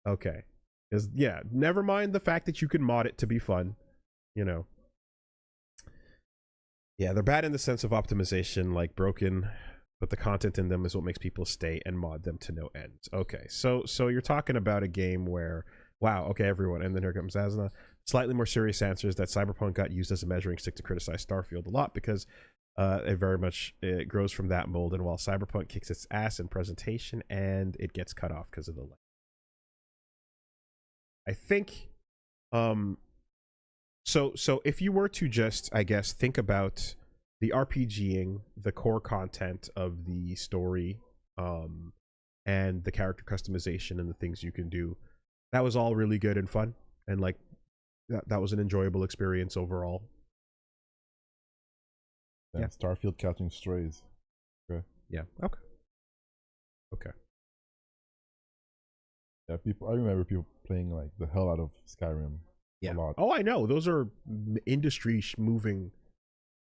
Okay. Because, yeah, never mind the fact that you can mod it to be fun, you know. Yeah, they're bad in the sense of optimization, like broken, but the content in them is what makes people stay and mod them to no end. Okay, so you're talking about a game where, wow, okay, everyone, and then here comes Asna. Slightly more serious answer is that Cyberpunk got used as a measuring stick to criticize Starfield a lot, because it grows from that mold, and while Cyberpunk kicks its ass in presentation, and it gets cut off because of the light. I think, so if you were to just, I guess, think about the RPGing, the core content of the story, and the character customization and the things you can do, that was all really good and fun, and like that was an enjoyable experience overall. Yeah, Starfield catching strays. Okay. Yeah. Okay. Yeah, I remember people playing like the hell out of Skyrim. Yeah. A lot. Oh, I know. Those are industry moving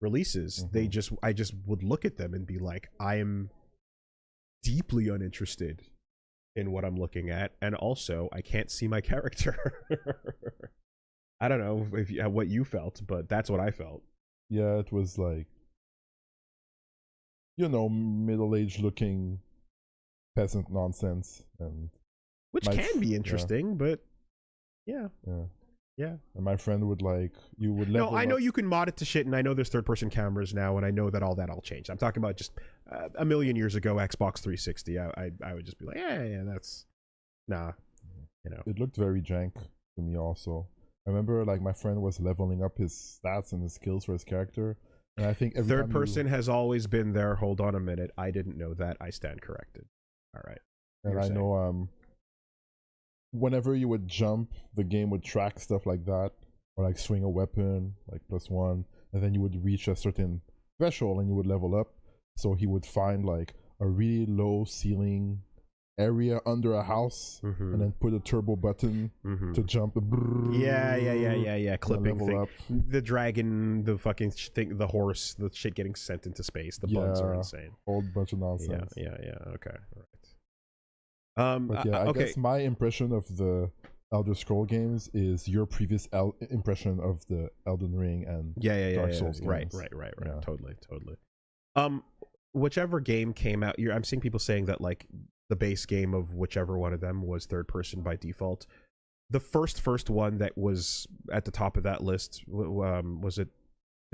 releases. Mm-hmm. I just would look at them and be like, I am deeply uninterested in what I'm looking at, and also I can't see my character. I don't know what you felt, but that's what I felt. Yeah, it was like, you know, middle-aged looking peasant nonsense, and which can be interesting, but yeah. And my friend would like, you would level I know you can mod it to shit, and I know there's third-person cameras now, and I know that all changed. I'm talking about just a million years ago, Xbox 360. I would just be like, yeah, that's nah, you know. It looked very jank to me also. I remember like my friend was leveling up his stats and his skills for his character, and I think third person has always been there. Hold on a minute, I didn't know that. I stand corrected. All right. And I know whenever you would jump, the game would track stuff like that, or like swing a weapon, like +1, and then you would reach a certain threshold and you would level up. So he would find like a really low ceiling area under a house, and then put a turbo button to jump. Yeah. Clipping level thing. up. The dragon, the fucking thing, the horse, the shit getting sent into space. The bugs are insane. Whole bunch of nonsense. Yeah. Okay. All right. But yeah, I guess my impression of the Elder Scroll games is your previous impression of the Elden Ring and Dark Souls games. Right. Yeah. Totally. Whichever game came out, I'm seeing people saying that like the base game of whichever one of them was third person by default. The first one that was at the top of that list, was it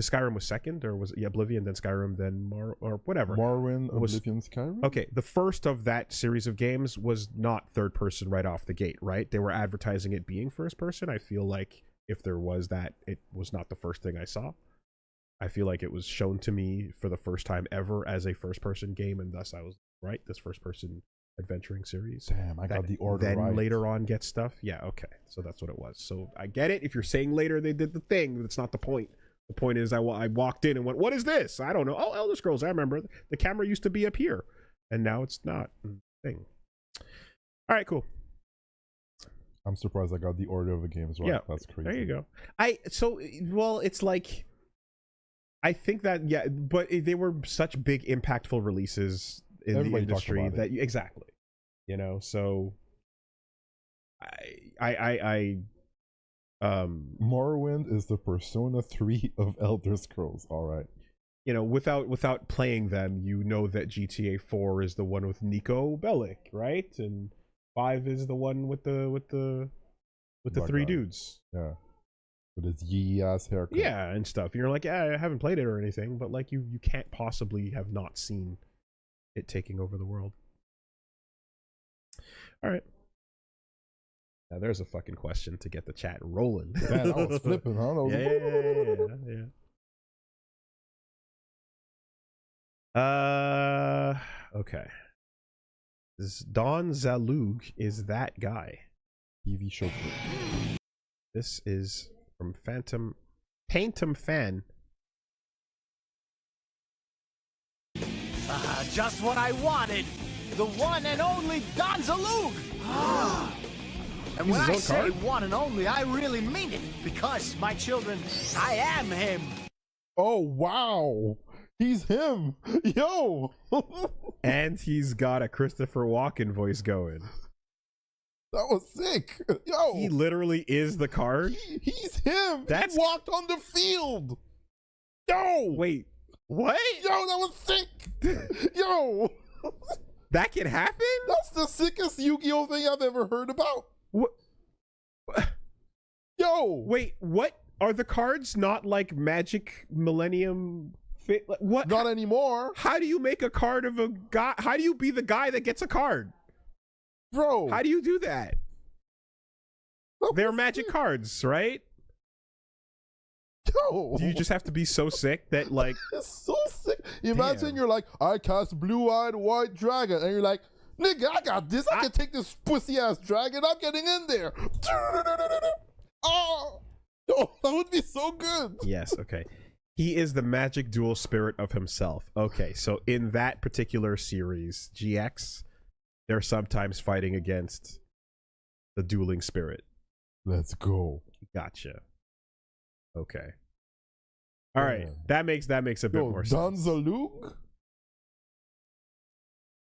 Skyrim was second, or was it Oblivion, then Skyrim, then or whatever? Morrowind, Oblivion, Skyrim? Okay, the first of that series of games was not third person right off the gate, right? They were advertising it being first person. I feel like if there was that, it was not the first thing I saw. I feel like it was shown to me for the first time ever as a first person game, and thus I was right, this first person adventuring series. Damn, I got the order then right. Later on get stuff. Yeah, okay. So that's what it was. So I get it. If you're saying later they did the thing, that's not the point. The point is I walked in and went, what is this? I don't know. Oh, Elder Scrolls. I remember. The camera used to be up here, and now it's not a thing. All right, cool. I'm surprised I got the order of the games right. Yeah, that's crazy. There you go. It's like, I think that, yeah, but they were such big impactful releases in Everybody the industry talked about that exactly, you know. So I Morrowind is the Persona 3 of Elder Scrolls. All right, you know, without playing them, you know that GTA 4 is the one with Nico Bellic, right? And 5 is the one with the three dudes. Yeah. With his yee ass haircut. Yeah, and stuff. You're like, yeah, I haven't played it or anything, but like you can't possibly have not seen it taking over the world. All right. Now there's a fucking question to get the chat rolling. Man, I was flipping, huh? Yeah. Okay. Don Zalug is that guy. TV show. This is from Phantom Fan. Just what I wanted. The one and only Don Zalug. And when I say one and only, I really mean it. Because, my children, I am him. Oh, wow. He's him. Yo. And he's got a Christopher Walken voice going. That was sick. Yo. He literally is the card. He's him. He walked on the field. Yo. Wait. What? Yo, that was sick. Yo. That can happen? That's the sickest Yu-Gi-Oh thing I've ever heard about. What? Yo. Wait, what? Are the cards not like Magic Millennium fit? What? Not anymore. How do you make a card of a guy? How do you be the guy that gets a card? Bro. How do you do that? They're magic cards, right? Yo. Do you just have to be so sick that like it's so sick. Imagine you're like, I cast blue-eyed white dragon, and you're like, nigga, I got this. I can take this pussy ass dragon. I'm getting in there. Oh, that would be so good. Yes, okay. He is the magic dual spirit of himself. Okay, so in that particular series, GX, they're sometimes fighting against the dueling spirit. Let's go. Gotcha. Okay. All right. That makes a bit more sense. Don Zalug?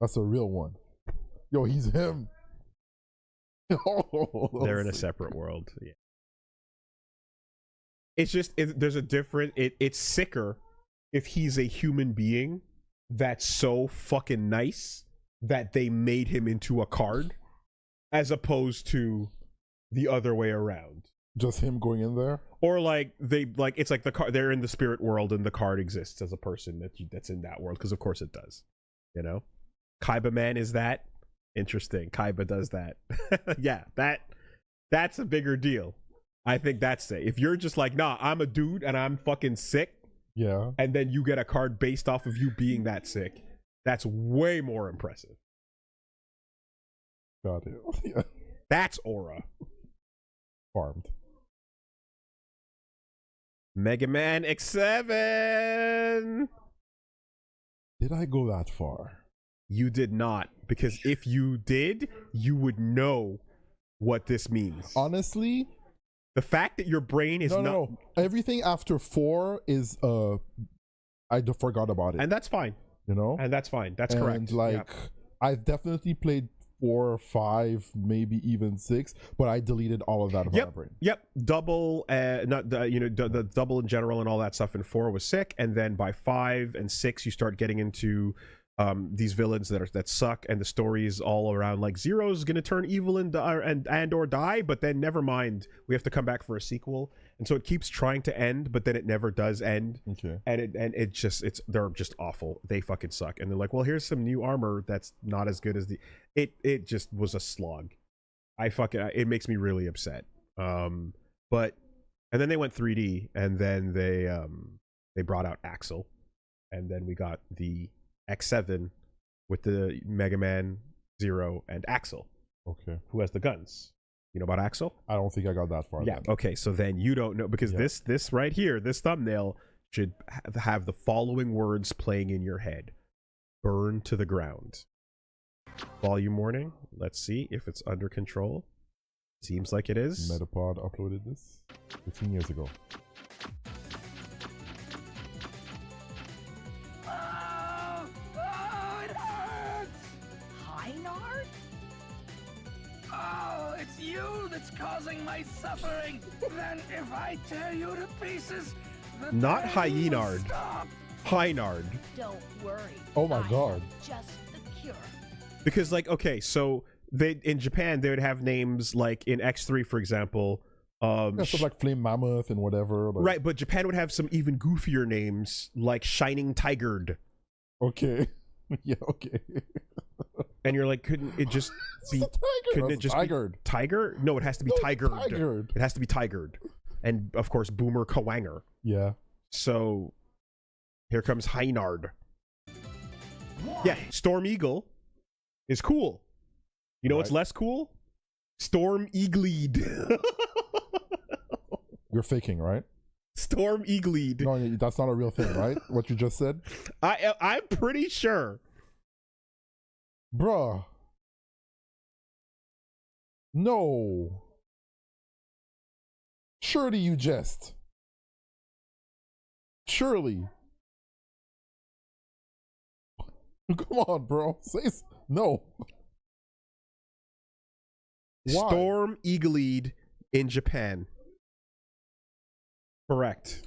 That's a real one. Yo, he's him. They're in a separate world. Yeah. It's just there's a different. It's sicker if he's a human being that's so fucking nice that they made him into a card, as opposed to the other way around. Just him going in there, or like it's like the card. They're in the spirit world and the card exists as a person that's in that world, because of course it does. You know, Kaiba Man is that interesting. Kaiba does that. Yeah, that's a bigger deal. I think that's it. If you're just like, nah, I'm a dude and I'm fucking sick. Yeah. And then you get a card based off of you being that sick. That's way more impressive. Got it. Yeah. That's aura. Farmed. Mega Man X7. Did I go that far? You did not, because if you did, you would know what this means. Honestly, the fact that your brain is no. Everything after 4 is I forgot about it, and that's fine. You know, and that's fine. That's correct. And like, I've definitely played 4, 5, maybe even 6, but I deleted all of that from my brain. Yep, double, not the double in general and all that stuff in 4 was sick, and then by 5 and 6 you start getting into these villains that suck, and the story is all around like Zero's gonna turn evil and or die, but then never mind, we have to come back for a sequel, and so it keeps trying to end, but then it never does end. Okay, and they're just awful. They fucking suck, and they're like, well, here's some new armor that's not as good as the. It just was a slog. It makes me really upset. But and then they went 3D, and then they brought out Axel, and then we got the X7 with the Mega Man Zero and Axel. Okay. Who has the guns? You know about Axel? I don't think I got that far. Yeah. Then. Okay. So then you don't know, because this right here, this thumbnail should have the following words playing in your head: burn to the ground. Volume warning. Let's see if it's under control. Seems like it is. Metapod uploaded this 15 years ago. It's you that's causing my suffering. Then if I tear you to pieces, not Hyenard. Hynard. Don't worry. Oh my god. Just the cure. Because like, okay, so in Japan they would have names like in X3, for example. Stuff like Flame Mammoth and whatever. Like... Right, but Japan would have some even goofier names like Shining Tigered. Okay. Yeah, okay. And you're like, couldn't it just be couldn't it just Tigered. be Tiger? No, it has to be Tigered. It has to be Tigered. And of course Boomer Kawanger. Yeah. So here comes Hynard. Yeah, Storm Eagle is cool. You know what's less cool? Storm Eagleed. You're faking, right? Storm Eagleed. No, that's not a real thing, right? What you just said? I'm pretty sure. Bruh. No. Surely you jest. Surely. Come on, bro. No. Why? Storm Eagleed in Japan. Correct.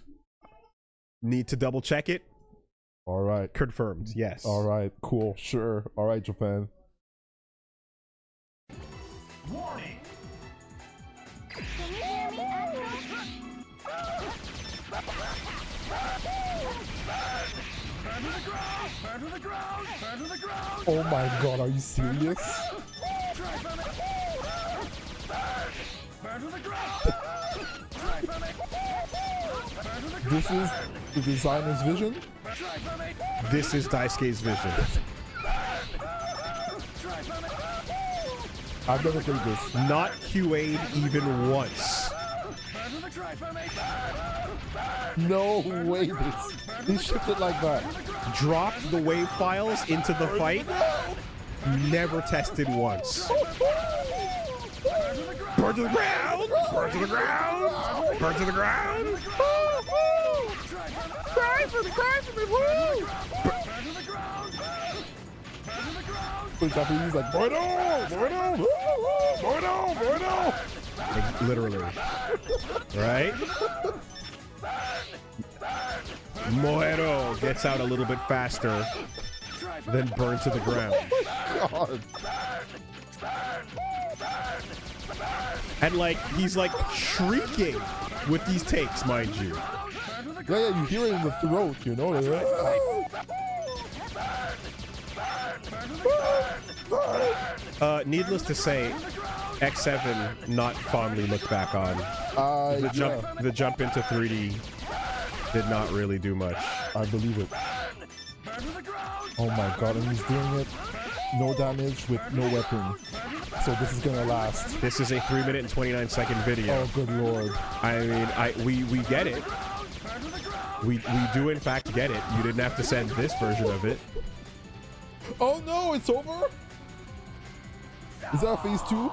Need to double check it. All right. Confirmed. Yes. All right. Cool. Sure. All right, Japan. Warning. Can you hear me, Admiral? Burn to the ground! Burn to the ground! Burn to the ground! Oh my god, are you serious? Burn to the ground! This is the designer's vision? This is Daisuke's vision. I've never played this. Not QA'd even once. No way he shifted like that. Dropped the wave files into the fight. Never tested once. Burn to the ground! Burn to the ground! Burn to the ground! Cry for me, woo! For example, he's like, Bordeaux! Like, literally. Right? Moero gets out a little bit faster than burn to the ground. God. And like, he's like shrieking with these takes, mind you. Yeah, you hear it in the throat, you know? Needless to say, X7 not fondly looked back on. The jump into 3D did not really do much. I believe it. Oh my god, and he's doing it. no damage with no weapon. So this is gonna last. This is a 3-minute and 29-second video. Oh, good lord. I mean, we get it. We do in fact get it. You didn't have to send this version of it. Oh no, it's over? Is that phase 2?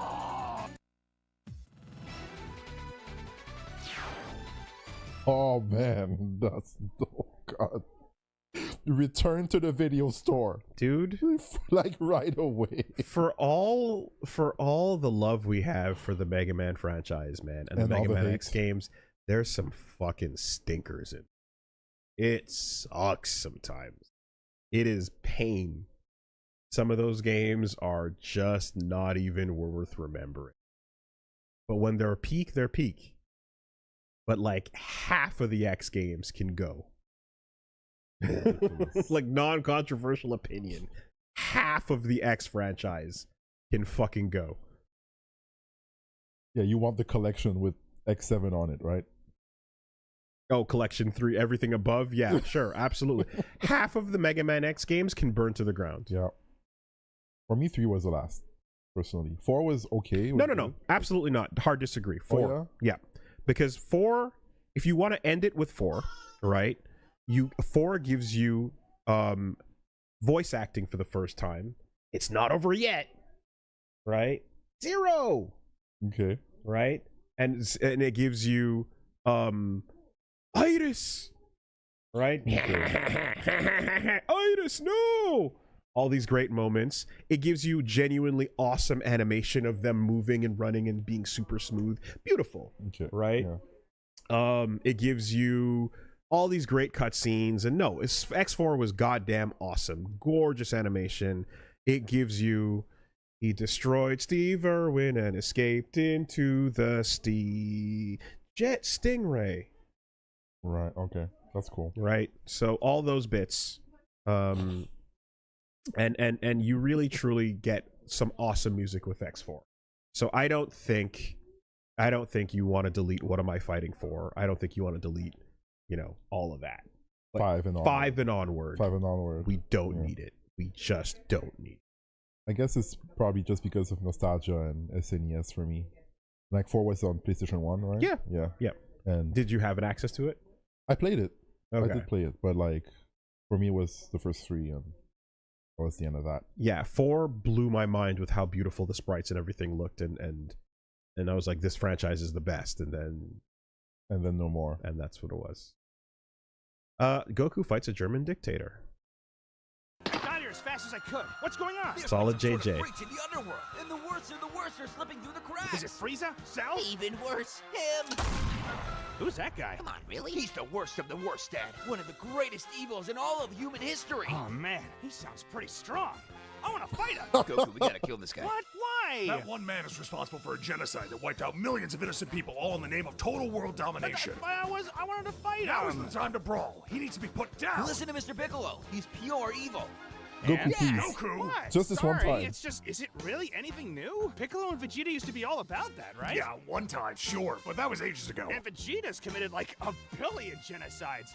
Oh man, oh god. Return to the video store, dude. Like right away. For all the love we have for the Mega Man franchise, man, and the Mega Man X games, there's some fucking stinkers in it. It sucks sometimes. It is pain. Some of those games are just not even worth remembering. But when they're peak, they're peak. But like half of the X games can go. Like non-controversial opinion, half of the X franchise can fucking go. Yeah, you want the collection with X7 on it, right? Oh, collection 3, everything above? Yeah, sure, absolutely. Half of the Mega Man X games can burn to the ground. Yeah. For me, 3 was the last, personally. 4 was okay. No, absolutely not. Hard disagree. 4. Oh, yeah? Because 4, if you want to end it with 4, right? 4 gives you voice acting for the first time. It's not over yet, right? 0. Okay. Right? And it gives you Iris, right? Iris, no! All these great moments. It gives you genuinely awesome animation of them moving and running and being super smooth. Beautiful. Okay. Right? Yeah. It gives you all these great cutscenes, and no, X4 was goddamn awesome. Gorgeous animation. It gives you, he destroyed Steve Irwin and escaped into the Jet Stingray. Right, okay. That's cool. Right? So all those bits. And you really truly get some awesome music with X4. So I don't think you want to delete What Am I Fighting For? I don't think you want to delete, all of that. But 5 and onward. 5 and onward. 5 and onward. We don't need it. We just don't need it. I guess it's probably just because of nostalgia and SNES for me. Like 4 was on PlayStation 1, right? Yeah. Yeah. And did you have an access to it? I played it. Okay. I did play it, but like for me it was the first 3 and that was the end of that. Yeah, 4 blew my mind with how beautiful the sprites and everything looked, and I was like, this franchise is the best, and then no more. And that's what it was. Goku fights a German dictator. Got here as fast as I could. What's going on? Solid JJ. In the underworld, and the worst of the worst are slipping through the cracks. Is it Frieza? Cell? Even worse, him. Who's that guy? Come on, really? He's the worst of the worst, Dad. One of the greatest evils in all of human history. Oh man, he sounds pretty strong. I want to fight him. Goku, we gotta kill this guy. What? Why? That one man is responsible for a genocide that wiped out millions of innocent people, all in the name of total world domination. I wanted to fight him. Now is the time to brawl. He needs to be put down. Listen to Mr. Piccolo. He's pure evil. Goku, please. Goku! What? Just this one time. It's just, is it really anything new? Piccolo and Vegeta used to be all about that, right? Yeah, one time, sure, but that was ages ago. And Vegeta's committed like 1 billion genocides.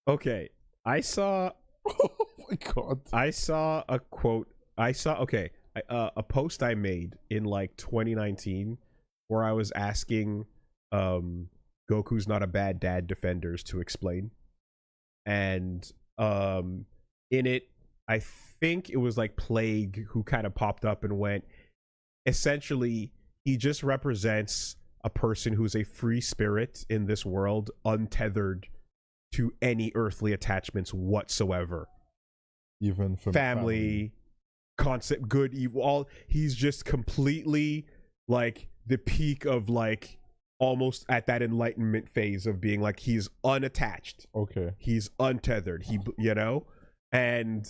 Okay, I saw... Oh my god. I saw a quote. A post I made in like 2019 where I was asking Goku's Not a Bad Dad defenders to explain. And in it, I think it was like Plague who kind of popped up and went, essentially, he just represents a person who's a free spirit in this world, untethered to any earthly attachments whatsoever. Even from family, concept, good, evil, all. He's just completely like the peak of like almost at that enlightenment phase of being like, he's unattached. Okay. He's untethered. And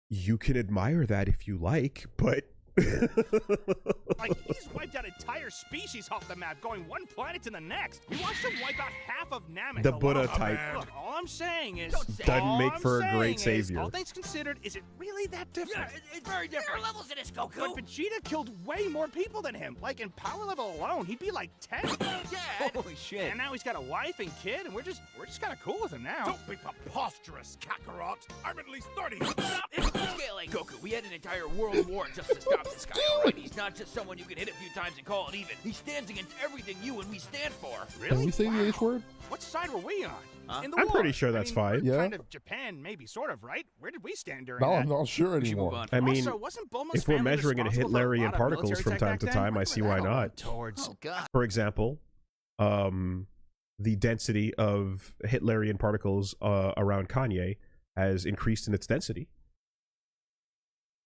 you can admire that if you like, but Like, he's wiped out entire species off the map, going one planet to the next. He wants to wipe out half of Namek. The Buddha alone. type. Look, all I'm saying is... Doesn't make for a great savior. All things considered, is it really that different? Yeah, it's very different. There are levels in this, Goku. But Vegeta killed way more people than him. Like, in power level alone, he'd be like 10. Yeah. Holy shit. And now he's got a wife and kid, and we're just kind of cool with him now. Don't be preposterous, Kakarot. I'm at least 30. Stop scaling. Goku, we had an entire world war just to stop this guy, all right? He's not just someone you can hit a few times and call it even. He stands against everything you and we stand for. Really? Can we say the H word? What side were we on? In the I'm war. pretty sure that's fine. Yeah. Kind of Japan, maybe, sort of, right? Where did we stand during No, that? I'm not sure anymore. I mean, Also, wasn't Bulma's if we're family measuring in responsible for a Hitlerian lot of particles military from tech time back to then? time, I What see was why that all not. towards? Oh, God. For example, the density of Hitlerian particles around Kanye has increased in its density.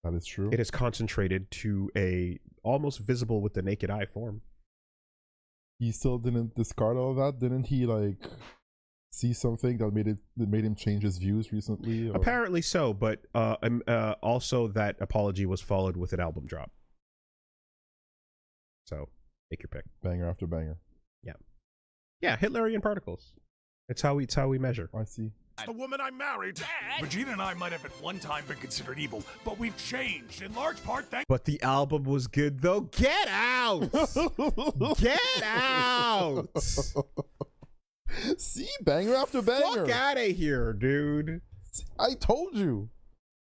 That is true. It is concentrated to a almost visible with the naked eye form. He still didn't discard all of that, didn't he? Like, see something that made him change his views recently? Or? Apparently so, but also that apology was followed with an album drop. So, take your pick. Banger after banger. Yeah, Hitlerian particles. It's how we measure. I see. The woman I married. Dad. Vegeta and I might have at one time been considered evil, but we've changed in large part thanks. But the album was good though. Get out! Get out! See, banger after banger. Fuck out of here, dude. I told you.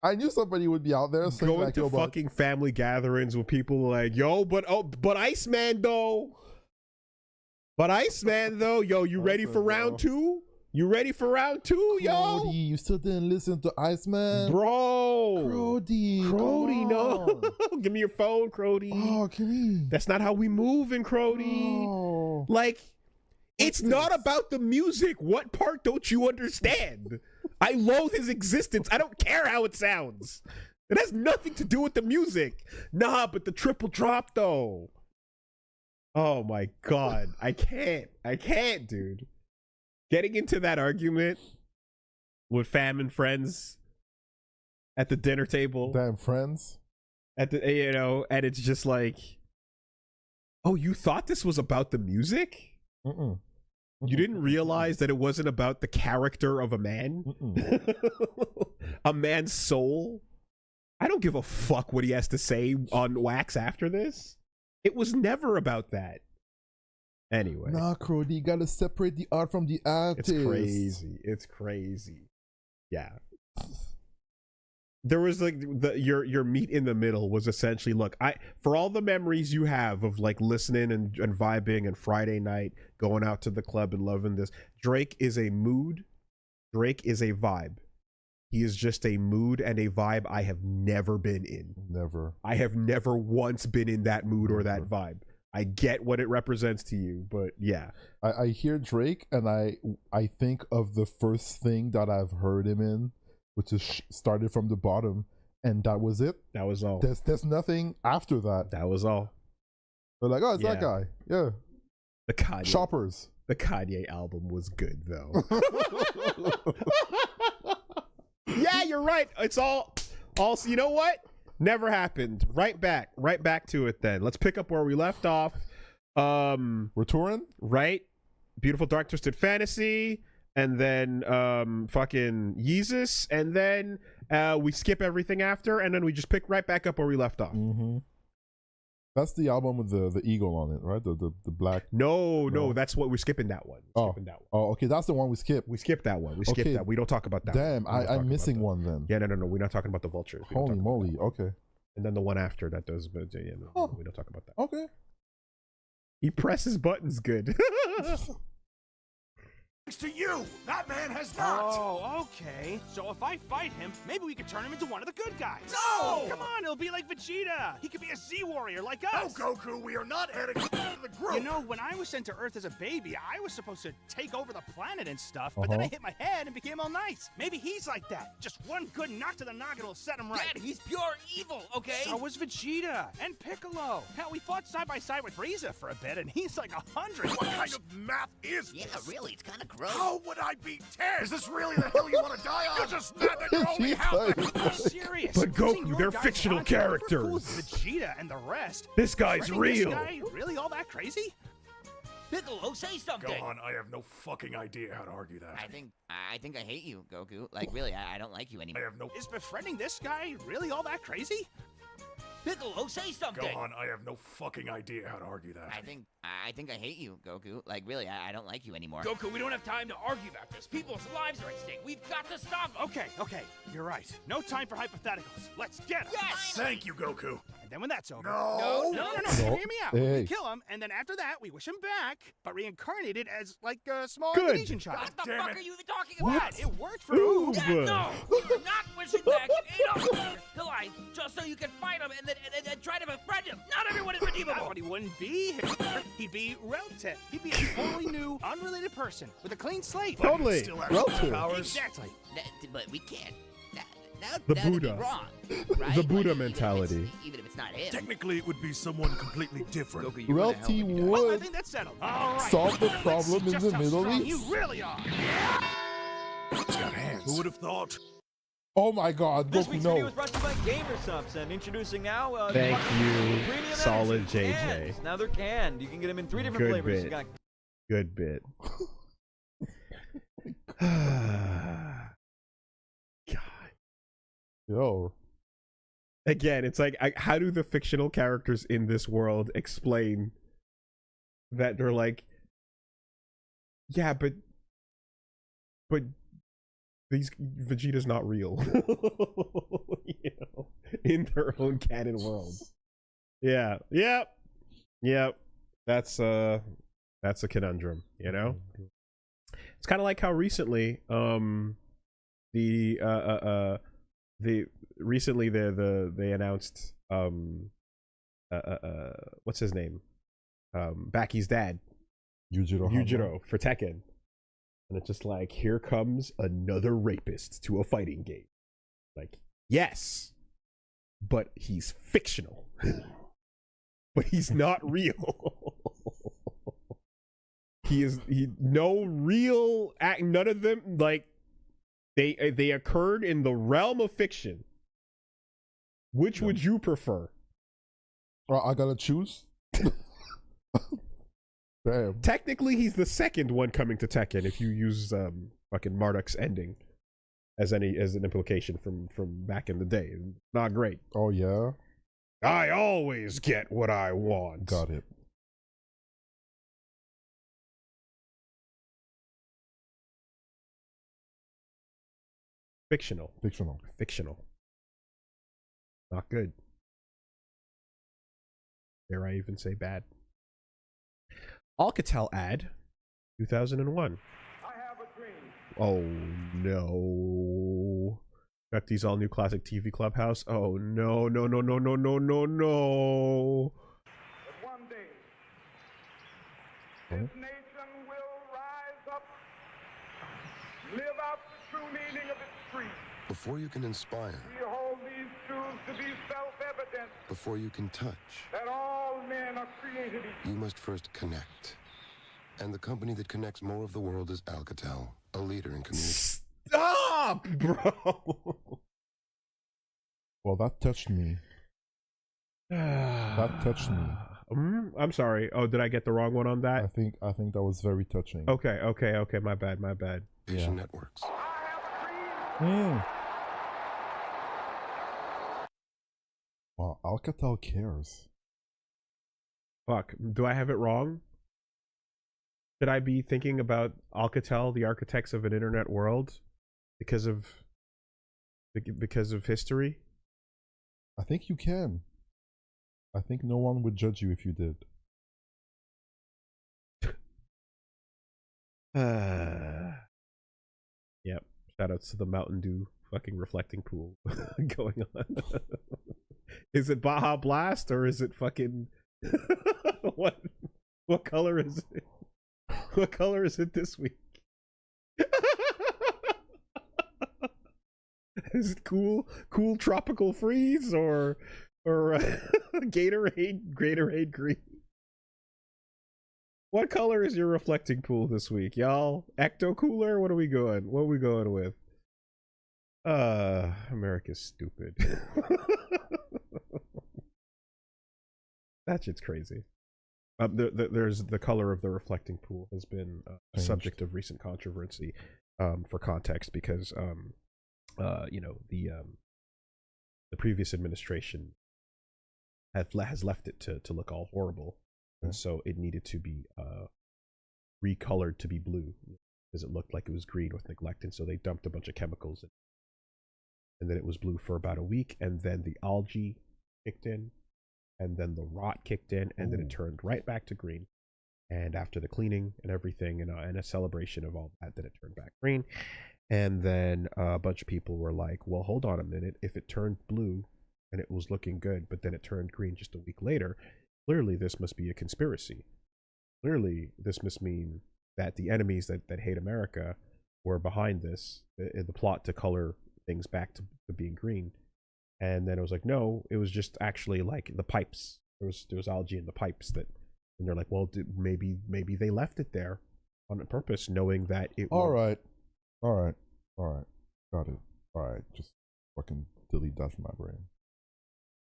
I knew somebody would be out there saying Going like, to fucking family gatherings with people like, yo, but Iceman though. But Iceman though, yo, you ready for round 2? You ready for round 2, yo? Crody, you still didn't listen to Iceman? Bro. Crody, no. Give me your phone, Crody. Oh, can he? That's not how we move in Crody. Oh. Like, it's not about the music. What part don't you understand? I loathe his existence. I don't care how it sounds. It has nothing to do with the music. Nah, but the triple drop, though. Oh, my God. I can't, dude. Getting into that argument with fam and friends at the dinner table. Damn friends. At the, you know, and it's just like, oh, you thought this was about the music? Mm-mm. You didn't realize that it wasn't about the character of a man? A man's soul? I don't give a fuck what he has to say on wax after this. It was never about that. Anyway. Nah, Crody, you gotta separate the art from the artist. It's crazy. It's crazy. Yeah. There was like your meet in the middle was essentially, look, for all the memories you have of like listening and vibing and Friday night going out to the club and loving this, Drake is a mood. Drake is a vibe. He is just a mood and a vibe I have never been in. Never. I have never once been in that mood or that vibe. I get what it represents to you, but yeah. I hear Drake and I think of the first thing that I've heard him in, which is started from the bottom, and that was it. That was all. There's nothing after that. That was all. They're like, oh, it's that guy. Yeah. The Kanye. Shoppers. The Kanye album was good though. Yeah, you're right. It's all you know what? Never happened. Right back to it then. Let's pick up where we left off. We're touring? Right? Beautiful Dark Twisted Fantasy, and then fucking Yeezus, and then we skip everything after, and then we just pick right back up where we left off. Mm-hmm. That's the album with the eagle on it, right? The black. No, that's what we're skipping. That one. Skipping that one. Oh, okay, that's the one we skipped. We skipped that one. We skipped that. We don't talk about that. Damn, I'm missing one then. Yeah, no. We're not talking about the vultures. Holy moly! Okay. And then the one after that does, but yeah, no, we don't talk about that. Okay. He presses buttons good. Thanks to you, that man has not. Oh, okay. So if I fight him, maybe we could turn him into one of the good guys. No! Come on, it'll be like Vegeta. He could be a Z warrior like us. No, Goku, we are not adding to the group. You know, when I was sent to Earth as a baby, I was supposed to take over the planet and stuff, but then I hit my head and became all nice. Maybe he's like that. Just one good knock to the noggin will set him right. Dad, he's pure evil, okay? So was Vegeta and Piccolo. Hell, we fought side by side with Frieza for a bit, and he's like 100. What kind of math is this? Yeah, really, it's kind of crazy. bro. How would I beat 10? Is this really the hill you want to die on? You're just mad that you only have I'm serious. But Goku, Using your they're guys' fictional logic over characters. fools Vegeta and the rest. This guy's Threatening real. This guy really all that crazy? Piccolo, say something. Gohan, I have no fucking idea how to argue that. I think I hate you, Goku. Like, really, I don't like you anymore. I have no... Is befriending this guy really all that crazy? Piccolo, say something. Gohan, I have no fucking idea how to argue that. I think I hate you, Goku. Like, really, I don't like you anymore. Goku, we don't have time to argue about this. People's lives are at stake. We've got to stop them. Okay, you're right. No time for hypotheticals. Let's get him. Yes! Thank you, Goku. And then when that's over... No! No. No. Hear me out. Hey. We kill him, and then after that, we wish him back, but reincarnated as, like, a small Good. Indonesian child. What the Damn fuck it. are you even talking about? What? It worked for Ooh. Oob. No! You're not wishing back an 8 to life just so you can fight him and then try to befriend him. Not everyone is That's redeemable. what he wouldn't be. He'd be relative. He'd be a totally new, unrelated person with a clean slate. Totally. Still have Relative. powers. Exactly. But we can't. The That'd Buddha. Be wrong, right? The Buddha Like, mentality. Even if it's not him. Technically, it would be someone completely different. Goku, you went to hell Relti when you died. Well, I would think that's settled. All right. solve the Let's problem see in just the how Middle strong East. You really are. It's got hands. Who would have thought? Oh my God, This Goku, week's video no. was brought to you by GamerSubs, and introducing now Thank you, Premium Solid Energy JJ. cans. Now they're canned. You can get them in 3 different Good flavors. bit. You got Good bit. God. Yo. Again, it's like, how do the fictional characters in this world explain that they're like, yeah, but these Vegeta's not real, you know, in their own canon worlds. Yeah, yep. That's a conundrum, you know. It's kind of like how recently, they announced what's his name, Baki's dad, Yujiro for Tekken, and it's just like, here comes another rapist to a fighting game. Like, yes, but he's fictional, but he's not real. No real act. None of them, like, they occurred in the realm of fiction. Which would you prefer? Well, I gotta choose. Damn. Technically, he's the second one coming to Tekken if you use fucking Marduk's ending as an implication from back in the day. Not great. Oh yeah. I always get what I want. Got it. Fictional. Not good. Dare I even say bad? Alcatel ad, 2001. Oh no. Got these all new classic TV Clubhouse. Oh no. But one day, this nation will rise up, live out the true meaning of its creed. Before you can inspire, We hold these truths to be self-evident, before you can touch, that all men are created equal. you must first connect. And the company that connects more of the world is Alcatel, a leader in communication. Stop, bro. Well, that touched me. That touched me. I'm sorry. Oh, did I get the wrong one on that? I think that was very touching. Okay. My bad. Yeah. Networks. Wow, Alcatel cares. Fuck. Do I have it wrong? Should I be thinking about Alcatel, the architects of an internet world, because of history? I think you can. I think no one would judge you if you did. Yep. Shoutouts to the Mountain Dew fucking reflecting pool going on. Is it Baja Blast or is it fucking what color is it? What color is it this week? Is it cool tropical freeze or Gatorade green? What color is your reflecting pool this week, y'all? Ecto cooler? What are we going? What are we going with? America's stupid. That shit's crazy. There's the color of the reflecting pool has been a subject of recent controversy. For context, because you know, the previous administration has left it to look all horrible, and so it needed to be recolored to be blue because it looked like it was green with neglect, and so they dumped a bunch of chemicals in, and then it was blue for about a week, and then the algae kicked in, and then the rot kicked in, and then it turned right back to green. And after the cleaning and everything, and a celebration of all that, then it turned back green. And then a bunch of people were like, well, hold on a minute. If it turned blue and it was looking good, but then it turned green just a week later, clearly this must be a conspiracy. Clearly this must mean that the enemies that hate America were behind this, the plot to color things back to being green. And then it was like, no, it was just actually like the pipes. There was algae in the pipes that... And they're like, well, maybe they left it there on purpose, knowing that it. All right, got it. All right, just fucking delete that from my brain.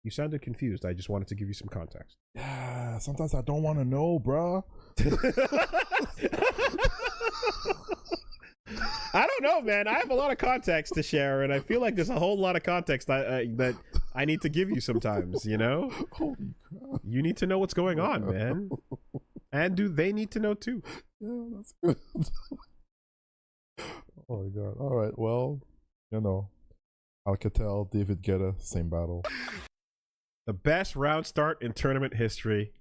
You sounded confused. I just wanted to give you some context. Yeah, sometimes I don't want to know, bruh. I don't know, man. I have a lot of context to share, and I feel like there's a whole lot of context that I need to give you sometimes, you know? Holy crap. You need to know what's going on, man. And do they need to know too? Yeah, that's good. Oh my god. All right, well, you know, Alcatel, David Guetta, same battle. The best round start in tournament history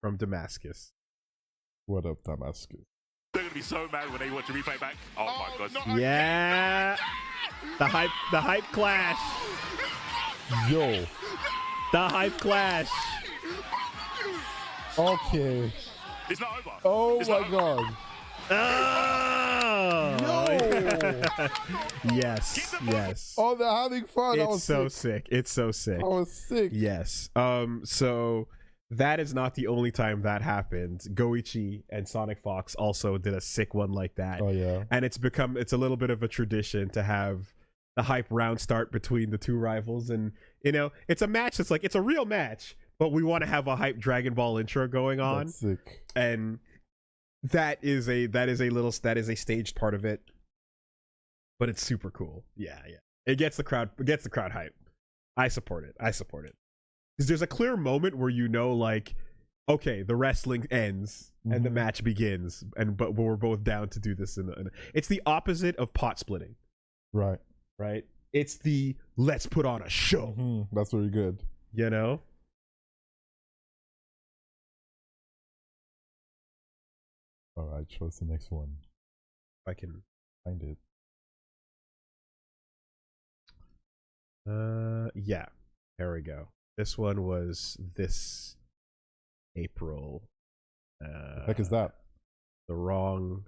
from Damascus. What up, Damascus? They're gonna be so mad when they watch a replay back. Oh my god. Yeah. The hype clash. Yo. The hype clash. Okay. It's not over. Oh it's my god. Oh. No. Yes. Oh, they're having fun. That was so sick. It's so sick. I was sick. Yes. So that is not the only time that happened. Goichi and Sonic Fox also did a sick one like that. Oh yeah. And it's a little bit of a tradition to have the hype round start between the two rivals, and you know, it's a match that's like, it's a real match, but we want to have a hype Dragon Ball intro going on. That's sick. And that is a staged part of it, but it's super cool. Yeah. It gets the crowd hype. I support it. Because there's a clear moment where you know, like, okay, the wrestling ends and the match begins, but we're both down to do this. It's the opposite of pot splitting. Right. It's the let's put on a show. That's very good. You know? All right, show us the next one. If I can find it. Yeah. There we go. This one was this April. The heck is that? The wrong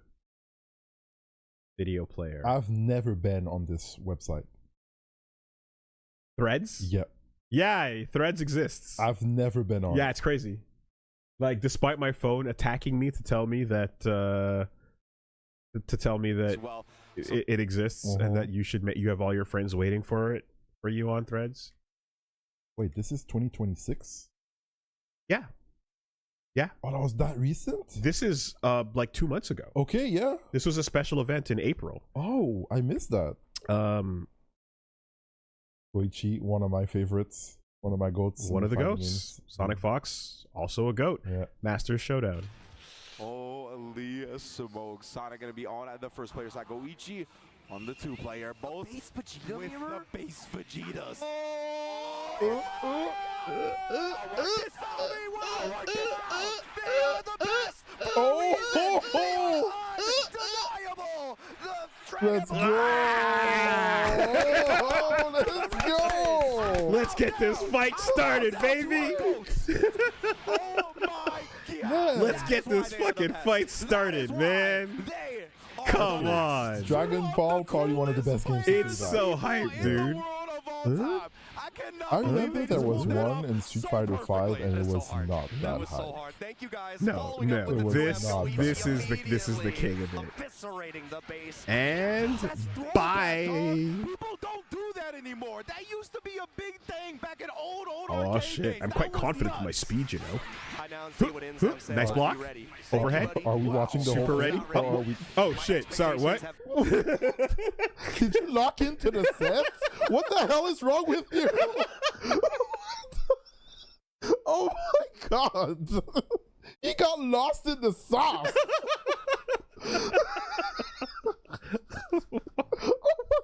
video player. I've never been on this website. Threads? Yep. Yeah, Threads exists. I've never been on. Yeah, it's crazy. Like, despite my phone attacking me to tell me that it exists and that you have all your friends waiting for you on Threads. Wait, this is 2026? Yeah. Oh, that was that recent? This is like 2 months ago. Okay, yeah. This was a special event in April. Oh, I missed that. Goichi, one of my favorites. One of my goats. One of the goats. Games. Sonic Fox, also a goat. Yeah. Masters Showdown. Holy smoke. Sonic going to be on at the first player side. Goichi on the 2-player. Both base Vegeta with mirror? The base Vegetas. Let's go! Let's get this fight started, baby! Let's get this fucking fight started, man! Come on! Dragon Ball, probably one of the best games. It's so hype, dude. I I remember there was one in Street Fighter 5 and it was not that high. Thank you guys. No, this is the king of it. And bye. People don't do that anymore. That used to be a big thing back in old Oh shit! I'm quite confident with my speed, you know. Nice block. Overhead. Are we watching the Super whole ready? thing? Or are we... Oh shit! Sorry, what? Did you lock into the set? What the hell is wrong with you? Oh my god! He got lost in the sauce. Oh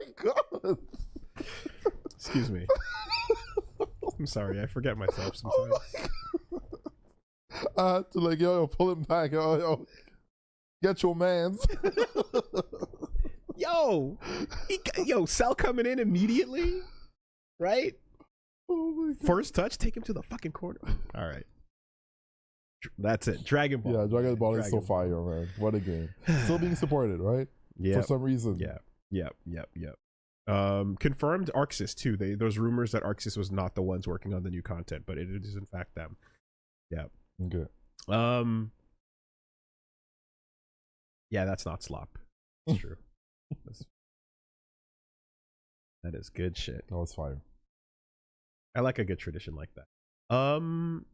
my god! Excuse me. I'm sorry. I forget myself sometimes. I had to like yo pull him back. Yo, get your mans. Yo, Cell coming in immediately, right? Oh my god! First touch, take him to the fucking corner. All right, that's it. Dragon Ball. Yeah, Dragon Ball is so fire, man. What a game. Still being supported, right? Yeah. For some reason. Yep. Confirmed Arxis too. Those rumors that Arxis was not the ones working on the new content, but it is in fact them. Yeah. Okay. Yeah, that's not slop. It's true. That is good shit. That was fire. I like a good tradition like that. I'm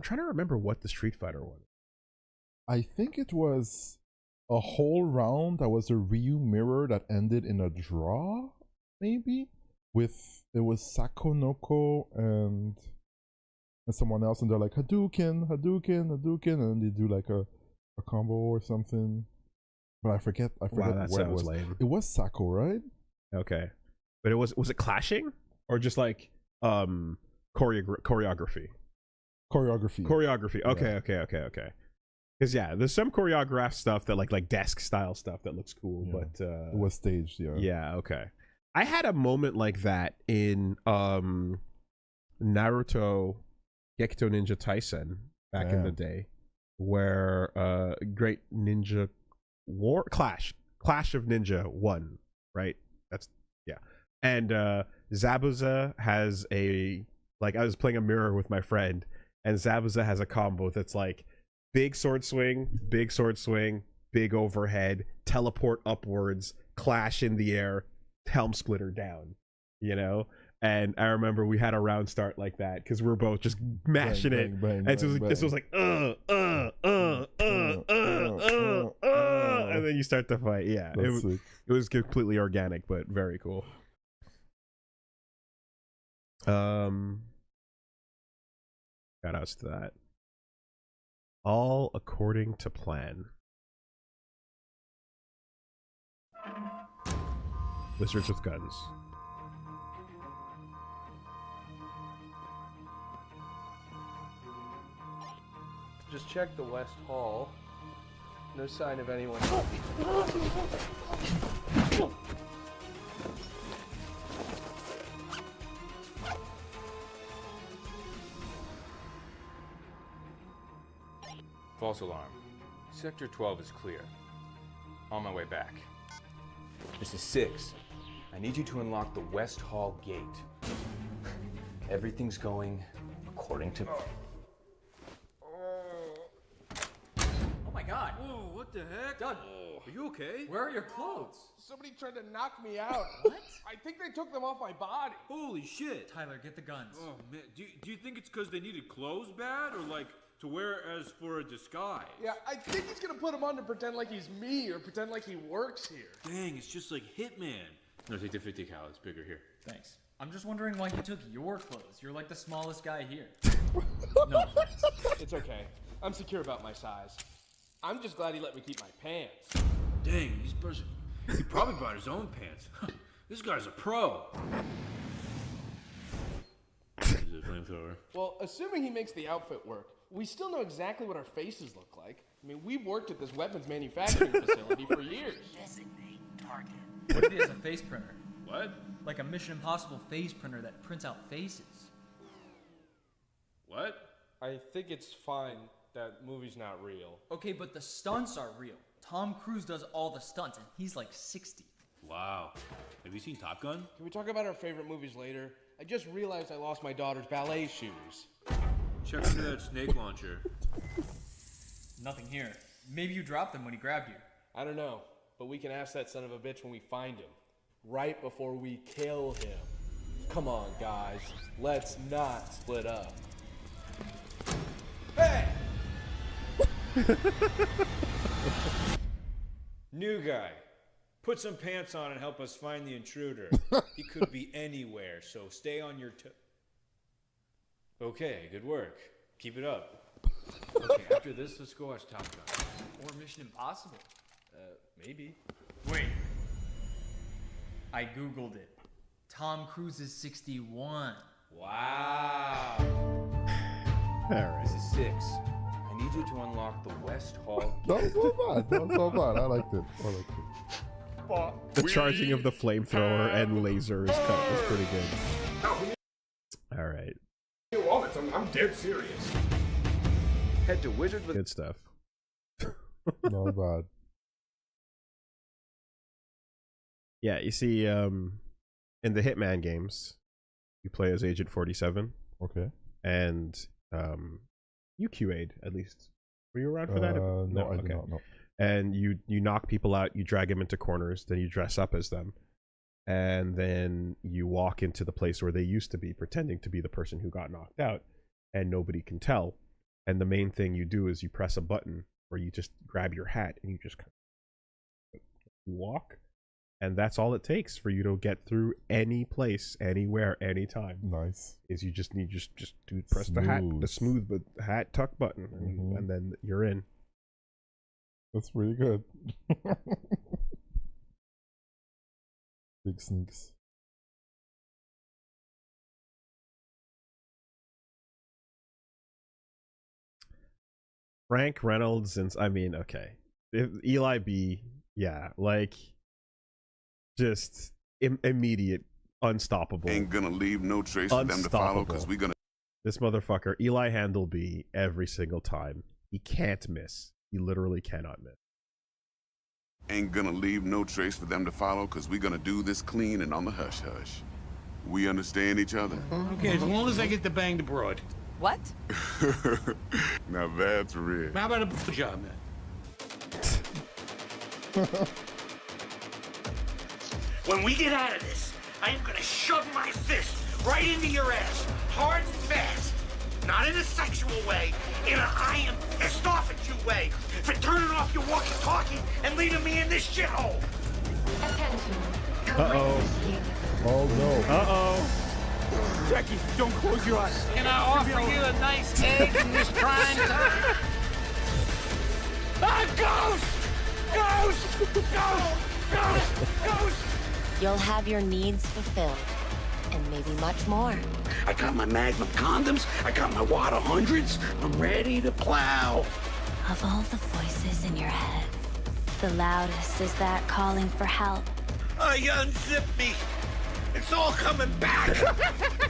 trying to remember what the Street Fighter one. I think it was a whole round that was a Ryu mirror that ended in a draw, maybe? It was Sakonoko and someone else, and they're like Hadouken, and they do like a combo or something. But I forget Wow, that where it sounds was. lame. It was Sako, right? Okay. But was it clashing? Or just like choreography? Choreography. Okay. Because yeah, there's some choreographed stuff that like desk style stuff that looks cool, but it was staged. Yeah, okay. I had a moment like that in Naruto Gekito Ninja Taisen back in the day, where Great Ninja Clash of Ninja 1, right? That's and Zabuza has I was playing a mirror with my friend, and Zabuza has a combo that's like big sword swing, big overhead, teleport upwards, clash in the air, helm splitter down, you know? And I remember we had a round start like that because we were both just mashing it. Bang, and so this was like, and then you start to fight. Yeah, it was completely organic, but very cool. Shout outs to that. All according to plan. Wizards with guns. Just check the West Hall. No sign of anyone. False alarm. Sector 12 is clear. On my way back. This is 6. I need you to unlock the West Hall gate. Everything's going according to... Oh my god. Whoa, what the heck? Doug, are you okay? Where are your clothes? Somebody tried to knock me out. What? I think they took them off my body. Holy shit. Tyler, get the guns. Oh man, do you think it's because they needed clothes bad, or like to wear as for a disguise? Yeah, I think he's gonna put them on to pretend like he's me or pretend like he works here. Dang, it's just like Hitman. No, take the 50 cal. It's bigger here. Thanks. I'm just wondering why you took your clothes. You're like the smallest guy here. No offense. It's okay. I'm secure about my size. I'm just glad he let me keep my pants. Dang, he probably brought his own pants. This guy's a pro. Is it a flamethrower? Well, assuming he makes the outfit work, we still know exactly what our faces look like. I mean, we've worked at this weapons manufacturing facility for years. Designate target. What if he has a face printer? What? Like a Mission Impossible face printer that prints out faces. What? I think it's fine that movie's not real. Okay, but the stunts are real. Tom Cruise does all the stunts, and he's like 60. Wow. Have you seen Top Gun? Can we talk about our favorite movies later? I just realized I lost my daughter's ballet shoes. Check under that snake launcher. Nothing here. Maybe you dropped them when he grabbed you. I don't know, but we can ask that son of a bitch when we find him. Right before we kill him. Come on, guys. Let's not split up. Hey! New guy. Put some pants on and help us find the intruder. He could be anywhere, so stay on your toes. Okay, good work. Keep it up. Okay, after this, let's go watch Top Gun. Or Mission Impossible. Maybe. Wait. I googled it. Tom Cruise is 61. Wow. Alright. This is 6. I need you to unlock the West Hall. That was not bad. I liked it. The charging of the flamethrower and laser is cut was pretty good. Alright. I'm dead serious. Head to Wizard with Good stuff. Not bad. Yeah, you see, in the Hitman games, you play as Agent 47. Okay. And you QA'd, at least. Were you around for that? No, I did not know. And you knock people out, you drag them into corners, then you dress up as them. And then you walk into the place where they used to be, pretending to be the person who got knocked out, and nobody can tell. And the main thing you do is you press a button where you just grab your hat and you just walk. And that's all it takes for you to get through any place, anywhere, anytime. Nice. Is you just need just to press the smooth but hat tuck button, and then you're in. That's pretty good. Big sneaks. Frank Reynolds and okay, if Eli B, yeah, like just immediate, unstoppable. Ain't gonna leave no trace for them to follow because we gonna. This motherfucker, Eli Handleby, every single time. He can't miss. He literally cannot miss. Ain't gonna leave no trace for them to follow because we gonna do this clean and on the hush hush. We understand each other? Okay, as long as I get to bang the broad. What? Now that's real. How about a job, man? When we get out of this, I am gonna shove my fist right into your ass, hard and fast. Not in a sexual way, in a I am pissed off at you way, for turning off your walkie-talkie and leaving me in this shithole. Uh-oh. Oh, no. Uh-oh. Jackie, don't close your eyes. Can I offer you a nice egg in this trying time? Ghost! Ghost! Ghost! Ghost! Ghost! You'll have your needs fulfilled, and maybe much more. I got my Magnum condoms. I got my Wada hundreds. I'm ready to plow. Of all the voices in your head, the loudest is that calling for help. Unzip me. It's all coming back.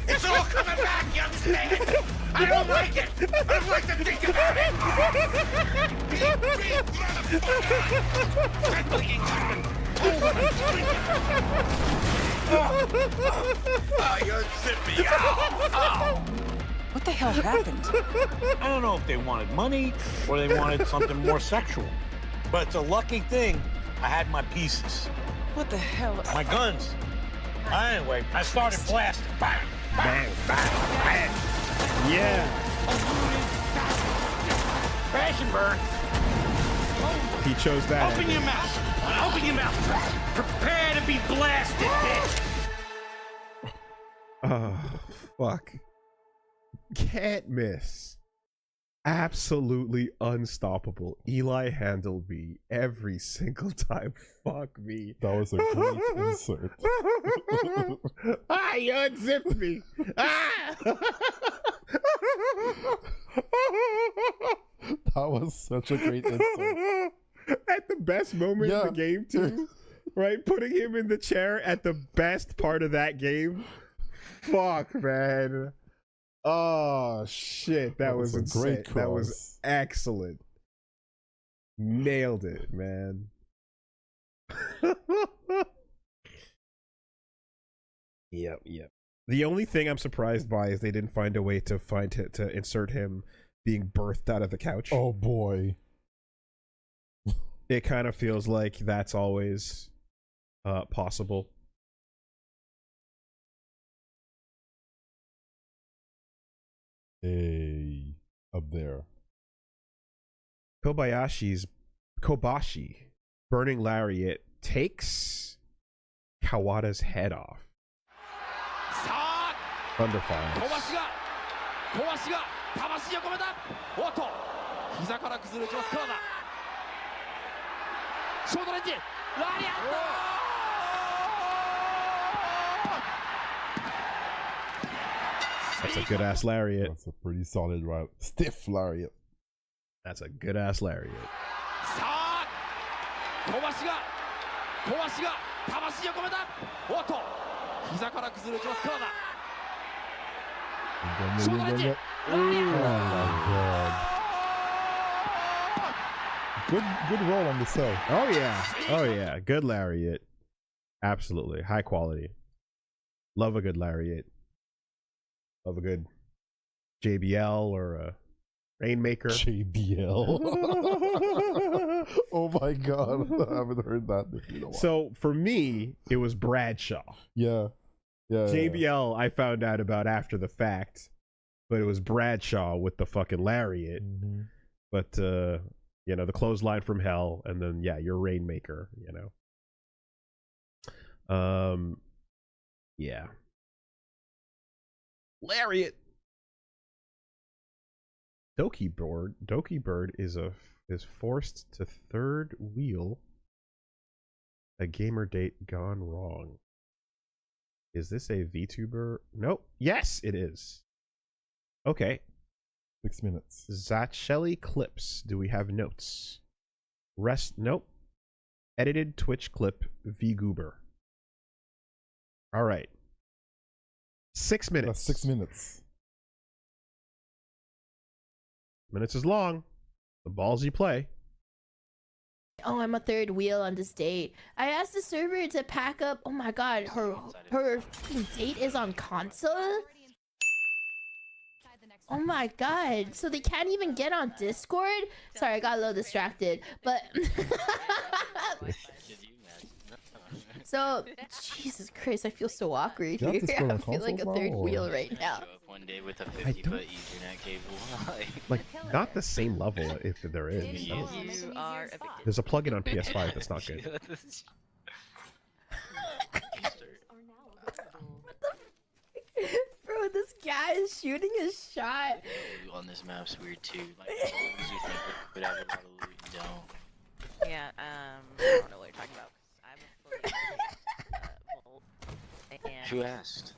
It's all coming back, you understand? I don't like it. I don't like to think about it. You unzip me. Ow. What the hell happened? I don't know if they wanted money or they wanted something more sexual. But it's a lucky thing I had my pieces. What the hell? My guns. Anyway, I started blasting. Bang, bang, bang, bang. Yeah. Crash and burn. He chose that. Open your mouth. Open your mouth. Prepare to be blasted, bitch. Oh, fuck. Can't miss. Absolutely unstoppable. Eli Handleby every single time. Fuck me. That was a great insert. You unzipped me. That was such a great insert. At the best moment in the game, too. Right? Putting him in the chair at the best part of that game. Fuck, man. Oh shit, that was insane. Great cross. That was excellent. Nailed it, man. Yep. The only thing I'm surprised by is they didn't find a way to insert him being birthed out of the couch. Oh boy. It kind of feels like that's always possible. Hey, up there. Kobashi burning lariat takes Kawada's head off. Thunderfire. 小橋が魂を込めた。おっと、膝から崩れ落ちます川田。ショートレンジ、ラリアット。 That's a good ass lariat. That's a pretty solid right. Stiff lariat. That's a good ass lariat. さあ、小橋が魂を込めた。おっと、膝から崩れ落ちます川田。 Oh my god. Good roll on the cell. Oh yeah. Good lariat. Absolutely. High quality. Love a good lariat. Love a good JBL or a Rainmaker. JBL. Oh my god. I haven't heard that in a while. So for me, it was Bradshaw. Yeah. JBL I found out about after the fact, but it was Bradshaw with the fucking lariat. But the clothesline from hell, and then your Rainmaker, lariat. Doki Bird is forced to third wheel a gamer date gone wrong. Is this a VTuber? Nope. Yes, it is. Okay. 6 minutes. Zachelli clips. Do we have notes? Nope. Edited Twitch clip VGoober. All right. 6 minutes. That's 6 minutes. Minutes is long. The ballsy play. Oh, I'm a third wheel on this date. I asked the server to pack up. Oh my god, her date is on console? Oh my god, so they can't even get on Discord? Sorry, I got a little distracted, but... So, Jesus Christ, I feel so awkward here. I feel like a third wheel right now. One day with a 50-foot Ethernet cable. Like, not the same level if there is. You are There's a plugin on PS5 that's not good. Bro, this guy is shooting his shot. On this map's weird too. Like, you think would have a lot of loot, you don't. Yeah, I don't know what you're talking about. Who asked?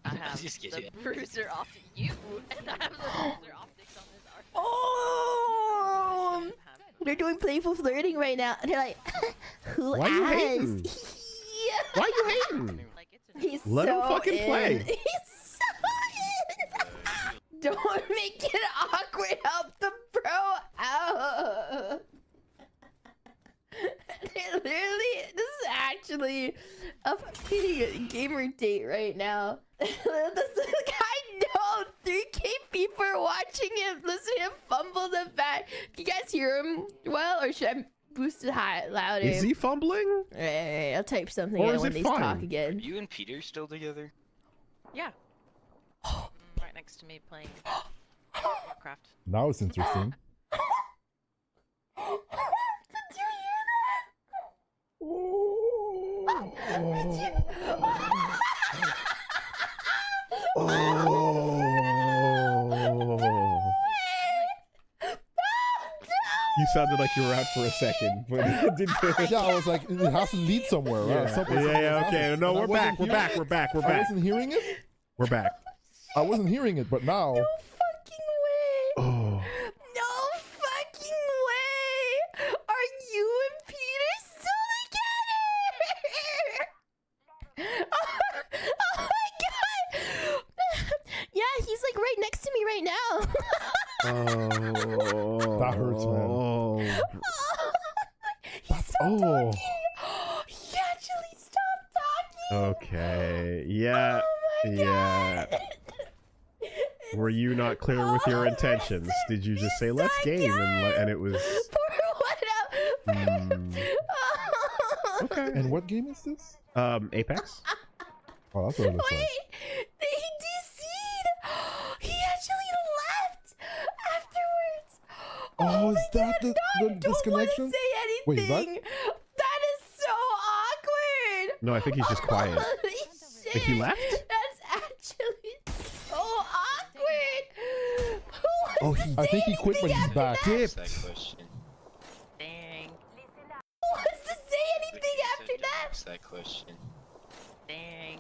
I have the bruiser off you, and I have the bruiser optics on this arc. Oh! They're doing playful flirting right now. And they're like, who Why you asked? hating? Why you hating? He's Let him so fucking in. play. He's so in. Don't make it awkward. Help the bro out. Literally, this is actually a fucking gamer date right now. This guy, no, 3K people are watching him, listen to him fumble the back. Can you guys hear him well, or should I boost it high, louder? Is he fumbling? Right, I'll type something Or in is when it they fine? talk again. Are you and Peter still together? Yeah. Right next to me playing Warcraft. Now it's interesting. You sounded like you were out for a second, but it didn't. Yeah, I was like, it has to lead somewhere, right? Yeah, okay. No, we're back. We're back. I wasn't hearing it? We're back. I wasn't hearing it, but now... No fucking way! Oh. No fucking way! Are you and Peter still together? Oh my god! Yeah, he's like right next to me right now. Oh. That hurts, man. Oh. He actually stopped talking. Okay. Yeah. Yeah. Yeah. Were you not clear with your intentions? Did you just say let's game and it was? Okay. And what game is this? Apex. Oh, that's what it looks like. He DC'd. He actually left afterwards. Oh, is that the disconnection? Say anything. Wait, what? That is so awkward. No, I think he's just quiet. Holy shit. Like he left? That's actually so awkward. Who wants to I think say he quit, but anything he's after back. that? That question. Dang. Who wants to say anything after that? Ask that question. Dang.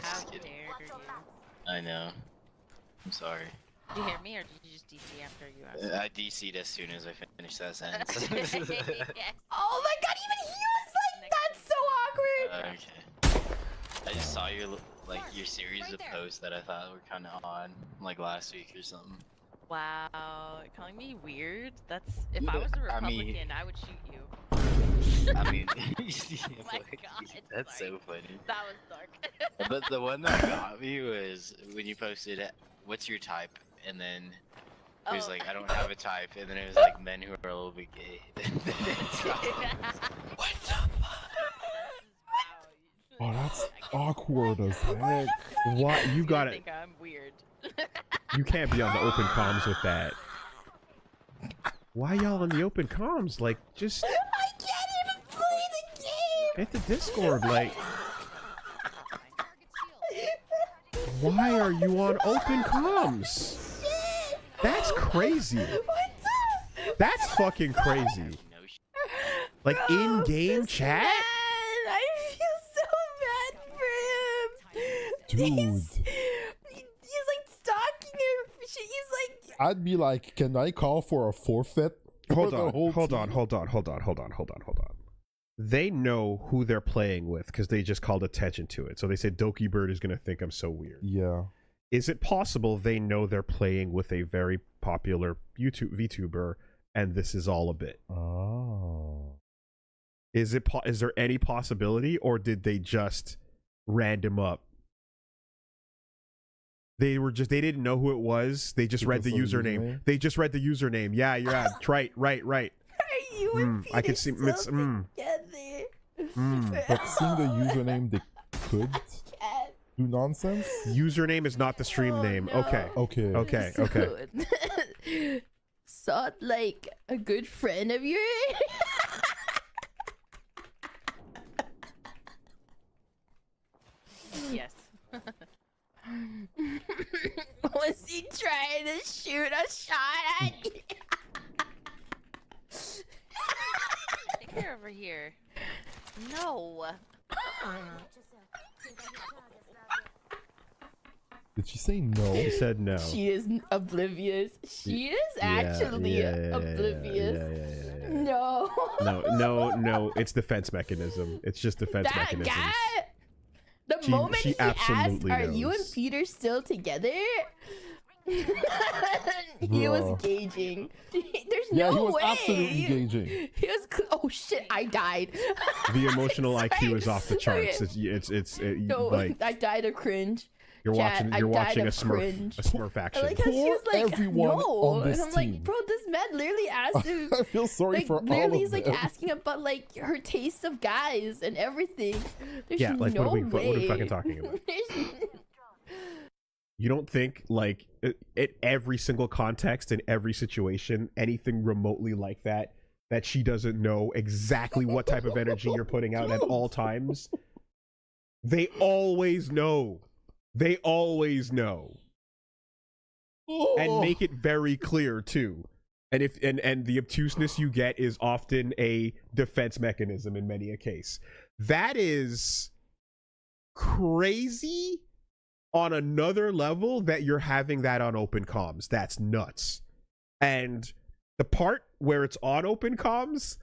How dare you? I know. I'm sorry. Did you hear me, or did you just DC after you asked? I DC'd as soon as I finished that sentence. Oh my god, even he was like, that's so awkward. Okay. I just saw your series of posts that I thought were kind of odd, like last week or something. Wow, calling me weird? That's if I was a Republican, I would shoot you. I mean, Oh my god, that's sorry. so funny. That was dark. But the one that got me was when you posted, "What's your type?" and then it was like, "I don't have a type," and then it was like men who are a little bit gay. What the fuck? Oh, that's awkward as heck. What you got I it? think I'm weird. You can't be on the open comms with that. Why y'all on the open comms? Like, just I can't even play the game. hit the Discord. Like, why are you on open comms? That's crazy. That's fucking crazy. Like in-game chat? Man, I feel so bad for him. Dude. He's like stalking her. He's like, I'd be like, can I call for a forfeit? Hold on. They know who they're playing with because they just called attention to it. So they said Doki Bird is going to think I'm so weird. Yeah. Is it possible they know they're playing with a very popular VTuber and this is all a bit? Oh. Is there any possibility, or did they just random up? They didn't know who it was. They just read the username. They just read the username. Yeah, you're right. Right. are you and I could see Peter it's still But seeing the username, they could do nonsense. Username is not the stream name. no. Okay. Sought like a good friend of yours. Yes. Was he trying to shoot a shot at you? Take her over here. No. Did she say no? She said no. She is oblivious. She is actually oblivious. No. No. It's defense mechanism. It's just defense That mechanism. guy. The moment she he asked, absolutely "Are you and knows. Peter still together?" He was Bruh. gauging. There's Yeah, no he was way. absolutely gauging. He was. Oh shit! I died. The emotional IQ is off the charts. Okay. It's No, like I died of cringe. you're Chat, watching I died a of cringe. Smurf I action. like how she was like, everyone no, on this and I'm like, team. bro, this man literally asked him. I feel sorry Like for all literally, of he's like them. asking about like her taste of guys and everything. There's Yeah, like no what are we way. fucking talking about? There's- You don't think like at every single context in every situation, anything remotely like that she doesn't know exactly what type of energy you're putting out at all times? They always know. They always know. And make it very clear too. And if and the obtuseness you get is often a defense mechanism in many a case. That is crazy on another level that you're having that on open comms. That's nuts. And the part where it's on open comms,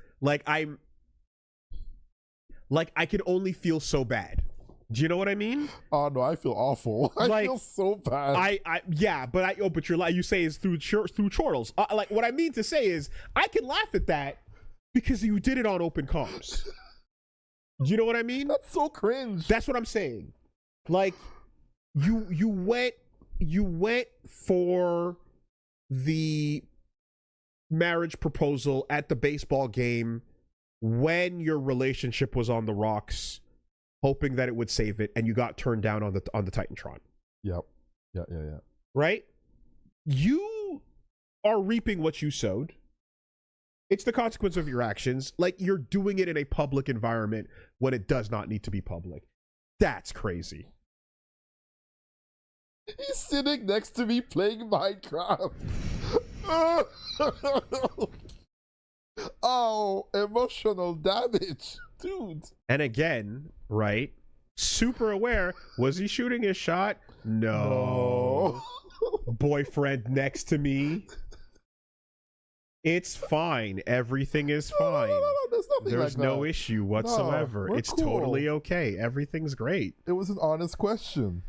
I can only feel so bad. Do you know what I mean? Oh no, I feel awful. I feel so bad. But you say is through chortles. What I mean to say is I can laugh at that because you did it on open comms. Do you know what I mean? That's so cringe. That's what I'm saying. Like you went for the marriage proposal at the baseball game when your relationship was on the rocks, hoping that it would save it, and you got turned down on the Titantron. Yep. Yeah. Right? You are reaping what you sowed. It's the consequence of your actions. Like, you're doing it in a public environment when it does not need to be public. That's crazy. He's sitting next to me playing Minecraft. Oh, emotional damage, dude. And again, right? Super aware. Was he shooting his shot? No. Boyfriend next to me. It's fine. Everything is fine. No, there's nothing There's like no that. issue whatsoever. No, it's we're cool. totally okay. Everything's great. It was an honest question.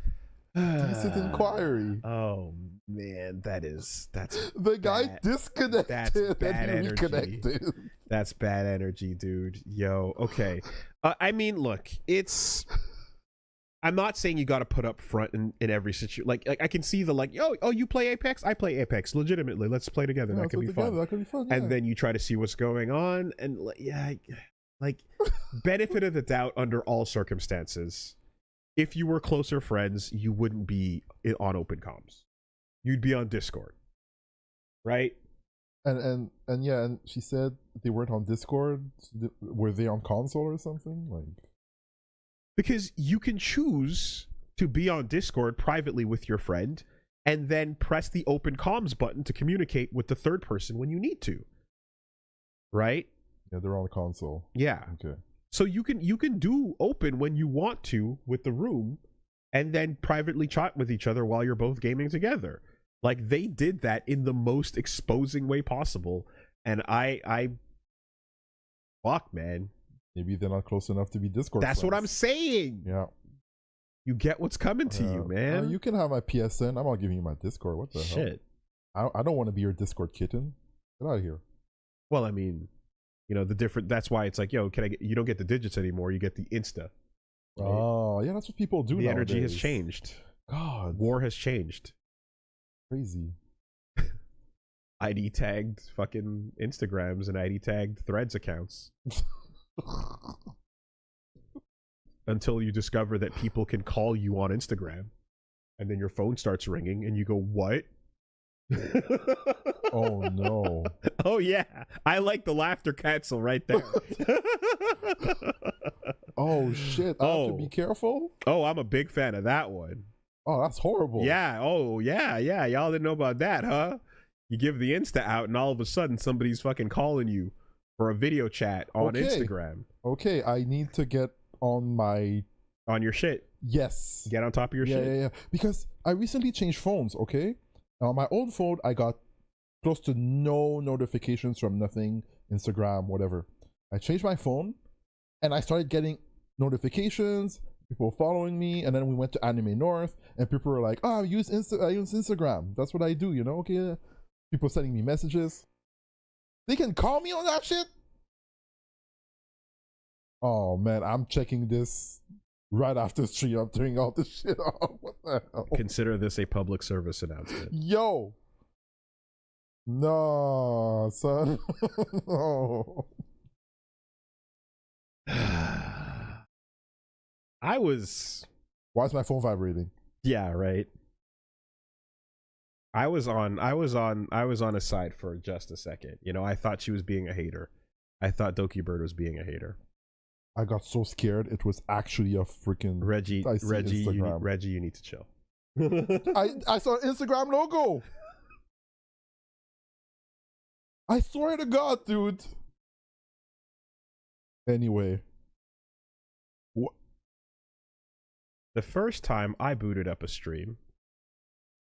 Decent inquiry. Oh man, that's the guy bad. disconnected. That's bad and he energy. reconnected. That's bad energy, dude. Yo, okay. I mean, look, I'm not saying you got to put up front in every situation. Like I can see the oh, you play Apex? I play Apex. Legitimately, let's play together. Yeah, that could be fun. That could be fun. And then you try to see what's going on, and like benefit of the doubt under all circumstances. If you were closer friends, you wouldn't be on open comms. You'd be on Discord, right? And yeah, and she said they weren't on Discord. Were they on console or something? Like, because you can choose to be on Discord privately with your friend, and then press the open comms button to communicate with the third person when you need to. Right? Yeah, they're on console. Yeah. Okay. So you can do open when you want to with the room, and then privately chat with each other while you're both gaming together. Like, they did that in the most exposing way possible, and I fuck, man. Maybe they're not close enough to be Discord That's friends. what I'm saying. Yeah. You get what's coming to you, man. You can have my PSN. I'm not giving you my Discord. What the Shit. hell? I don't want to be your Discord kitten. Get out of here. Well, I mean, that's why it's like, yo, you don't get the digits anymore, you get the Insta. Right? Oh, yeah, that's what people do The energy has nowadays. changed. God. War has changed. Crazy. ID tagged fucking Instagrams and ID tagged Threads accounts. Until you discover that people can call you on Instagram, and then your phone starts ringing and you go, what? Oh no. Oh yeah, I like the laughter cancel right there. Oh shit, I have to be careful. Oh, I'm a big fan of that one. Oh, that's horrible. Yeah. Oh yeah, y'all didn't know about that, huh? You give the Insta out and all of a sudden somebody's fucking calling you for a video chat on Instagram. Okay, I need to get on your shit. Yes. Get on top of your shit. Yeah. Because I recently changed phones, okay? On my old phone, I got close to no notifications from nothing, Instagram, whatever. I changed my phone, and I started getting notifications, people following me, and then we went to Anime North, and people were like, oh, I use Instagram. That's what I do, you know? Okay. People sending me messages. They can call me on that shit? Oh, man, I'm checking this right after stream. I'm turning all this shit off. What the hell? Consider this a public service announcement. Yo. No, son. No. Why is my phone vibrating? Yeah, right. I was on a side for just a second. I thought she was being a hater. I thought Doki Bird was being a hater. I got so scared. It was actually a freaking Reggie, you need to chill. I saw an Instagram logo. I swear to God, dude. Anyway. The first time I booted up a stream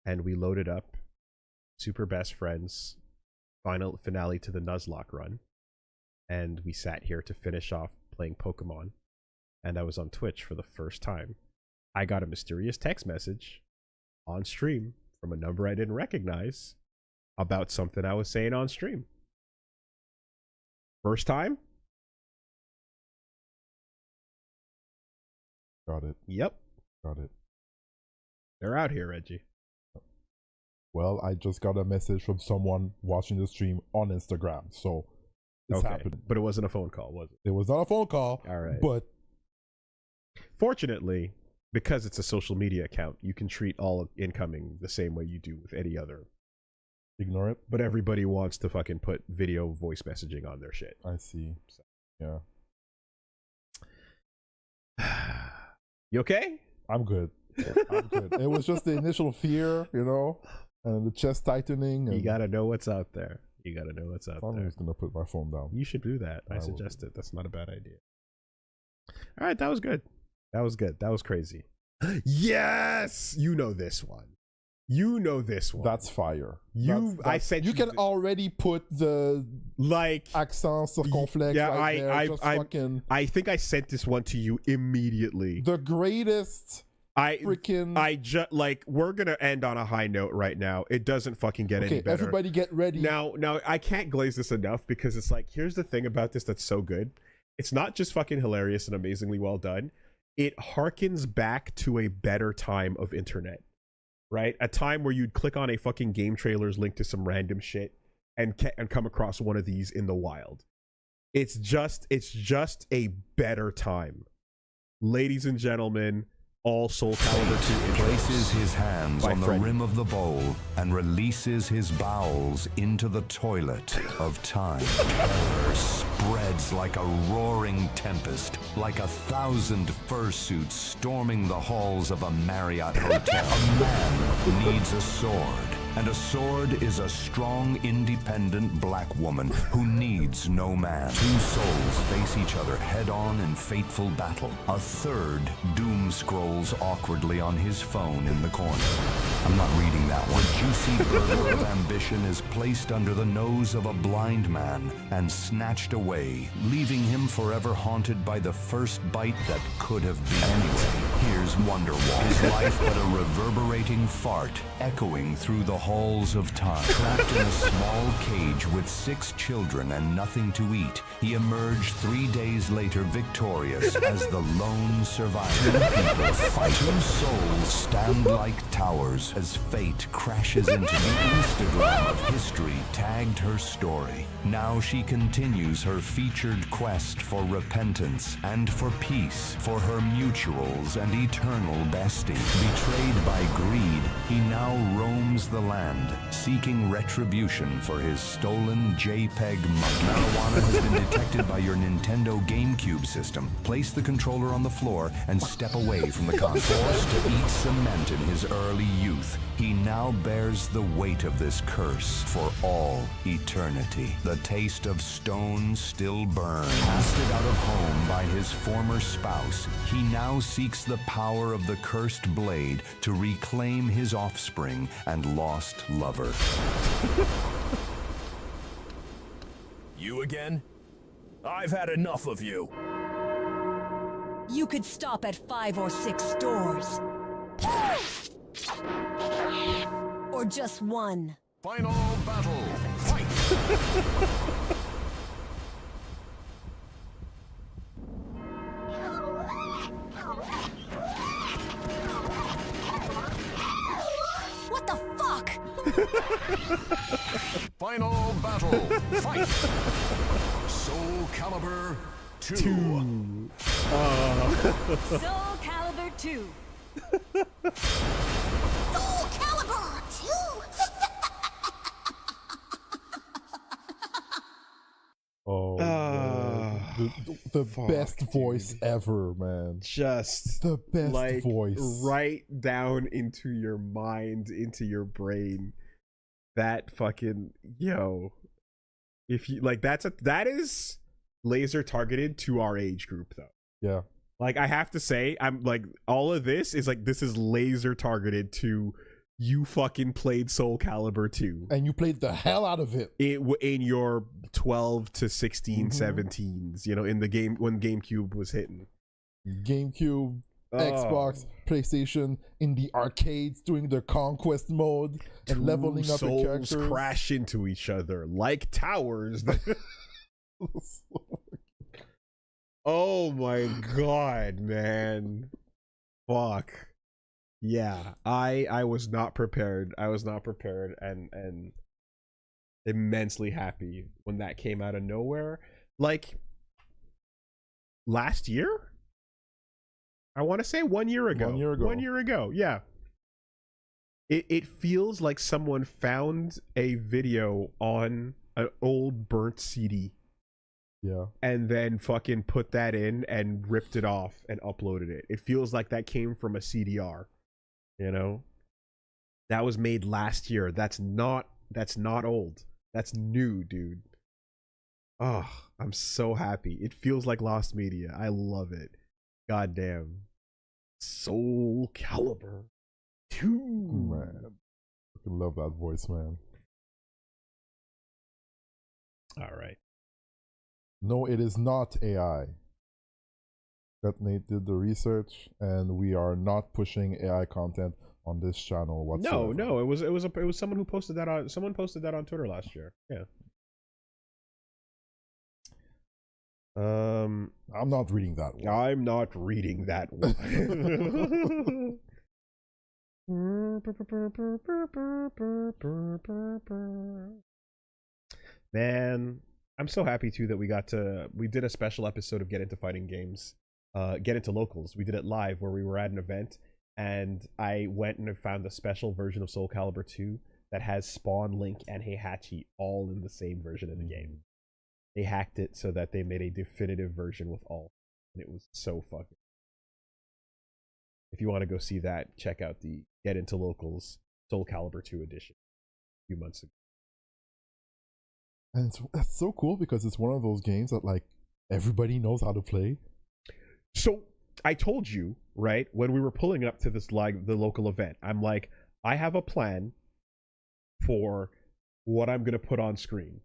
and we loaded up Super Best Friends finale to the Nuzlocke run, and we sat here to finish off playing Pokemon, and I was on Twitch for the first time, I got a mysterious text message on stream from a number I didn't recognize about something I was saying on stream. First time? Got it. Yep. Got it. They're out here, Reggie. Well, I just got a message from someone watching the stream on Instagram, so it's happening. But it wasn't a phone call, was it? It was not a phone call. All right. But fortunately, because it's a social media account, you can treat all incoming the same way you do with any other. Ignore it. But everybody wants to fucking put video voice messaging on their shit. I see. So. Yeah. You okay? I'm good. I'm good. It was just the initial fear, you know, and the chest tightening. And you gotta know what's out there. You gotta know what's out there. I'm just gonna put my phone down. You should do that. I suggest it. That's not a bad idea. All right, that was good. That was good. That was crazy. Yes, you know this one. You know this one. That's fire. I said you can already put the accent circonflexe. Yeah, right there, I think I sent this one to you immediately. The greatest. We're gonna end on a high note right now. It doesn't fucking get any better. Everybody get ready. Now I can't glaze this enough because it's like, here's the thing about this that's so good. It's not just fucking hilarious and amazingly well done. It harkens back to a better time of internet, right? A time where you'd click on a fucking game trailer's link to some random shit and come across one of these in the wild. It's just a better time. Ladies and gentlemen, all Soul Calibur 2 places his hands on the Freddy. rim of the bowl and releases his bowels into the toilet of time. Terror spreads like a roaring tempest, like 1,000 fursuits storming the halls of a Marriott hotel. A man needs a sword, and a sword is a strong, independent black woman who needs no man. Two souls face each other head-on in fateful battle. A third doom scrolls awkwardly on his phone in the corner. I'm not reading that one. The juicy burger of ambition is placed under the nose of a blind man and snatched away, leaving him forever haunted by the first bite that could have been. Anyway, here's Wonderwall. His life but a reverberating fart echoing through the halls of time. Trapped in a small cage with 6 children and nothing to eat, he emerged 3 days later victorious as the lone survivor. 2 people fight. 2 souls stand like towers as fate crashes into the Instagram of history tagged her story. Now she continues her featured quest for repentance and for peace for her mutuals and eternal bestie. Betrayed by greed, he now roams the land, seeking retribution for his stolen JPEG monkey. Marijuana has been detected by your Nintendo GameCube system. Place the controller on the floor and step away from the console. Forced to eat cement in his early youth, he now bears the weight of this curse for all eternity. The taste of stone still burns. Casted out of home by his former spouse, he now seeks the power of the cursed blade to reclaim his offspring and lost lover. You again? I've had enough of you. You could stop at 5 or 6 stores. Or just one. Final battle. Fight! What the fuck? Final battle. Fight! Soul Calibur 2. Soul Calibur 2. Soul Calibur 2. Oh, the best voice ever, man. Just the best like, voice. Right down into your mind, into your brain. That fucking if you like, that is laser targeted to our age group though. Yeah. Like, I have to say, I'm like, all of this is like, this is laser targeted to you fucking played Soul Calibur 2. And you played the hell out of it. In your 12 to 16, 17s, in the game, when GameCube was hitting. GameCube, Xbox, PlayStation, in the arcades doing the conquest mode and leveling up the characters. Souls crash into each other like towers. Oh my god, man. Fuck. Yeah, I was not prepared. I was not prepared, and immensely happy when that came out of nowhere. Like last year, I want to say 1 year ago. 1 year ago. 1 year ago. Yeah. It feels like someone found a video on an old burnt CD. Yeah. And then fucking put that in and ripped it off and uploaded it. It feels like that came from a CDR. You know? That was made last year. That's not old. That's new, dude. Oh, I'm so happy. It feels like Lost Media. I love it. Goddamn. Soul Calibur 2. Man. I love that voice, man. All right. No, it is not AI. That Nate did the research, and we are not pushing AI content on this channel whatsoever. No, it was someone who posted that on Twitter last year. Yeah. I'm not reading that one. I'm not reading that one. Man, I'm so happy too that we did a special episode of Get Into Fighting Games, Get Into Locals. We did it live where we were at an event, and I went and found a special version of Soul Calibur 2 that has Spawn, Link, and Heihachi all in the same version of the game. They hacked it so that they made a definitive version with all, and it was so fucking. If you want to go see that, check out the Get Into Locals Soul Calibur 2 edition a few months ago. And it's so cool because it's one of those games that like everybody knows how to play. So I told you, right, when we were pulling up to this the local event, I'm like, I have a plan for what I'm gonna put on screen.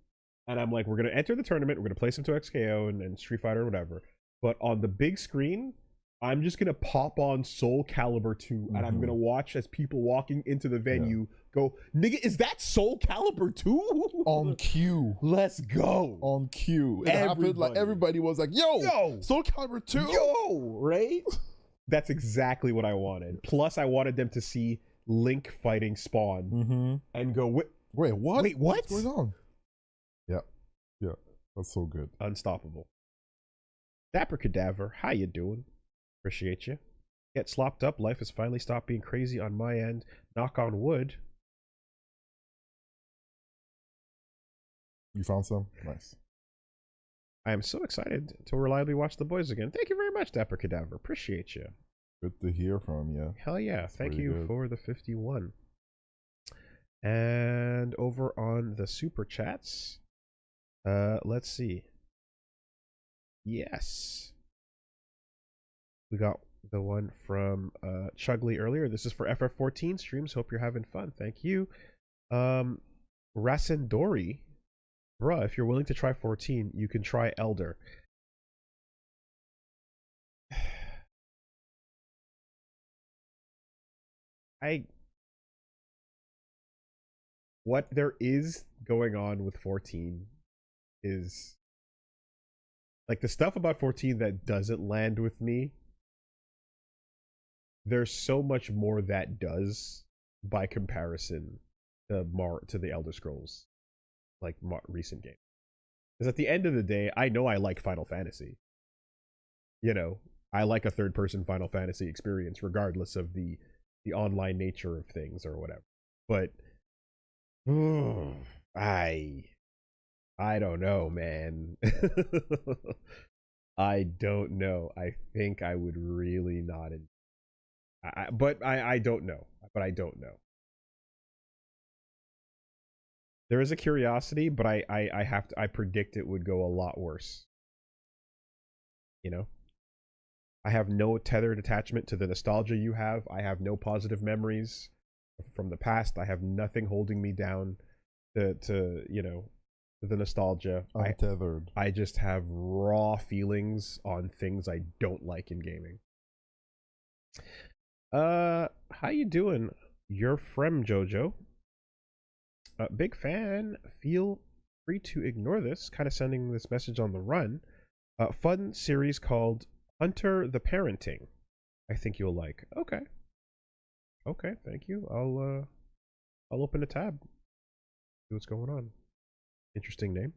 And I'm like, we're gonna enter the tournament, we're gonna play some 2XKO and Street Fighter or whatever. But on the big screen, I'm just gonna pop on Soul Calibur 2 and I'm gonna watch as people walking into the venue go, nigga, is that Soul Calibur 2? On cue. Let's go. On cue. It happened like everybody was like, yo, Soul Calibur 2. Yo, right? That's exactly what I wanted. Plus, I wanted them to see Link fighting Spawn and go, wait, what? Wait, what? What's going on? Yeah, that's so good. Unstoppable. Dapper Cadaver, how you doing? Appreciate you. Get slopped up. Life has finally stopped being crazy on my end. Knock on wood. You found some? Nice. I am so excited to reliably watch the boys again. Thank you very much, Dapper Cadaver. Appreciate you. Good to hear from you. Hell yeah. That's Thank really you good. for the 51. And over on the super chats, let's see. Yes. We got the one from Chugly earlier. This is for FF14 streams. Hope you're having fun. Thank you. Rasendori. Bruh, if you're willing to try 14, you can try Elder. What there is going on with 14 is like the stuff about 14 that doesn't land with me. There's so much more that does by comparison to the Elder Scrolls, like recent games. Because at the end of the day, I know I like Final Fantasy. You know, I like a third-person Final Fantasy experience, regardless of the online nature of things or whatever. But I don't know, man. I don't know. I think I would really not. But I don't know. But I don't know. There is a curiosity, but I predict it would go a lot worse. You know? I have no tethered attachment to the nostalgia you have. I have no positive memories from the past. I have nothing holding me down to you know, the nostalgia. Untethered. I just have raw feelings on things I don't like in gaming. How you doing? You're from Jojo. Big fan. Feel free to ignore this. Kind of sending this message on the run. Fun series called Hunter the Parenting. I think you'll like. Okay. Okay, thank you. I'll open a tab. See what's going on. Interesting name.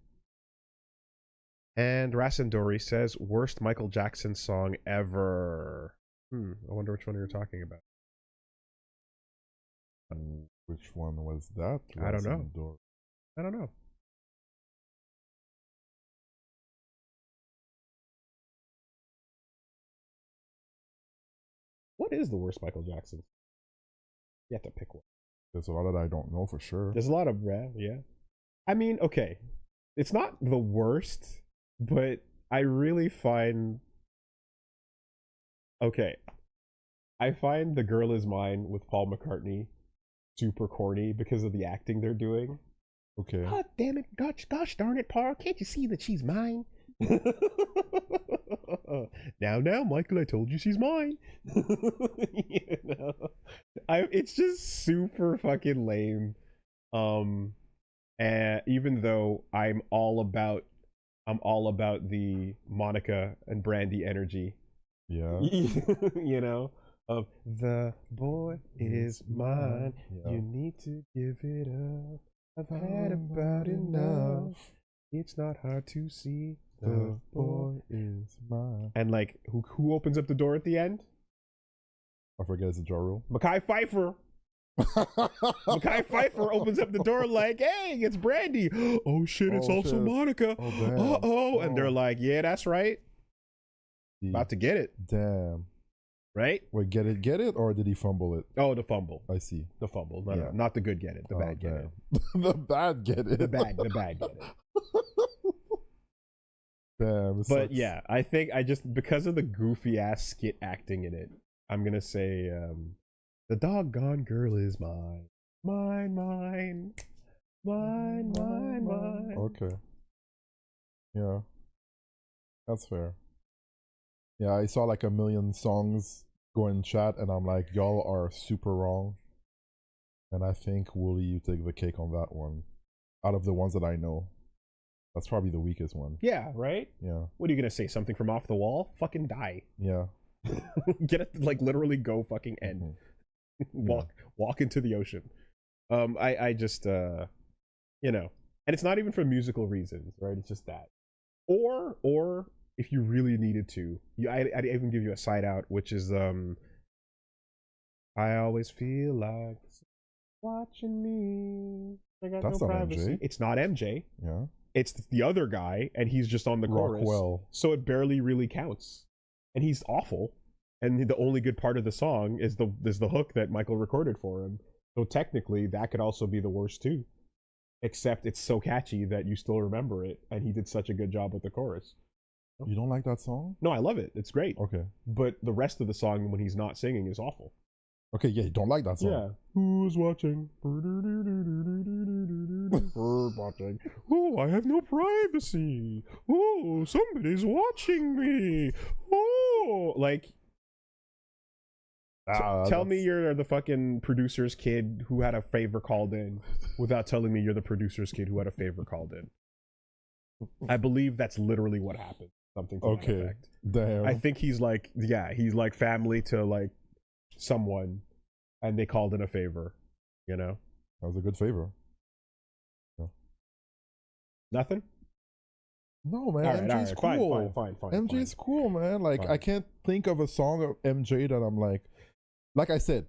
And Rasendori says, worst Michael Jackson song ever. I wonder which one you're talking about. Which one was that? I don't know. I don't know. What is the worst Michael Jackson? You have to pick one. There's a lot that I don't know for sure. There's a lot of yeah. I mean, okay. It's not the worst, but I really find... Okay. I find The Girl Is Mine with Paul McCartney super corny because of the acting they're doing. Okay. God damn it. Gosh darn it, Paul. Can't you see that she's mine? Now, Michael, I told you she's mine. You know? It's just super fucking lame. And even though I'm all about the Monica and Brandy energy. Yeah. You know, of the boy is mine. Yeah. You need to give it up. I've had about enough. It's not hard to see. The boy is mine. And like, who opens up the door at the end? I forget it's a jaw rule. Mekhi Phifer. Mekhi Phifer opens up the door like, hey, it's Brandy. Oh shit, it's also Monica. Uh-oh. And they're like, yeah, that's right. About to get it. Damn. Right? Wait, get it, or did he fumble it? Oh, the fumble. I see. The fumble. No, not the good get it. The bad get it. The bad get it. The bad get it. Damn. But yeah, I think because of the goofy ass skit acting in it, I'm gonna say the doggone girl is mine. Mine. Okay. Yeah. That's fair. Yeah, I saw like a million songs go in chat and I'm like, y'all are super wrong. And I think, Woolie, you take the cake on that one. Out of the ones that I know. That's probably the weakest one. Yeah, right? Yeah. What are you gonna say? Something from Off the Wall? Fucking die. Yeah. Get it, like literally go fucking end. Walk into the ocean. I just you know, and it's not even for musical reasons, right? It's just that. Or if you really needed to, I'd even give you a side out, which is I always feel like watching me. I got That's no not privacy. MJ. It's not MJ. Yeah. It's the other guy, and he's just on the chorus. Rockwell. So it barely really counts. And he's awful. And the only good part of the song is the hook that Michael recorded for him. So technically, that could also be the worst too. Except it's so catchy that you still remember it, and he did such a good job with the chorus. You don't like that song? No, I love it. It's great. Okay. But the rest of the song, when he's not singing, is awful. Okay, yeah, you don't like that song. Yeah. Who's watching? Watching. Oh, I have no privacy. Oh, somebody's watching me. Oh, like. Tell me you're the fucking producer's kid who had a favor called in without telling me you're the producer's kid who had a favor called in. I believe that's literally what happened. Something to that effect. Damn. I think he's like family to like someone, and they called in a favor, you know? That was a good favor. Yeah. Nothing? No, man. MJ's cool. Fine. MJ's cool, man. Like, I can't think of a song of MJ that I'm like I said,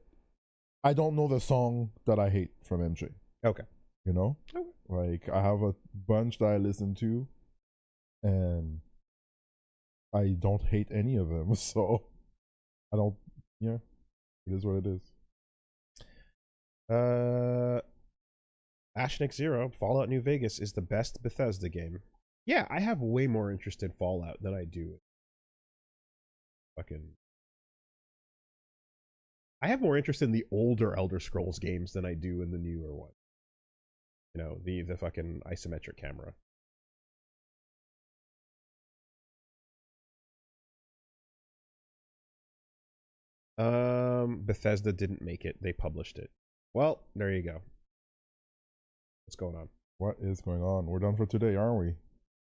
I don't know the song that I hate from MJ. Okay. You know? Okay. Like, I have a bunch that I listen to, and I don't hate any of them. So, I don't, it is what it is. Ashnik Zero, Fallout New Vegas is the best Bethesda game. Yeah, I have way more interest in Fallout than I do. I have more interest in the older Elder Scrolls games than I do in the newer one. You know, the fucking isometric camera. Bethesda didn't make it. They published it. Well, there you go. What's going on? What is going on? We're done for today, aren't we?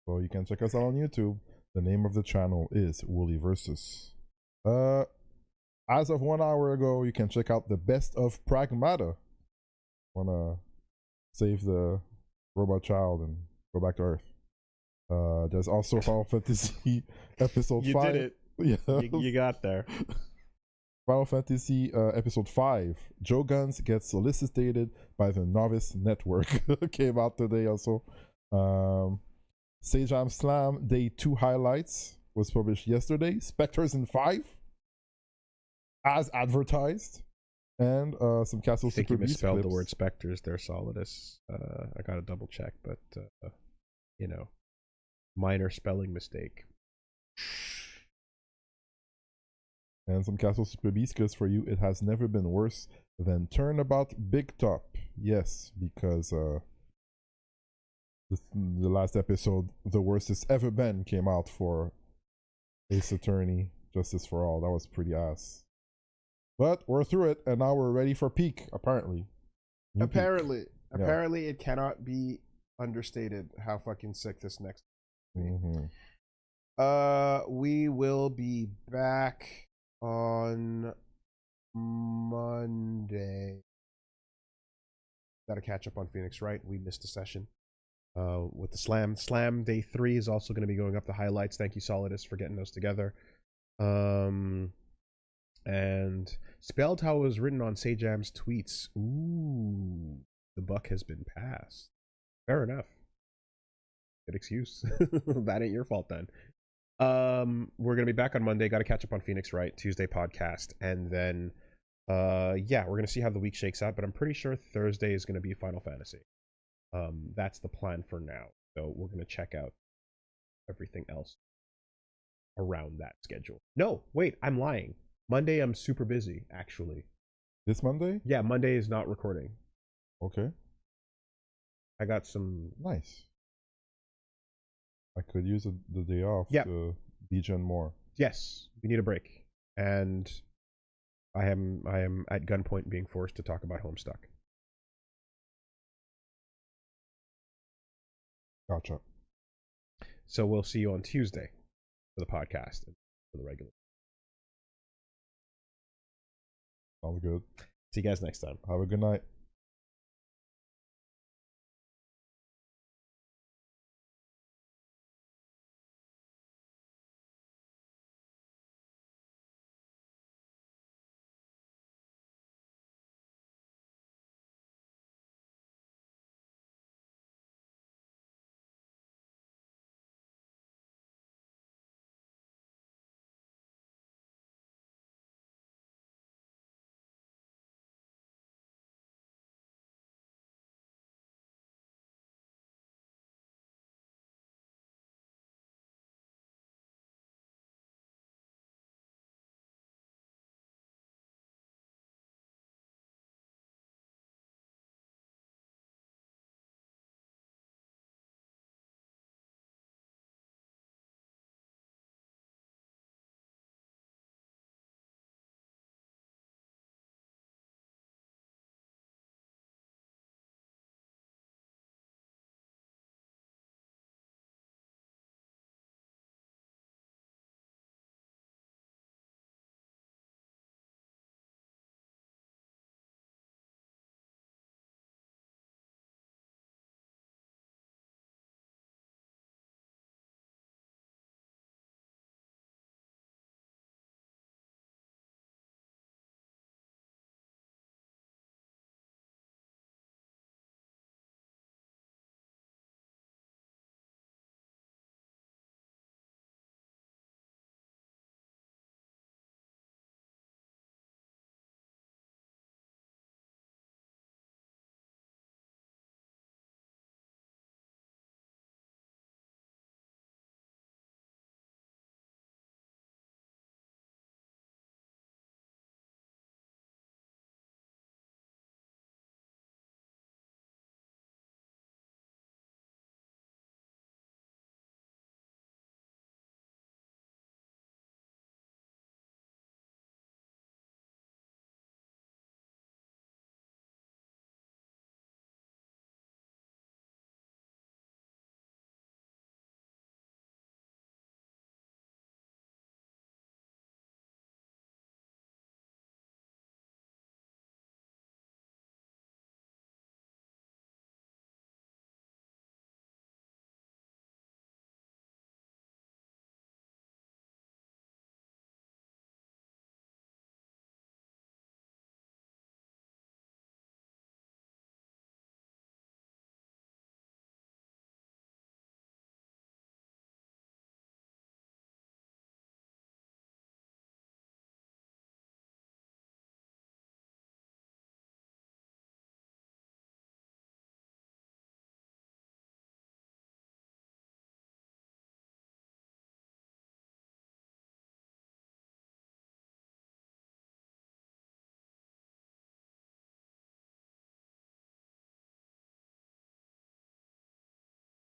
So you can check us out on YouTube. The name of the channel is WoolieVersus. as of 1 hour ago, you can check out the best of Pragmata. Wanna save the robot child and go back to Earth. There's also Final Fantasy episode 5. You did it. Yeah. You got there. Final Fantasy episode 5. Joe Guns gets solicited by the Novice Network. Came out today also. Sejam Slam Day 2 highlights was published yesterday. Spectres in 5 as advertised. And some Castle I think Super you Beast misspelled clips. the word specters there, Solidus. I gotta double check, but you know, minor spelling mistake. And some Castle Super Beast clips for you. It has never been worse than Turnabout Big Top. Yes, because the last episode, The Worst It's Ever Been, came out for Ace Attorney, Justice for All. That was pretty ass. But we're through it, and now we're ready for Peak, apparently. New Peak. Apparently, Yeah. apparently, it cannot be understated how fucking sick this next. We will be back on Monday. Gotta catch up on Phoenix Wright. We missed a session with the Slam. Slam Day 3 is also going to be going up the highlights. Thank you, Solidus, for getting those together. And spelled how it was written on Sejam's tweets. Ooh, the buck has been passed. Fair enough. Good excuse. That ain't your fault then. We're gonna be back on Monday. Got to catch up on Phoenix Wright. Tuesday podcast, and then yeah, we're gonna see how the week shakes out. But I'm pretty sure Thursday is gonna be Final Fantasy. That's the plan for now. So we're gonna check out everything else around that schedule. No, wait, I'm lying. Monday I'm super busy, actually. This Monday? Yeah, Monday is not recording. Okay. I got some... Nice. I could use the day off to degen more. Yes, we need a break. And I am at gunpoint being forced to talk about Homestuck. Gotcha. So we'll see you on Tuesday for the podcast and for the regular. Sounds good. See you guys next time. Have a good night.